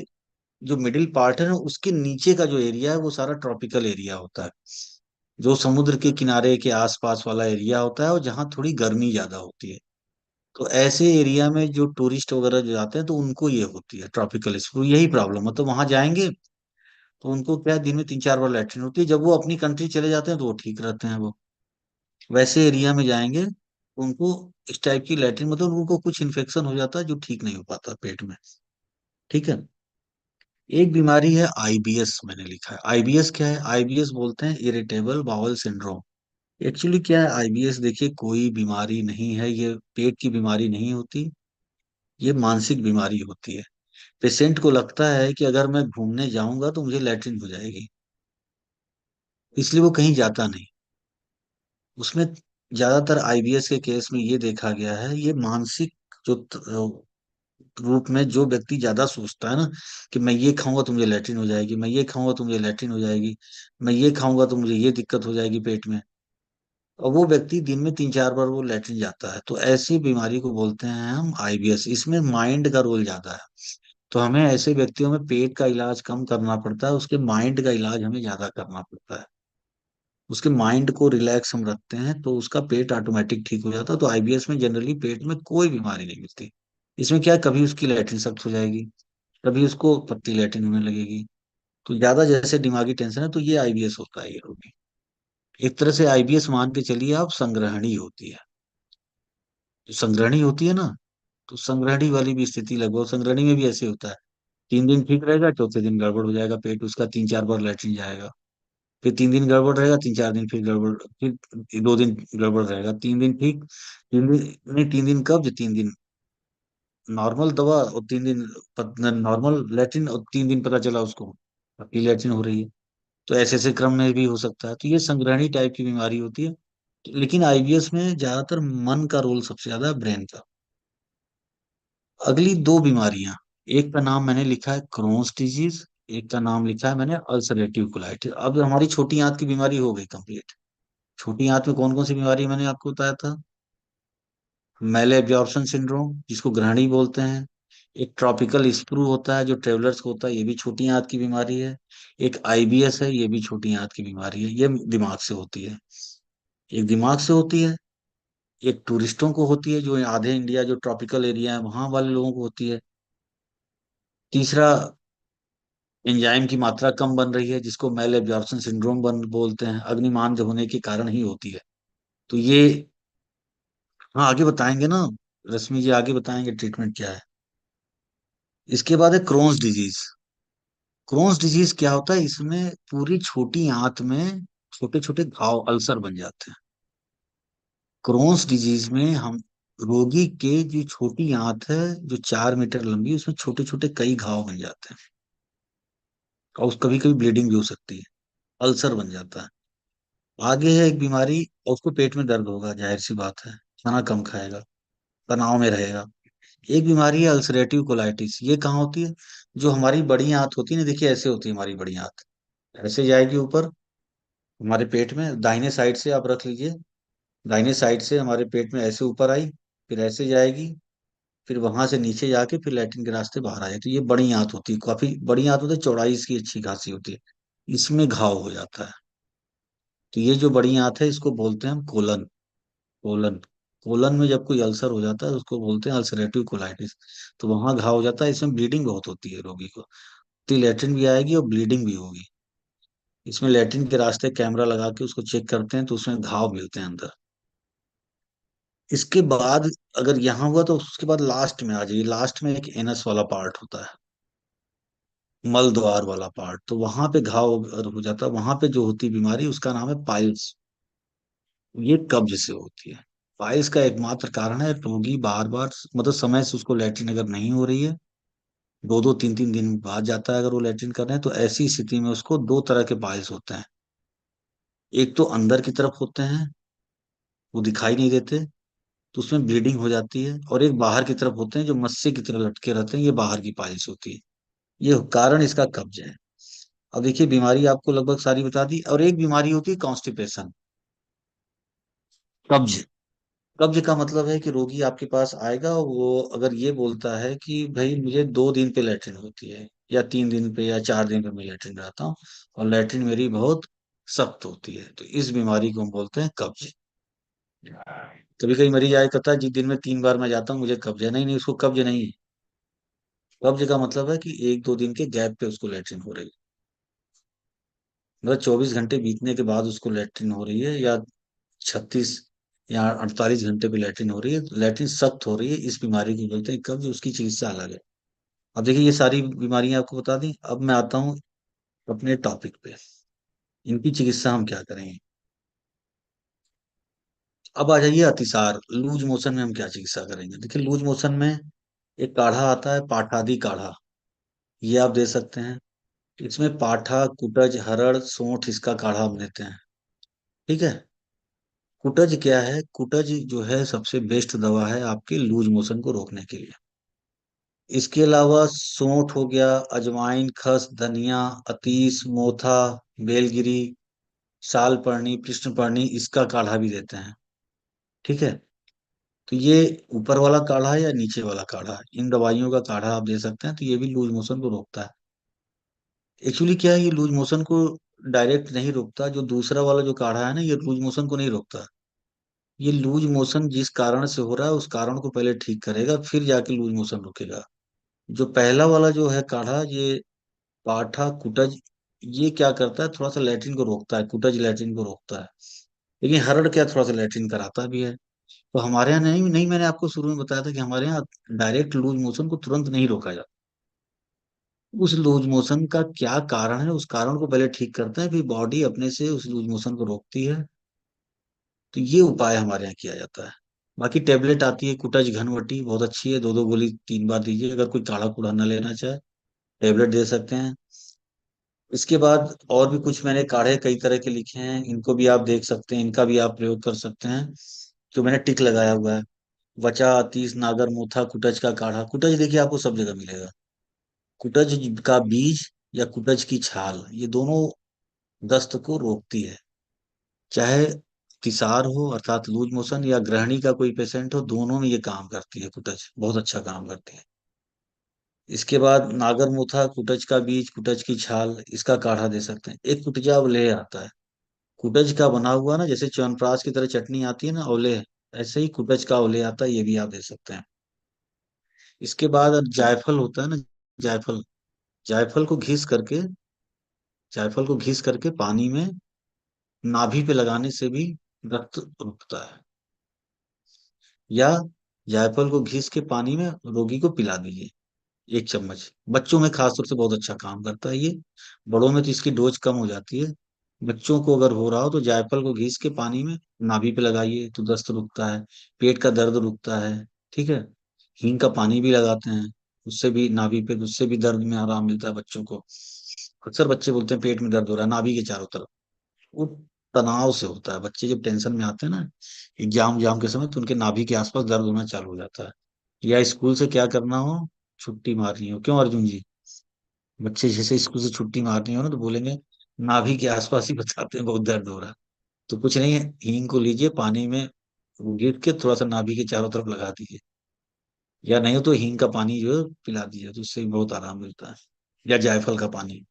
Speaker 2: जो मिडिल पार्ट है ना, उसके नीचे का जो एरिया है वो सारा ट्रॉपिकल एरिया होता है। जो समुद्र के किनारे के आसपास वाला एरिया होता है, और जहाँ थोड़ी गर्मी ज्यादा होती है। तो ऐसे एरिया में जो टूरिस्ट वगैरह जो जाते हैं, तो उनको ये होती है ट्रॉपिकल स्प्रू, यही प्रॉब्लम है। तो वहां जाएंगे तो उनको क्या है, दिन में 3 4 बार लैट्रिन होती है। जब वो अपनी कंट्री चले जाते हैं तो वो ठीक रहते हैं वो। वैसे एरिया में जाएंगे तो उनको इस टाइप की लैट्रिन, मतलब उनको कुछ इन्फेक्शन हो जाता है जो ठीक नहीं हो पाता पेट में। ठीक है। एक बीमारी है आईबीएस, मैंने लिखा है। आईबीएस क्या है, आईबीएस बोलते हैं इरिटेबल बाउल सिंड्रोम। एक्चुअली क्या है आईबीएस, देखिए कोई बीमारी नहीं है, ये पेट की बीमारी नहीं होती, ये मानसिक बीमारी होती है। पेशेंट को लगता है कि अगर मैं घूमने जाऊंगा तो मुझे लैट्रिन हो जाएगी, इसलिए वो कहीं जाता नहीं। उसमें ज्यादातर आईबीएस के केस में ये देखा गया है, ये मानसिक जो रूप में जो व्यक्ति ज्यादा सोचता है ना कि मैं ये खाऊंगा तो मुझे लैट्रिन हो जाएगी, मैं ये खाऊंगा तो मुझे लैट्रिन हो जाएगी, मैं ये खाऊंगा तो मुझे ये दिक्कत हो जाएगी पेट में, और वो व्यक्ति दिन में 3-4 बार वो लैट्रिन जाता है, तो ऐसी बीमारी को बोलते हैं हम आईबीएस। इसमें माइंड का रोल ज्यादा है। तो हमें ऐसे व्यक्तियों में पेट का इलाज कम करना पड़ता है, उसके माइंड का इलाज हमें ज्यादा करना पड़ता है। उसके माइंड को रिलैक्स हम रखते हैं तो उसका पेट ऑटोमेटिक ठीक हो जाता है। तो आईबीएस में जनरली पेट में कोई बीमारी नहीं मिलती। इसमें क्या है, कभी उसकी लैट्रिन सख्त हो जाएगी, कभी उसको पतली लैट्रिन होने लगेगी। तो ज्यादा जैसे दिमागी टेंशन है तो ये आईबीएस होता है ये रोगी। एक तरह से आईबीएस मान के चलिए आप, संग्रहणी होती है। जो संग्रहणी होती है ना, तो संग्रहणी वाली भी स्थिति लगभग संग्रहणी में भी ऐसे होता है। 3 दिन ठीक रहेगा, चौथे दिन गड़बड़ हो जाएगा पेट उसका, 3-4 बार लैट्रिन जाएगा। फिर 3 दिन गड़बड़ रहेगा, 3-4 दिन फिर गड़बड़, फिर 2 दिन गड़बड़ रहेगा, 3 दिन ठीक, 3 दिन नहीं, 3 दिन कब्ज, 3 दिन नॉर्मल दवा, और 3 दिन नॉर्मल लैट्रिन, और 3 दिन पता चला उसको पतली लैट्रिन हो रही है। तो ऐसे ऐसे क्रम में भी हो सकता है। तो ये संग्रहणी टाइप की बीमारी होती है। लेकिन आईबीएस में ज्यादातर मन का रोल सबसे ज्यादा है, ब्रेन का। अगली दो बीमारियां, एक का नाम मैंने लिखा है क्रोन्स डिजीज, एक का नाम लिखा है मैंने अल्सरेटिव कोलाइटिस। अब हमारी छोटी आंत की बीमारी हो गई कंप्लीट। छोटी आंत में कौन कौन सी बीमारी मैंने आपको बताया था? मैले एब्जॉर्प्शन सिंड्रोम, जिसको ग्रहणी बोलते हैं। एक ट्रॉपिकल स्प्रू होता है जो ट्रेवलर्स को होता है, ये भी छोटी आंत की बीमारी है। एक आईबीएस है, ये भी छोटी आंत की बीमारी है, ये दिमाग से होती है। एक दिमाग से होती है, एक टूरिस्टों को होती है, जो आधे इंडिया जो ट्रॉपिकल एरिया है वहां वाले लोगों को होती है। तीसरा, एंजाइम की मात्रा कम बन रही है, जिसको मेल एब्जॉर्प्शन सिंड्रोम बन बोलते हैं, अग्निमान होने के कारण ही होती है। तो ये, हाँ आगे बताएंगे ना, रश्मि जी आगे बताएंगे ट्रीटमेंट क्या है। इसके बाद है क्रोन्स डिजीज। क्रोन्स डिजीज क्या होता है, इसमें पूरी छोटी आंत में छोटे छोटे घाव, अल्सर बन जाते हैं। क्रोन्स डिजीज में हम, रोगी के जो छोटी आंत है जो 4 मीटर लंबी, उसमें छोटे छोटे कई घाव बन जाते हैं, और कभी कभी ब्लीडिंग भी हो सकती है, अल्सर बन जाता है। आगे है एक बीमारी, और उसको पेट में दर्द होगा, जाहिर सी बात है, खाना कम खाएगा, तनाव में रहेगा। एक बीमारी है अल्सरेटिव कोलाइटिस, ये कहाँ होती है? जो हमारी बड़ी आंत होती है ना, देखिए ऐसे होती है हमारी बड़ी आंत, ऐसे जाएगी ऊपर हमारे पेट में, दाहिने साइड से आप रख लीजिए, दाहिने साइड से हमारे पेट में ऐसे ऊपर आई, फिर ऐसे जाएगी, फिर वहां से नीचे जाके फिर लैट्रिन के रास्ते बाहर आ जाए। तो ये बड़ी आंत होती है, काफी बड़ी आंत होती है, चौड़ाई इसकी अच्छी खासी होती है, इसमें घाव हो जाता है। तो ये जो बड़ी आंत है इसको बोलते हैं हम कोलन। कोलन, कोलन में जब कोई अल्सर हो जाता है उसको बोलते हैं अल्सरेटिव कोलाइटिस। तो वहां घाव हो जाता है, इसमें ब्लीडिंग बहुत होती है रोगी को, तो लैट्रिन भी आएगी और ब्लीडिंग भी होगी। इसमें लैट्रिन के रास्ते कैमरा लगा के उसको चेक करते हैं तो उसमें घाव मिलते हैं अंदर। इसके बाद अगर यहाँ हुआ तो उसके बाद लास्ट में आ जाइए, लास्ट में एक एनस वाला पार्ट होता है, मल द्वार वाला पार्ट, तो वहां पे घाव अगर हो जाता है, वहां पे जो होती है बीमारी उसका नाम है पाइल्स। ये कब्ज से होती है। पाइल्स का एकमात्र कारण है रोगी बार बार, मतलब समय से उसको लैट्रिन अगर नहीं हो रही है, 2-2 3-3 दिन बाद जाता है अगर वो लैट्रिन कर रहे हैं, तो ऐसी स्थिति में उसको दो तरह के पाइल्स होते हैं। एक तो अंदर की तरफ होते हैं, वो दिखाई नहीं देते, तो उसमें ब्लीडिंग हो जाती है, और एक बाहर की तरफ होते हैं जो मस्से की तरह लटके रहते हैं, ये बाहर की पाइल्स होती है। ये कारण इसका कब्ज है। अब देखिए बीमारी आपको लगभग सारी बता दी, और एक बीमारी होती है कॉन्स्टिपेशन, कब्ज। कब्ज का मतलब है कि रोगी आपके पास आएगा, वो अगर ये बोलता है कि भाई मुझे 2 दिन पे लैट्रिन होती है, या 3 दिन पे या 4 दिन पे मैं लैट्रिन रहता हूँ, और लैट्रिन मेरी बहुत सख्त होती है, तो इस बीमारी को हम बोलते हैं कब्ज। कभी कभी मरीज आए कहता है जी दिन में 3 बार मैं जाता हूँ मुझे कब्ज है, नहीं नहीं, उसको कब्ज नहीं है। कब्ज का मतलब है कि 1-2 दिन के गैप पे उसको लैट्रिन हो रही है, मतलब 24 घंटे बीतने के बाद उसको लैट्रिन हो रही है, या 36 या 48 घंटे पे लैट्रिन हो रही है, लैट्रिन सख्त हो रही है, इस बीमारी को बोलते हैं कब्ज, उसकी चिकित्सा अलग है। अब देखिए ये सारी बीमारियां आपको बता दी, अब मैं आता हूँ अपने टॉपिक पे, इनकी चिकित्सा हम क्या करेंगे। अब आ जाइए अतिसार, लूज मोशन में हम क्या चिकित्सा करेंगे। देखिए लूज मोशन में एक काढ़ा आता है, पाठादी काढ़ा, ये आप दे सकते हैं। इसमें पाठा, कुटज, हरड़, सोंठ, इसका काढ़ा हम देते हैं। ठीक है। कुटज क्या है? कुटज जो है सबसे बेस्ट दवा है आपके लूज मोशन को रोकने के लिए। इसके अलावा सौंठ हो गया, अजवाइन, खस, धनिया, अतीस, मोथा, बेलगिरी, सालपर्णी, कृष्णपर्णी, इसका काढ़ा भी देते हैं। ठीक है। तो ये ऊपर वाला काढ़ा है या नीचे वाला काढ़ा है, इन दवाइयों का काढ़ा आप दे सकते हैं, तो ये भी लूज मोशन को रोकता है। एक्चुअली क्या है, ये लूज मोशन को डायरेक्ट नहीं रोकता। जो दूसरा वाला जो काढ़ा है ना, ये लूज मोशन को नहीं रोकता। ये लूज मोशन जिस कारण से हो रहा है उस कारण को पहले ठीक करेगा, फिर जाके लूज मोशन रुकेगा। जो पहला वाला जो है काढ़ा, ये पाठा कुटज, ये क्या करता है, थोड़ा सा लैट्रिन को रोकता है, कुटज लैट्रिन को रोकता है। लेकिन हरड़ क्या थोड़ा सा लैट्रिन कराता भी है। तो हमारे यहाँ नहीं नहीं, मैंने आपको शुरू में बताया था कि हमारे यहाँ डायरेक्ट लूज मोशन को तुरंत नहीं रोका जाता। उस लूज मोशन का क्या कारण है, उस कारण को पहले ठीक करते हैं, फिर बॉडी अपने से उस लूज मोशन को रोकती है। तो ये उपाय हमारे यहाँ किया जाता है। बाकी टेबलेट आती है कुटज घनवटी, बहुत अच्छी है, 2-2 गोली 3 बार दीजिए। अगर कोई काढ़ा कूढ़ा न लेना चाहे, टेबलेट दे सकते हैं। इसके बाद और भी कुछ मैंने काढ़े कई तरह के लिखे हैं, इनको भी आप देख सकते हैं, इनका भी आप प्रयोग कर सकते हैं। जो मैंने टिक लगाया हुआ है, वचा, अतीस, नागर मोथा, कुटज का काढ़ा। कुटज देखिए आपको सब जगह मिलेगा। कुटज का बीज या कुटज की छाल, ये दोनों दस्त को रोकती है। चाहे तिसार हो अर्थात लूज मोशन, या ग्रहणी का कोई पेशेंट हो, दोनों में ये काम करती है कुटज, बहुत अच्छा काम करती है। इसके बाद नागर मोथा, कुटज का बीज, कुटज की छाल, इसका काढ़ा दे सकते हैं। एक कुटजा अवलेह आता है, कुटज का बना हुआ ना, जैसे च्यवनप्राश की तरह चटनी आती है ना अवलेह, ऐसे ही कुटज का अवलेह आता है, ये भी आप दे सकते हैं। इसके बाद अब जायफल होता है ना, जायफल, जायफल को घिस करके, जायफल को घिस करके पानी में नाभि पे लगाने से भी रक्त रुकता है। या जायफल को घिस के पानी में रोगी को पिला दीजिए, 1 चम्मच। बच्चों में खास तौर से बहुत अच्छा काम करता है ये। बड़ों में तो इसकी डोज कम हो जाती है। बच्चों को अगर हो रहा हो तो जायफल को घिस के पानी में नाभि पे लगाइए, तो दस्त रुकता है, पेट का दर्द रुकता है। ठीक है। हींग का पानी भी लगाते हैं, उससे भी नाभि पे, उससे भी दर्द में आराम मिलता है बच्चों को। अक्सर बच्चे बोलते हैं पेट में दर्द हो रहा है नाभि के चारों तरफ, वो तनाव से होता है। बच्चे जब टेंशन में आते हैं ना एग्जाम जाम के समय, तो उनके नाभि के आसपास दर्द होना चालू हो जाता है। या स्कूल से क्या करना हो, छुट्टी मारनी हो, क्यों अर्जुन जी, बच्चे जैसे स्कूल से छुट्टी मारनी हो ना, तो बोलेंगे नाभि के आसपास ही बताते हैं बहुत दर्द हो रहा है। तो कुछ नहीं है, हींग को लीजिए, पानी में गिर के थोड़ा सा नाभि के चारों तरफ लगा दीजिए। या नहीं हो तो हींग का पानी जो है पिला दीजिए, तो उससे भी बहुत आराम मिलता है। या जायफल का पानी।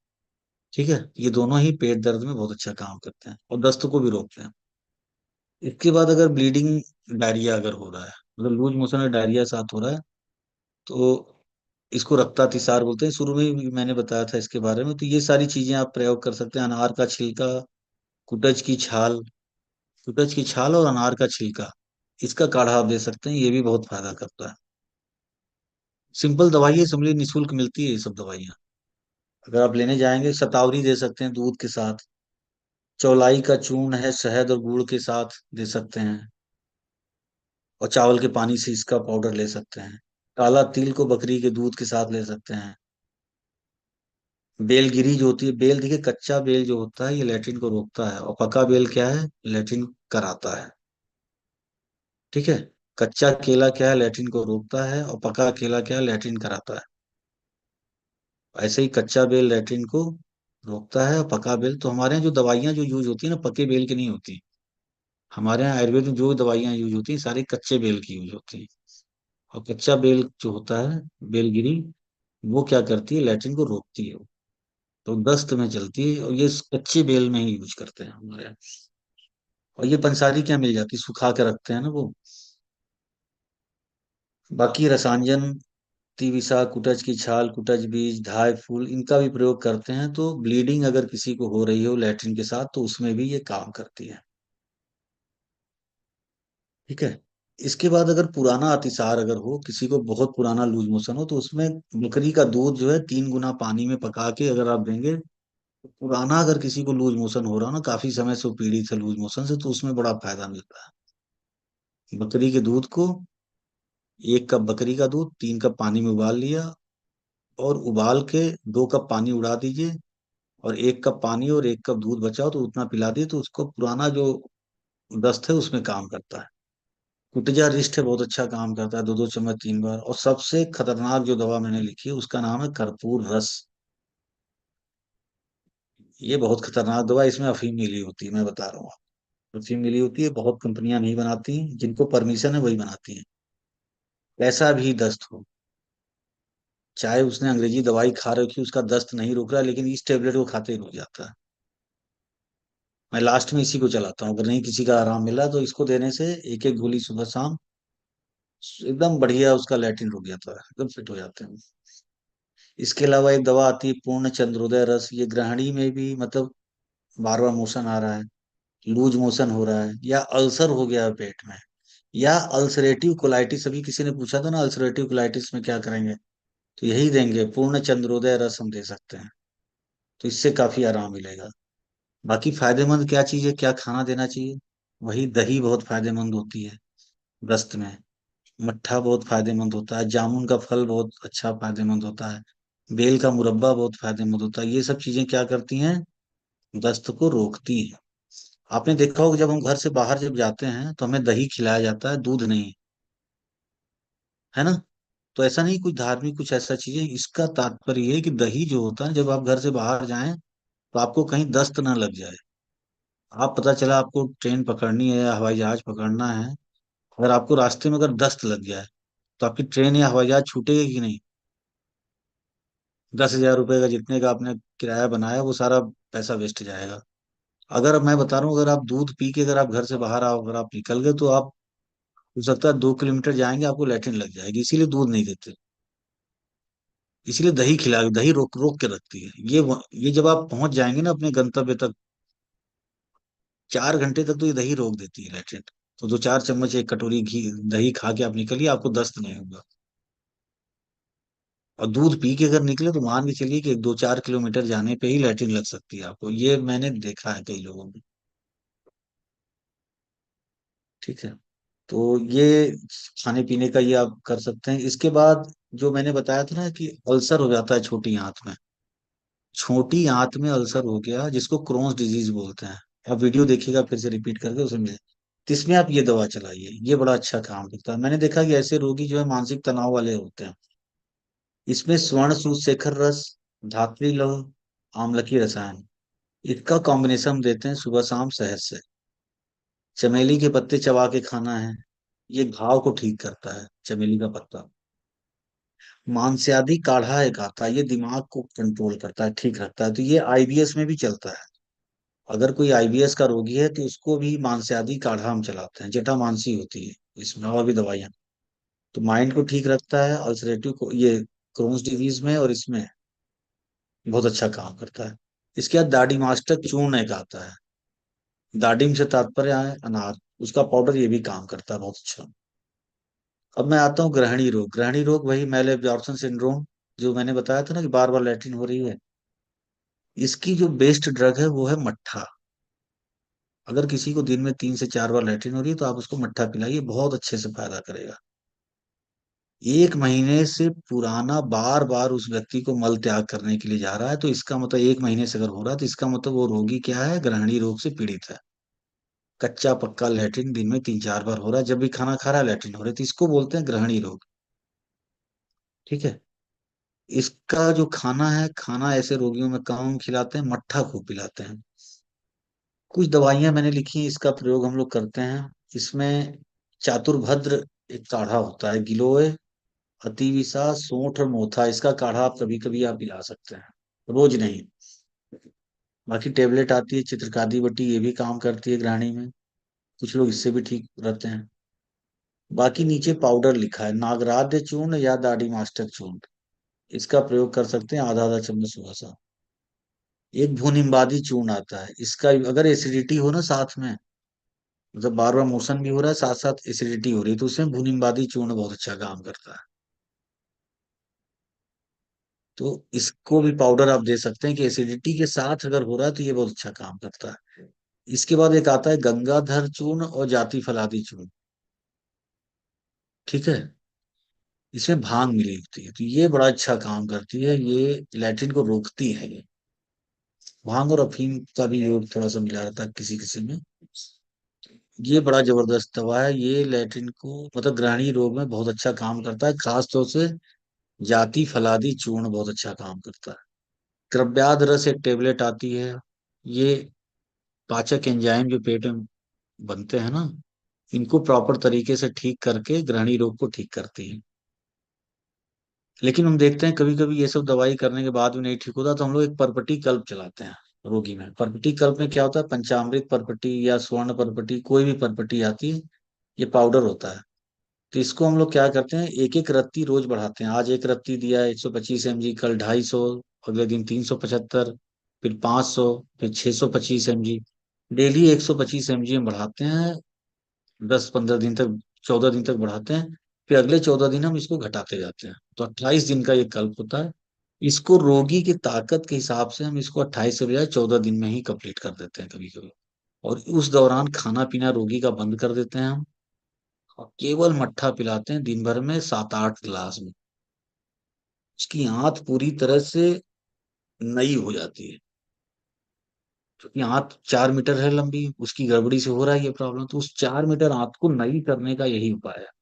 Speaker 2: ठीक है। ये दोनों ही पेट दर्द में बहुत अच्छा काम करते हैं और दस्त को भी रोकते हैं। इसके बाद अगर ब्लीडिंग डायरिया अगर हो रहा है, मतलब लूज मोशन और डायरिया साथ हो रहा है, तो इसको रक्ता तिसार बोलते हैं। शुरू में ही मैंने बताया था इसके बारे में। तो ये सारी चीजें आप प्रयोग कर सकते हैं। अनार का छिलका, कुटज की छाल, कुटज की छाल और अनार का छिलका, इसका काढ़ा आप दे सकते हैं, ये भी बहुत फायदा करता है। सिंपल दवाई है, समझिए निःशुल्क मिलती है ये सब दवाइयाँ। अगर आप लेने जाएंगे, शतावरी दे सकते हैं दूध के साथ। चौलाई का चूर्ण है, शहद और गुड़ के साथ दे सकते हैं। और चावल के पानी से इसका पाउडर ले सकते हैं। काला तिल को बकरी के दूध के साथ ले सकते हैं। बेलगिरी जो होती है, बेल देखिए, कच्चा बेल जो होता है ये लैट्रिन को रोकता है, और पका बेल क्या है, लैट्रिन कराता है। ठीक है। कच्चा केला क्या है, लैट्रिन को रोकता है, और पका केला क्या है, लैट्रिन कराता है। ऐसे ही कच्चा बेल लैट्रिन को रोकता है, और पका बेल, तो हमारे यहाँ जो दवाइयाँ जो यूज होती है ना, पके बेल की नहीं होती। हमारे यहाँ आयुर्वेद में जो दवाइयाँ यूज होती हैं सारी कच्चे बेल की यूज होती है। और कच्चा बेल जो होता है, बेलगिरी, वो क्या करती है, लैट्रिन को रोकती है। तो दस्त में चलती है, और ये कच्चे बेल में ही यूज करते हैं हमारे यहाँ। और ये पंसारी क्या मिल जाती है, सुखा के रखते हैं ना वो। बाकी रसांजन, तिविसा, कुटज की छाल, कुटज बीज, धाय फूल, इनका भी प्रयोग करते हैं। तो ब्लीडिंग अगर किसी को हो रही हो लैट्रिन के साथ, तो उसमें भी ये काम करती है। ठीक है। इसके बाद अगर पुराना अतिसार अगर हो, किसी को बहुत पुराना लूज मोशन हो, तो उसमें बकरी का दूध जो है 3 गुना पानी में पका के अगर आप देंगे, तो पुराना अगर किसी को लूज मोशन हो रहा हो ना, काफी समय से वो पीड़ित है लूज मोशन से, तो उसमें बड़ा फायदा मिलता है। बकरी के दूध को, 1 कप बकरी का दूध 3 कप पानी में उबाल लिया, और उबाल के 2 कप पानी उड़ा दीजिए, और 1 कप पानी और 1 कप दूध बचाओ, तो उतना पिला दिए, तो उसको पुराना जो दस्त है उसमें काम करता है। कुटजा रिस्ट है, बहुत अच्छा काम करता है, 2-2 चम्मच 3 बार। और सबसे खतरनाक जो दवा मैंने लिखी है उसका नाम है कर्पूर रस। ये बहुत खतरनाक दवा है, इसमें अफीम मिली होती है, मैं बता रहा हूँ। अफीम मिली होती है, बहुत कंपनियां नहीं बनाती, जिनको परमिशन है वही बनाती हैं। कैसा भी दस्त हो, चाहे उसने अंग्रेजी दवाई खा रखी, उसका दस्त नहीं रुक रहा, लेकिन इस टेबलेट को खाते ही रुक जाता है। मैं लास्ट में इसी को चलाता हूँ, अगर नहीं किसी का आराम मिला तो इसको देने से एक एक गोली सुबह शाम, एकदम बढ़िया उसका लैट्रिन रुक जाता है, एकदम फिट हो जाते हैं। इसके अलावा एक दवा आती है पूर्ण चंद्रोदय रस, ये गृहिणी में भी, मतलब बार बार मोशन आ रहा है, लूज मोशन हो रहा है, या अल्सर हो गया है पेट में, या अल्सरेटिव कोलाइटिस। अभी किसी ने पूछा था ना अल्सरेटिव कोलाइटिस में क्या करेंगे, तो यही देंगे, पूर्ण चंद्रोदय रस हम दे सकते हैं। तो इससे काफी आराम मिलेगा। बाकी फायदेमंद क्या चीज है, क्या खाना देना चाहिए, वही दही बहुत फायदेमंद होती है दस्त में। मट्ठा बहुत फायदेमंद होता है, जामुन का फल बहुत अच्छा फायदेमंद होता है, बेल का मुरब्बा बहुत फायदेमंद होता है। ये सब चीजें क्या करती हैं, दस्त को रोकती हैं। आपने देखा होगा जब हम घर से बाहर जब जाते हैं तो हमें दही खिलाया जाता है, दूध नहीं, है ना। तो ऐसा नहीं कुछ धार्मिक कुछ ऐसा चीज है, इसका तात्पर्य ये है कि दही जो होता है, जब आप घर से बाहर जाएं तो आपको कहीं दस्त ना लग जाए। आप पता चला आपको ट्रेन पकड़नी है या हवाई जहाज पकड़ना है, अगर आपको रास्ते में अगर दस्त लग जाए तो आपकी ट्रेन या हवाई जहाज छूटेगी कि नहीं। 10,000 रुपये का जितने का आपने किराया बनाया वो सारा पैसा वेस्ट जाएगा। अगर मैं बता रहा हूँ, अगर आप दूध पी के अगर आप घर से बाहर आओ, अगर आप निकल गए तो आप, हो सकता है 2 किलोमीटर जाएंगे आपको लैट्रिन लग जाएगी, इसीलिए दूध नहीं देते। इसीलिए दही खिला, दही रोक रोक के रखती है ये जब आप पहुंच जाएंगे ना अपने गंतव्य तक, 4 घंटे तक तो ये दही रोक देती है लैट्रिन। तो 2-4 चम्मच एक कटोरी घी दही खा के आप निकलिए, आपको दस्त नहीं होगा। और दूध पी के अगर निकले तो मान के चलिए कि 2-4 किलोमीटर जाने पे ही लैट्रिन लग सकती है आपको, ये मैंने देखा है कई लोगों में। ठीक है। तो ये खाने पीने का ये आप कर सकते हैं। इसके बाद जो मैंने बताया था ना कि अल्सर हो जाता है छोटी आंत में, छोटी आंत में अल्सर हो गया जिसको क्रोन्स डिजीज बोलते हैं। आप वीडियो देखिएगा फिर से रिपीट करके उसमें, तो इसमें आप ये दवा चलाइए, ये बड़ा अच्छा काम करता है। मैंने देखा कि ऐसे रोगी जो है मानसिक तनाव वाले होते हैं, इसमें स्वर्ण सूत रस, धात्री लौंग, आमलकी रसायन, इसका कॉम्बिनेशन हम देते हैं सुबह शाम शहद से। चमेली के पत्ते चबा के खाना है, ये घाव को ठीक करता है चमेली का पत्ता। मांस्यादि काढ़ा एक आता है, ये दिमाग को कंट्रोल करता है, ठीक रखता है, तो ये आईबीएस में भी चलता है। अगर कोई आईबीएस का रोगी है तो उसको भी मांस्यादि काढ़ा हम चलाते हैं, जटामांसी होती है इसमें, और भी दवाइयाँ। तो माइंड को ठीक रखता है, अल्सरेटिव को, ये क्रोन्स डिजीज में और इसमें बहुत अच्छा काम करता है। इसके बाद दाढ़ी मास्टर चूर्ण एक आता है, दाडिम से तात्पर्य है अनार, उसका पाउडर ये भी काम करता है बहुत अच्छा। अब मैं आता हूँ ग्रहणी रोग। ग्रहणी रोग वही मैल एब्जॉर्प्शन सिंड्रोम, जो मैंने बताया था ना कि बार बार लैट्रिन हो रही है। इसकी जो बेस्ट ड्रग है वो है मट्ठा। अगर किसी को दिन में 3 से 4 बार लैट्रिन हो रही है तो आप उसको मट्ठा पिलाइए, बहुत अच्छे से फायदा करेगा। 1 महीने से पुराना बार बार उस व्यक्ति को मल त्याग करने के लिए जा रहा है, तो इसका मतलब 1 महीने से अगर हो रहा है तो इसका मतलब वो रोगी क्या है, ग्रहणी रोग से पीड़ित है। कच्चा पक्का लैट्रिन दिन में 3-4 बार हो रहा है, जब भी खाना खा रहा है लैट्रिन हो रही है, तो इसको बोलते हैं ग्रहणी रोग। ठीक है। इसका जो खाना है, खाना ऐसे रोगियों में कम खिलाते हैं, मट्ठा खूब पिलाते हैं। कुछ दवाइयां मैंने लिखी हैं, इसका प्रयोग हम लोग करते हैं। इसमें चातुर्भद्र एक काढ़ा होता है, गिलोय, अतिविषा, सोंठ और मोथा, इसका काढ़ा आप कभी कभी आप पिला सकते हैं, रोज नहीं। बाकी टेबलेट आती है चित्रकादी बटी, ये भी काम करती है ग्राणी में, कुछ लोग इससे भी ठीक रहते हैं। बाकी नीचे पाउडर लिखा है, नागराध्य चूर्ण या दाढ़ी मास्टर चूर्ण, इसका प्रयोग कर सकते हैं आधा आधा चम्मच सुबह शाम। एक भूनिम्बादी चूर्ण आता है, इसका अगर एसिडिटी हो ना साथ में, मतलब बार बार मोशन भी हो रहा है साथ साथ एसिडिटी हो रही है, तो उसमें भूनिम्बादी चूर्ण बहुत अच्छा काम करता है। तो इसको भी पाउडर आप दे सकते हैं कि एसिडिटी के साथ अगर हो रहा है तो ये बहुत अच्छा काम करता है। इसके बाद एक आता है गंगाधर चूर्ण और जाति फलादी चूर्ण। ठीक है। इसमें भांग मिली होती है, तो ये बड़ा अच्छा काम करती है, ये लैट्रिन को रोकती है ये। भांग और अफीम का भी योग थोड़ा सा मिला रहता है किसी किसी में। ये बड़ा जबरदस्त दवा है, ये लैट्रिन को मतलब ग्रहणी रोग में बहुत अच्छा काम करता है, खास तौर से जाति फलादी चूर्ण बहुत अच्छा काम करता है। द्रव्याद रस एक टेबलेट आती है, ये पाचक एंजाइम जो पेट में बनते हैं ना, इनको प्रॉपर तरीके से ठीक करके ग्रहणी रोग को ठीक करती है। लेकिन हम देखते हैं कभी कभी ये सब दवाई करने के बाद भी नहीं ठीक होता, तो हम लोग एक परपटी कल्प चलाते हैं रोगी में। परपटी कल्प में क्या होता है, पंचामृत परपटी या स्वर्ण परपटी, कोई भी परपटी आती है, ये पाउडर होता है। तो इसको हम लोग क्या करते हैं, एक एक रत्ती रोज बढ़ाते हैं। आज एक रत्ती दिया 125 mg, कल 250, अगले दिन 375, फिर 500, फिर 625 mg। डेली 125 mg हम बढ़ाते हैं, 10-15 दिन तक, 14 दिन तक बढ़ाते हैं। फिर अगले 14 दिन हम इसको घटाते जाते हैं, तो 28 दिन का ये कल्प होता है। इसको रोगी की ताकत के हिसाब से हम इसको 28 से बजाय 14 दिन में ही कंप्लीट कर देते हैं कभी कभी। और उस दौरान खाना पीना रोगी का बंद कर देते हैं हम, और केवल मट्ठा पिलाते हैं दिन भर में 7-8 गिलास में। उसकी आंत पूरी तरह से नई हो जाती है, क्योंकि आंत 4 मीटर है लंबी, उसकी गड़बड़ी से हो रहा है ये प्रॉब्लम, तो उस 4 मीटर आंत को नई करने का यही उपाय है।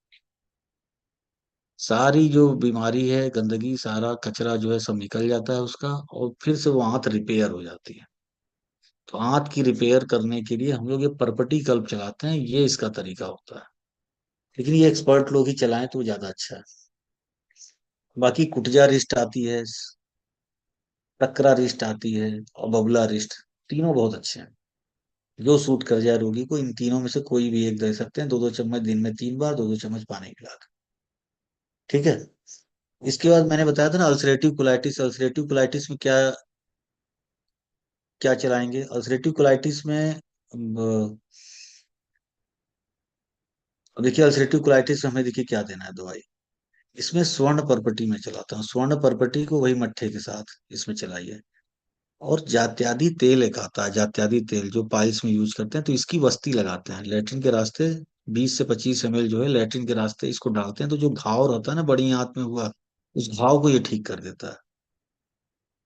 Speaker 2: सारी जो बीमारी है, गंदगी, सारा कचरा जो है सब निकल जाता है उसका, और फिर से वो आंत रिपेयर हो जाती है। तो आंत की रिपेयर करने के लिए हम लोग ये परपटी कल्प चलाते हैं, ये इसका तरीका होता है। लेकिन ये एक्सपर्ट लोग ही चलाएं तो ज्यादा अच्छा है। बाकी कुटजा रिस्ट आती है, टकरा रिस्ट आती है, और बबला रिस्ट, तीनों बहुत अच्छे हैं। जो सूट कर जाए रोगी को, इन तीनों में से कोई भी एक दे सकते हैं, 2-2 चम्मच दिन में 3 बार, 2-2 चम्मच पानी पिला के। ठीक है। इसके बाद मैंने बताया था ना अल्सरेटिव कोलाइटिस, अल्सरेटिव कोलाइटिस में क्या क्या चलाएंगे अल्सरेटिव कोलाइटिस में। देखिए अल्सरेटिव कोलाइटिस में हमें देखिए क्या देना है दवाई। इसमें स्वर्ण परपटी में चलाता हूँ, स्वर्ण परपटी को वही मट्ठे के साथ इसमें चलाइए। और जात्यादि तेल एक आता है, जात्यादि तेल जो पाइल्स में यूज करते हैं, तो इसकी बस्ती लगाते हैं लेटरिन के रास्ते। 20 से 25 ml जो है लेटरिन के रास्ते इसको डालते हैं, तो जो घाव रहता है ना बड़ी आंत में हुआ, उस घाव को ये ठीक कर देता है।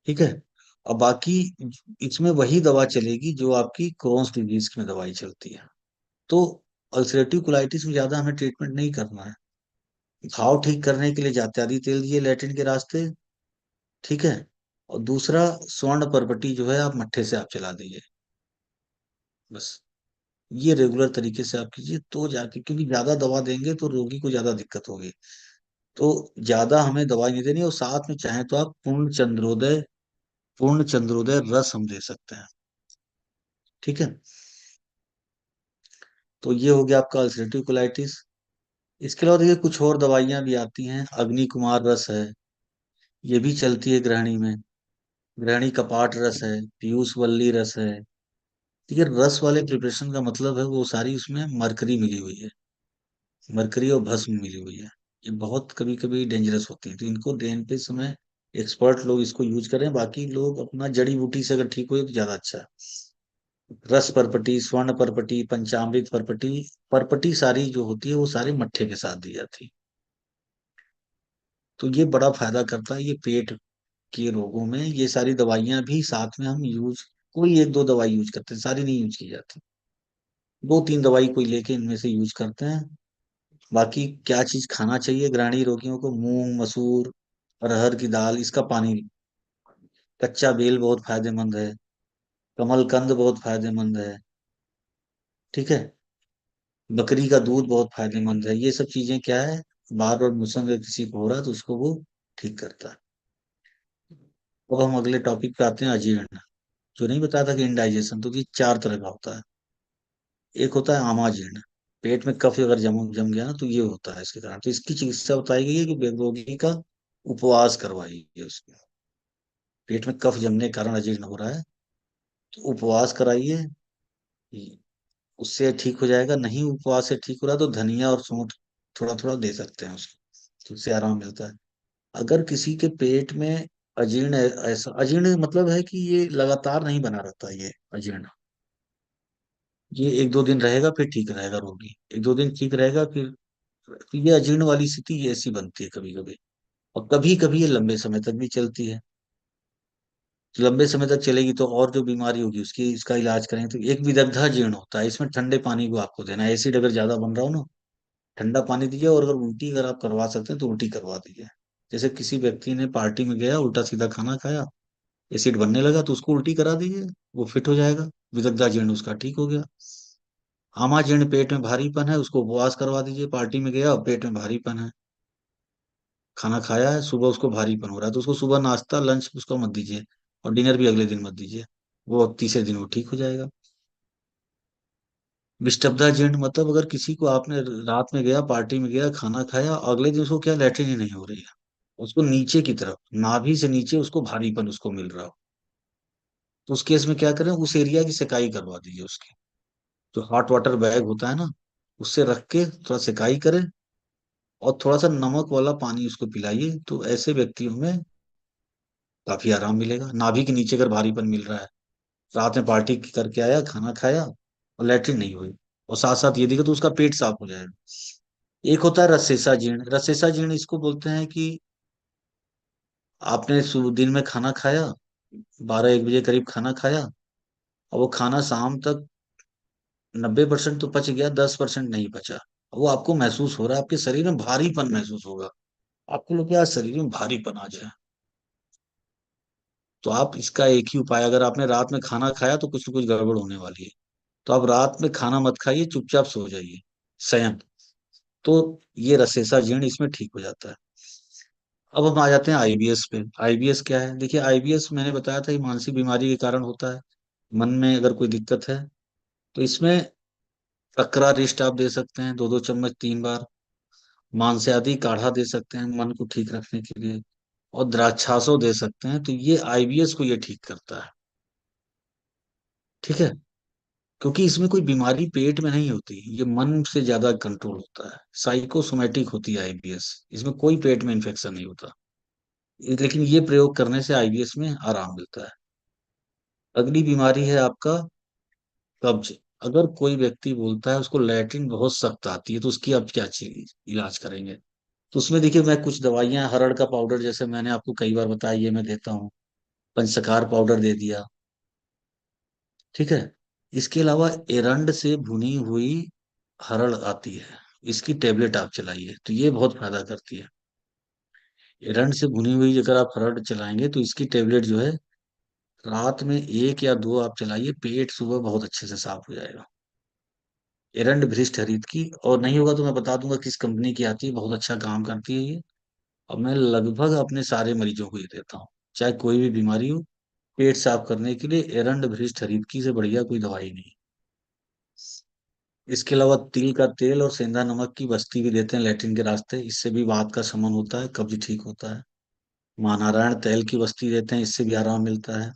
Speaker 2: ठीक है। और बाकी इसमें वही दवा चलेगी जो आपकी क्रोन्स डिजीज में दवाई चलती है। तो अल्सरेटिव कोलाइटिस में ज्यादा हमें ट्रीटमेंट नहीं करना है। घाव ठीक करने के लिए जात्यादि तेल दिए लेटरिन के रास्ते। ठीक है। और दूसरा, स्वर्ण परपटी जो है आप मट्ठे से आप चला दीजिए, बस। ये रेगुलर तरीके से आप कीजिए, तो जाके, क्योंकि ज्यादा दवा देंगे तो रोगी को ज्यादा दिक्कत होगी। तो ज्यादा हमें दवाई नहीं देनी, और साथ में चाहे तो आप पूर्ण चंद्रोदय रस हम दे सकते हैं। ठीक है। तो ये हो गया आपका अल्सरेटिव कोलाइटिस। इसके अलावा देखिए कुछ और दवाइयां भी आती हैं, अग्नि कुमार रस है, ये भी चलती है ग्रहणी में। ग्रहणी कपाट रस है, पीयूष वल्ली रस है। ठीक है, रस वाले प्रिपरेशन का मतलब है वो सारी उसमें मरकरी मिली हुई है, मरकरी और भस्म मिली हुई है। ये बहुत कभी कभी डेंजरस होती है, तो इनको देने पे समय एक्सपर्ट लोग इसको यूज करें, बाकी लोग अपना जड़ी बूटी से अगर ठीक हो तो ज्यादा अच्छा है। रस परपटी, स्वर्ण परपटी, पंचामृत परपटी, परपटी सारी जो होती है वो सारी मट्ठे के साथ दी जाती है। तो ये बड़ा फायदा करता है ये पेट के रोगों में। ये सारी दवाइयां भी साथ में हम यूज, कोई एक दो दवाई यूज करते हैं, सारी नहीं यूज की जाती। 2-3 दवाई कोई लेके इनमें से यूज करते हैं। बाकी क्या चीज खाना चाहिए ग्राणी रोगियों को, मूंग मसूर, अरहर की दाल, इसका पानी, कच्चा बेल बहुत फायदेमंद है, कमलकंद बहुत फायदेमंद है। ठीक है। बकरी का दूध बहुत फायदेमंद है। ये सब चीजें क्या है, बार बार मोशन अगर किसी को हो रहा है तो उसको वो ठीक करता है। अब हम अगले टॉपिक पे आते हैं, अजीर्ण। जो नहीं बताया था कि इंडाइजेशन तो ये 4 तरह का होता है। एक होता है आमाजीर्ण, पेट में कफ अगर जम गया ना तो ये होता है इसके कारण। तो इसकी चिकित्सा बताई गई है कि रोगी का उपवास करवाइए उसको। पेट में कफ जमने के कारण अजीर्ण हो रहा है, तो उपवास कराइए, उससे ठीक हो जाएगा। नहीं उपवास से ठीक हो रहा तो धनिया और सौंठ थोड़ा थोड़ा दे सकते हैं उसको, तो उससे आराम मिलता है। अगर किसी के पेट में अजीर्ण ऐसा अजीर्ण मतलब है कि ये लगातार नहीं बना रहता, ये अजीर्ण, ये 1-2 दिन रहेगा फिर ठीक रहेगा रोगी, 1-2 दिन ठीक रहेगा फिर। ये अजीर्ण वाली स्थिति ये ऐसी बनती है कभी कभी, और कभी कभी ये लंबे समय तक भी चलती है। लंबे समय तक चलेगी तो और जो बीमारी होगी उसकी इसका इलाज करेंगे। तो एक विदग्धा जीर्ण होता है, इसमें ठंडे पानी को आपको देना है। एसिड अगर ज्यादा बन रहा हो ना, ठंडा पानी दीजिए। और अगर उल्टी अगर आप करवा सकते हैं तो उल्टी करवा दीजिए। जैसे किसी व्यक्ति ने पार्टी में गया, उल्टा सीधा खाना खाया, एसिड बनने लगा, तो उसको उल्टी करा दीजिए, वो फिट हो जाएगा। विदग्धा जीर्ण उसका ठीक हो गया। आमाजीर्ण, पेट में भारीपन है, उसको उपवास करवा दीजिए। पार्टी में गया, पेट में भारीपन है, खाना खाया है, सुबह उसको भारीपन हो रहा है, तो उसको सुबह नाश्ता लंच उसको मत दीजिए, और डिनर भी अगले दिन मत दीजिए। वो तीसरे दिन वो ठीक हो जाएगा। विष्टब्धा जीर्ण मतलब अगर किसी को आपने रात में गया, पार्टी में गया, खाना खाया, अगले दिन उसको क्या लैट्रिन ही नहीं हो रही है, उसको नीचे की तरफ, नाभि से नीचे उसको भारीपन उसको मिल रहा हो, तो उस केस में क्या करें, उस एरिया की सिकाई करवा दीजिए। उसकी जो हॉट वाटर बैग होता है ना, उससे रख के थोड़ा सिकाई करें, और थोड़ा सा नमक वाला पानी उसको पिलाइए, तो ऐसे व्यक्तियों में काफी आराम मिलेगा। नाभि के नीचे अगर भारीपन मिल रहा है, रात में पार्टी करके आया, खाना खाया और लैट्रिन नहीं हुई, और साथ साथ ये देखो, तो उसका पेट साफ हो जाएगा। एक होता है रसेसा जीर्ण। रसेसा जीर्ण इसको बोलते हैं कि आपने दिन में खाना खाया, 12-1 बजे करीब खाना खाया, और वो खाना शाम तक 90% तो पच गया, 10% नहीं पचा। वो आपको महसूस हो रहा है, आपके शरीर में भारीपन महसूस होगा, आपको लोग यार शरीर में भारीपन आ जाए। तो आप इसका एक ही उपाय, अगर आपने रात में खाना खाया तो कुछ न कुछ गड़बड़ होने वाली है, तो आप रात में खाना मत खाइए, चुपचाप सो जाइए, शयन। तो ये रसेसा जीर्ण इसमें ठीक हो जाता है। अब हम आ जाते हैं आईबीएस पे। आईबीएस क्या है? देखिए, आईबीएस मैंने बताया था, ये मानसिक बीमारी के कारण होता है। मन में अगर कोई दिक्कत है तो इसमें टकरा रिष्ट आप दे सकते हैं, 2-2 चम्मच 3 बार। मांसाहारी काढ़ा दे सकते हैं मन को ठीक रखने के लिए, और द्राक्षासो दे सकते हैं, तो ये आईबीएस को ये ठीक करता है। ठीक है, क्योंकि इसमें कोई बीमारी पेट में नहीं होती, ये मन से ज्यादा कंट्रोल होता है। साइकोसोमेटिक होती है आईबीएस, इसमें कोई पेट में इन्फेक्शन नहीं होता। लेकिन ये प्रयोग करने से आईबीएस में आराम मिलता है। अगली बीमारी है आपका कब्ज। अगर कोई व्यक्ति बोलता है उसको लैट्रिन बहुत सख्त आती है, तो उसकी अब क्या चीज इलाज करेंगे? तो उसमें देखिए, मैं कुछ दवाइयां, हरड़ का पाउडर जैसे मैंने आपको कई बार बताया, ये मैं देता हूँ। पंचसकार पाउडर दे दिया। ठीक है, इसके अलावा एरंड से भुनी हुई हरड़ आती है, इसकी टेबलेट आप चलाइए, तो ये बहुत फायदा करती है। एरंड से भुनी हुई अगर आप हरड़ चलाएंगे तो इसकी टेबलेट जो है, रात में 1 या 2 आप चलाइए, पेट सुबह बहुत अच्छे से साफ हो जाएगा। एरंड भ्रिष्ट हरित की। और नहीं होगा तो मैं बता दूंगा किस कंपनी की आती है, बहुत अच्छा काम करती है ये। और मैं लगभग अपने सारे मरीजों को ये देता हूँ, चाहे कोई भी बीमारी हो। पेट साफ करने के लिए एरंड भ्रिष्ट हरित की से बढ़िया कोई दवाई नहीं। इसके अलावा तिल का तेल और सेंधा नमक की बस्ती भी देते हैं लैट्रिन के रास्ते, इससे भी वात का शमन होता है, कब्ज ठीक होता है। माँ नारायण तेल की बस्ती देते हैं, इससे भी आराम मिलता है।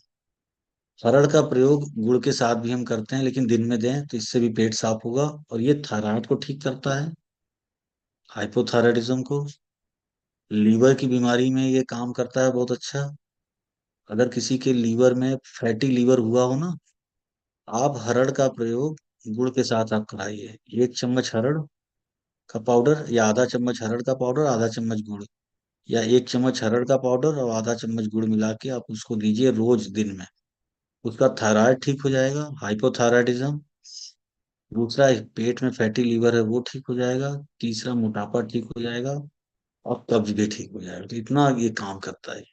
Speaker 2: हरड़ का प्रयोग गुड़ के साथ भी हम करते हैं, लेकिन दिन में दें तो इससे भी पेट साफ होगा, और ये थायराइड को ठीक करता है, हाइपोथायराइडिज्म को। लीवर की बीमारी में ये काम करता है बहुत अच्छा। अगर किसी के लीवर में फैटी लीवर हुआ हो ना, आप हरड़ का प्रयोग गुड़ के साथ आप कराइए। 1 चम्मच हरड़ का पाउडर, या आधा चम्मच हरड़ का पाउडर, आधा चम्मच गुड़, या 1 चम्मच हरड़ का पाउडर और आधा चम्मच गुड़ मिला के आप उसको दीजिए रोज दिन में। उसका थायराइड ठीक हो जाएगा, हाइपोथायराइडिज्म। दूसरा, एक पेट में फैटी लीवर है वो ठीक हो जाएगा। तीसरा, मोटापा ठीक हो जाएगा, और कब्ज भी ठीक हो जाएगा। तो इतना ये काम करता है।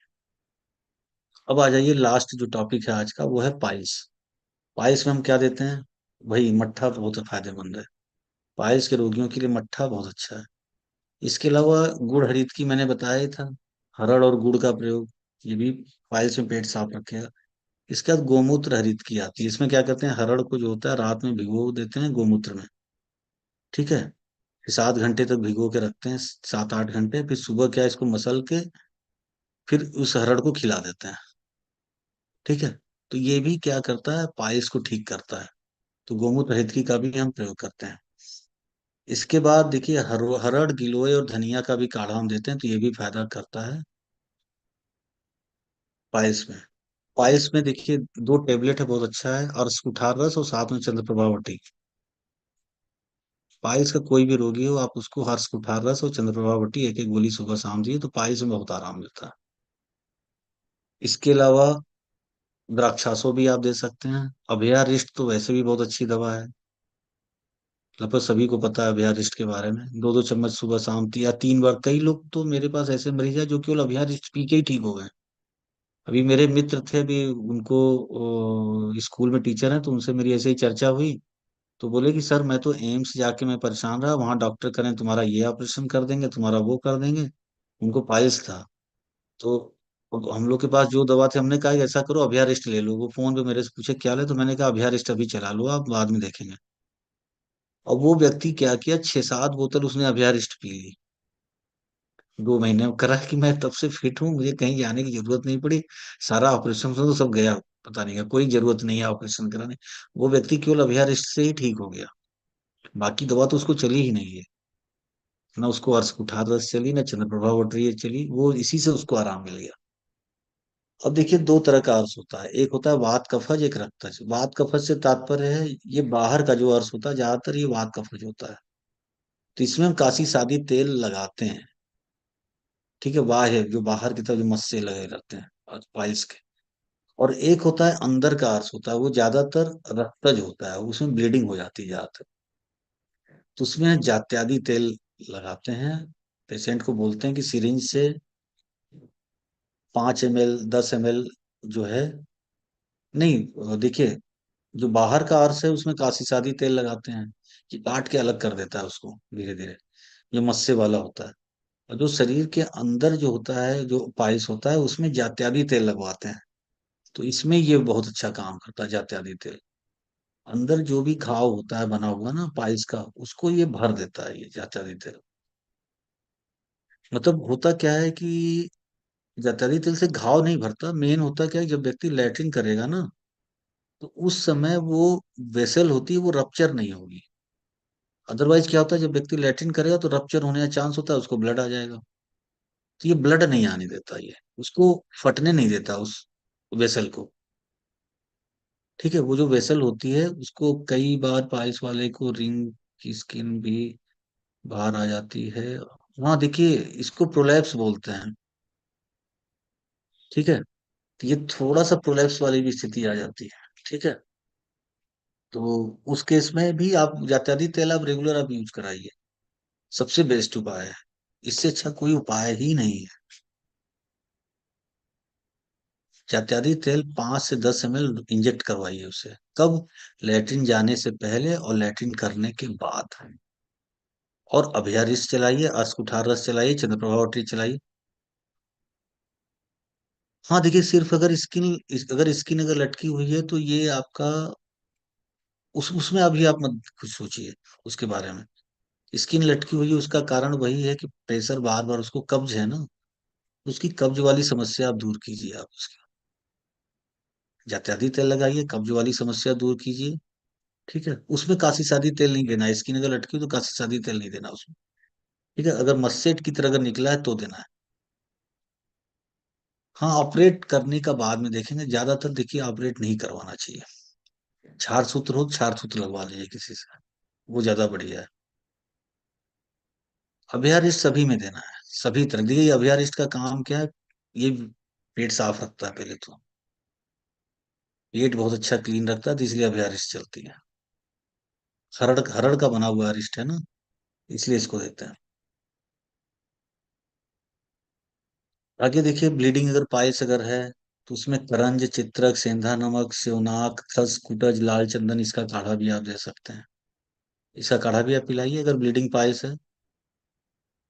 Speaker 2: अब आ जाइए, लास्ट जो टॉपिक है आज का, वो है पाइल्स। पाइल्स में हम क्या देते हैं? भाई मट्ठा बहुत फायदेमंद है। पाइल्स के रोगियों के लिए मट्ठा बहुत अच्छा है। इसके अलावा गुड़ हरित की मैंने बताया ही था, हरड़ और गुड़ का प्रयोग, ये भी पाइल्स में पेट साफ रखेगा। इसके बाद गोमूत्र हरित की आती है। इसमें क्या करते हैं, हरड़ को जो होता है रात में भिगो देते हैं गोमूत्र में। ठीक है, फिर 7 घंटे तक भिगो के रखते हैं, 7-8 घंटे, फिर सुबह क्या है, इसको मसल के फिर उस हरड़ को खिला देते हैं। ठीक है, तो ये भी क्या करता है, पाइल्स को ठीक करता है। तो गोमूत्र हरित का भी हम प्रयोग करते हैं। इसके बाद देखिए, हरड़, गिलोय और धनिया का भी काढ़ा हम देते हैं, तो ये भी फायदा करता है पाइल्स में। पाइल्स में देखिए, 2 टेबलेट है, बहुत अच्छा है, और कुठार रस और साथ में चंद्रप्रभा वटी। पाइल्स का कोई भी रोगी हो, आप उसको हर्ष कुठार रस और चंद्रप्रभा वटी एक एक गोली सुबह शाम दिए, तो पाइल्स में बहुत आराम मिलता है। इसके अलावा द्राक्षासो भी आप दे सकते हैं। अभयारिष्ट तो वैसे भी बहुत अच्छी दवा है, लगभग सभी को पता है अभयारिष्ट के बारे में। 2-2 चम्मच सुबह शाम या 3 बार। कई लोग तो मेरे पास ऐसे मरीज है जो केवल अभयारिष्ट पी के ही ठीक हो गए। अभी मेरे मित्र थे, अभी उनको स्कूल में टीचर हैं, तो उनसे मेरी ऐसे ही चर्चा हुई। तो बोले कि सर मैं तो एम्स जाके मैं परेशान रहा, वहां डॉक्टर करें तुम्हारा ये ऑपरेशन कर देंगे, तुम्हारा वो कर देंगे। उनको पाइल्स था। तो अब हम लोग के पास जो दवा थी, हमने कहा कि ऐसा करो अभयारिष्ट ले लो। वो फोन पे मेरे से पूछे क्या ले, तो मैंने कहा अभयारिष्ट अभी चला लो, आप बाद में देखेंगे। और वो व्यक्ति क्या किया, 6-7 बोतल उसने अभयारिष्ट पी ली 2 महीने में। करा कि मैं तब से फिट हूँ, मुझे कहीं जाने की जरूरत नहीं पड़ी। सारा ऑपरेशन तो सब गया, पता नहीं, कोई जरूरत नहीं है ऑपरेशन कराने। वो व्यक्ति केवल अभयारिष्ट से ही ठीक हो गया। बाकी दवा तो उसको चली ही नहीं है। ना उसको अर्श कुठार रस चली, ना चंद्रप्रभा वटरी चली, वो इसी से उसको आराम मिल गया। अब देखिए, 2 तरह का अर्श होता है, एक होता है वात कफज, एक रक्तज। वात कफज से तात्पर्य है ये बाहर का जो अर्श होता है, ज्यादातर ये वात कफज होता है। तो इसमें हम काशी सादी तेल लगाते हैं। ठीक है, वाह है जो बाहर की तरफ जो मस्से लगे रहते हैं पाइल्स के। और एक होता है अंदर का अर्श होता है, वो ज्यादातर रक्तज होता है, उसमें ब्लीडिंग हो जाती है ज्यादातर। तो उसमें जात्यादि तेल लगाते हैं। पेशेंट को बोलते हैं कि सिरिंज से 5 ml 10 ml जो है, नहीं देखिए, जो बाहर का अर्श है उसमें काशी सादी तेल लगाते हैं, कि काट के अलग कर देता है उसको धीरे धीरे, जो मस्से वाला होता है। और जो शरीर के अंदर जो होता है, जो पाइल्स होता है, उसमें जात्यादि तेल लगवाते हैं। तो इसमें ये बहुत अच्छा काम करता है जात्यादि तेल। अंदर जो भी घाव होता है बना हुआ ना पाइल्स का, उसको ये भर देता है ये जात्यादि तेल। मतलब होता क्या है कि जात्यादि तेल से घाव नहीं भरता, मेन होता क्या है, जब व्यक्ति लैट्रिन करेगा ना, तो उस समय वो वेसल होती है, वो रप्चर नहीं होगी। अदरवाइज क्या होता है, जब व्यक्ति लैट्रिन करेगा तो रप्चर होने का चांस होता है, उसको ब्लड आ जाएगा। तो ये ब्लड नहीं आने देता, ये उसको फटने नहीं देता उस वेसल को। ठीक है, वो जो वेसल होती है उसको कई बार पाइल्स वाले को रिंग की स्किन भी बाहर आ जाती है। हाँ देखिए, इसको प्रोलैप्स बोलते हैं। ठीक है, तो ये थोड़ा सा प्रोलैप्स वाली भी स्थिति आ जाती है। ठीक है, तो उस केस में भी आप जात्यादि तेल आप रेगुलर आप यूज कराइए, सबसे बेस्ट उपाय है। इससे अच्छा कोई उपाय ही नहीं है। जात्यादि तेल 5 से 10 ml इंजेक्ट करवाइए उसे। कब? लैट्रिन जाने से पहले और लैट्रिन करने के बाद। और अभयारिष चलाइए, अस्कुठार रस चलाइए, चंद्रप्रभावटी चलाइए। हाँ देखिए, सिर्फ अगर स्किन अगर लटकी हुई है तो ये आपका उसमें अभी आप मत कुछ सोचिए उसके बारे में। स्किन लटकी हुई है, उसका कारण वही है कि प्रेशर बार बार, उसको कब्ज है ना, उसकी कब्ज वाली समस्या आप दूर कीजिए। आप उसकी जात्यादि तेल लगाइए, कब्ज वाली समस्या दूर कीजिए। ठीक है, उसमें काशी सादी तेल नहीं देना है। स्किन अगर लटकी हो तो काशी सादी तेल नहीं देना उसमें। ठीक है, अगर मस्सेट की तरह अगर निकला है तो देना है। हाँ, ऑपरेट करने का बाद में देखेंगे, ज्यादातर देखिए ऑपरेट नहीं करवाना चाहिए। क्षार सूत्र हो, क्षार सूत्र लगवा लीजिए किसी से, वो ज्यादा बढ़िया है। अभयारिष्ट सभी में देना है, सभी तरह। देखिए अभयारिष्ट का काम क्या है, ये पेट साफ रखता है पहले तो, पेट बहुत अच्छा क्लीन रखता है, तो इसलिए अभयारिष्ट चलती है। हरड़ हरड़ का बना हुआ अरिष्ट है ना, इसलिए इसको देते हैं। आगे देखिए, ब्लीडिंग अगर पाइल्स अगर है, तो उसमें करंज, चित्रक, सेंधा नमक, सेवनाक, खस, कुटज, लाल चंदन, इसका काढ़ा भी आप दे सकते हैं। इसका काढ़ा भी आप पिलाइए अगर ब्लीडिंग पाइल्स है।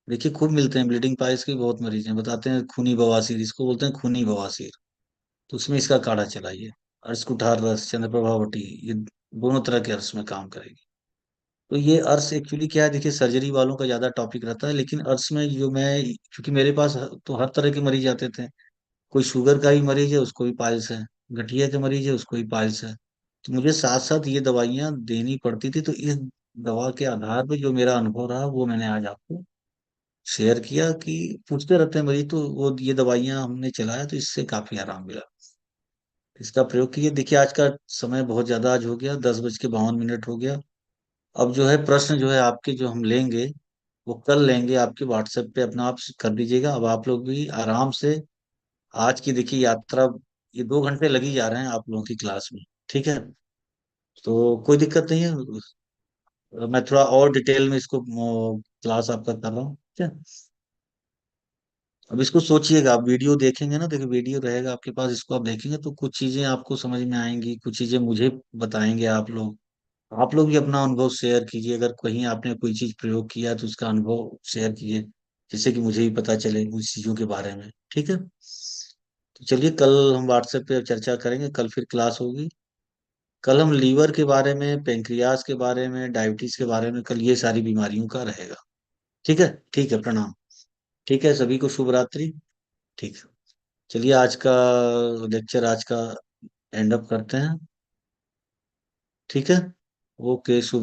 Speaker 2: देखिए खूब मिलते हैं ब्लीडिंग पाइल्स के बहुत मरीज हैं, बताते हैं खूनी बवासीर, इसको बोलते हैं खूनी बवासीर। तो उसमें इसका काढ़ा चलाइए। अर्श कुठार रस, चंद्रप्रभावटी, ये दोनों तरह के अर्श में काम करेगी। तो ये अर्श एक्चुअली क्या है, देखिए सर्जरी वालों का ज्यादा टॉपिक रहता है, लेकिन अर्श में जो मैं, क्योंकि मेरे पास तो हर तरह के मरीज आते थे। कोई शुगर का ही मरीज है उसको भी पाइल्स है, गठिया का मरीज है उसको भी पाइल्स है। तो मुझे साथ साथ ये दवाइयाँ देनी पड़ती थी, तो इस दवा के आधार पे जो मेरा अनुभव रहा वो मैंने आज आपको शेयर किया। कि पूछते रहते हैं मरीज, तो वो ये दवाइयाँ हमने चलाया तो इससे काफी आराम मिला। इसका प्रयोग कीजिए। देखिए आज का समय बहुत ज्यादा आज हो गया, 10:52 हो गया। अब जो है प्रश्न जो है आपके जो हम लेंगे, वो कल लेंगे, आपके व्हाट्सएप पे अपना आप कर दीजिएगा। अब आप लोग भी आराम से आज की देखिए यात्रा ये 2 घंटे लग ही जा रहे हैं आप लोगों की क्लास में। ठीक है, तो कोई दिक्कत नहीं है। मैं थोड़ा और डिटेल में इसको क्लास आपका कर रहा हूँ, ठीक है। अब इसको सोचिएगा, आप वीडियो देखेंगे ना, देखिए वीडियो रहेगा आपके पास, इसको आप देखेंगे तो कुछ चीजें आपको समझ में आएंगी, कुछ चीजें मुझे बताएंगे आप लोग भी अपना अनुभव शेयर कीजिए, अगर कहीं आपने कोई चीज प्रयोग किया तो उसका अनुभव शेयर कीजिए, जिससे कि मुझे भी पता चले उस चीजों के बारे में। ठीक है, तो चलिए कल हम व्हाट्सएप पे चर्चा करेंगे, कल फिर क्लास होगी। कल हम लीवर के बारे में, पेंक्रियाज के बारे में, डायबिटीज के बारे में, कल ये सारी बीमारियों का रहेगा। ठीक है, ठीक है, प्रणाम। ठीक है, सभी को शुभ रात्रि। ठीक है, चलिए आज का लेक्चर आज का एंड अप करते हैं। ठीक है, ओके, शुभ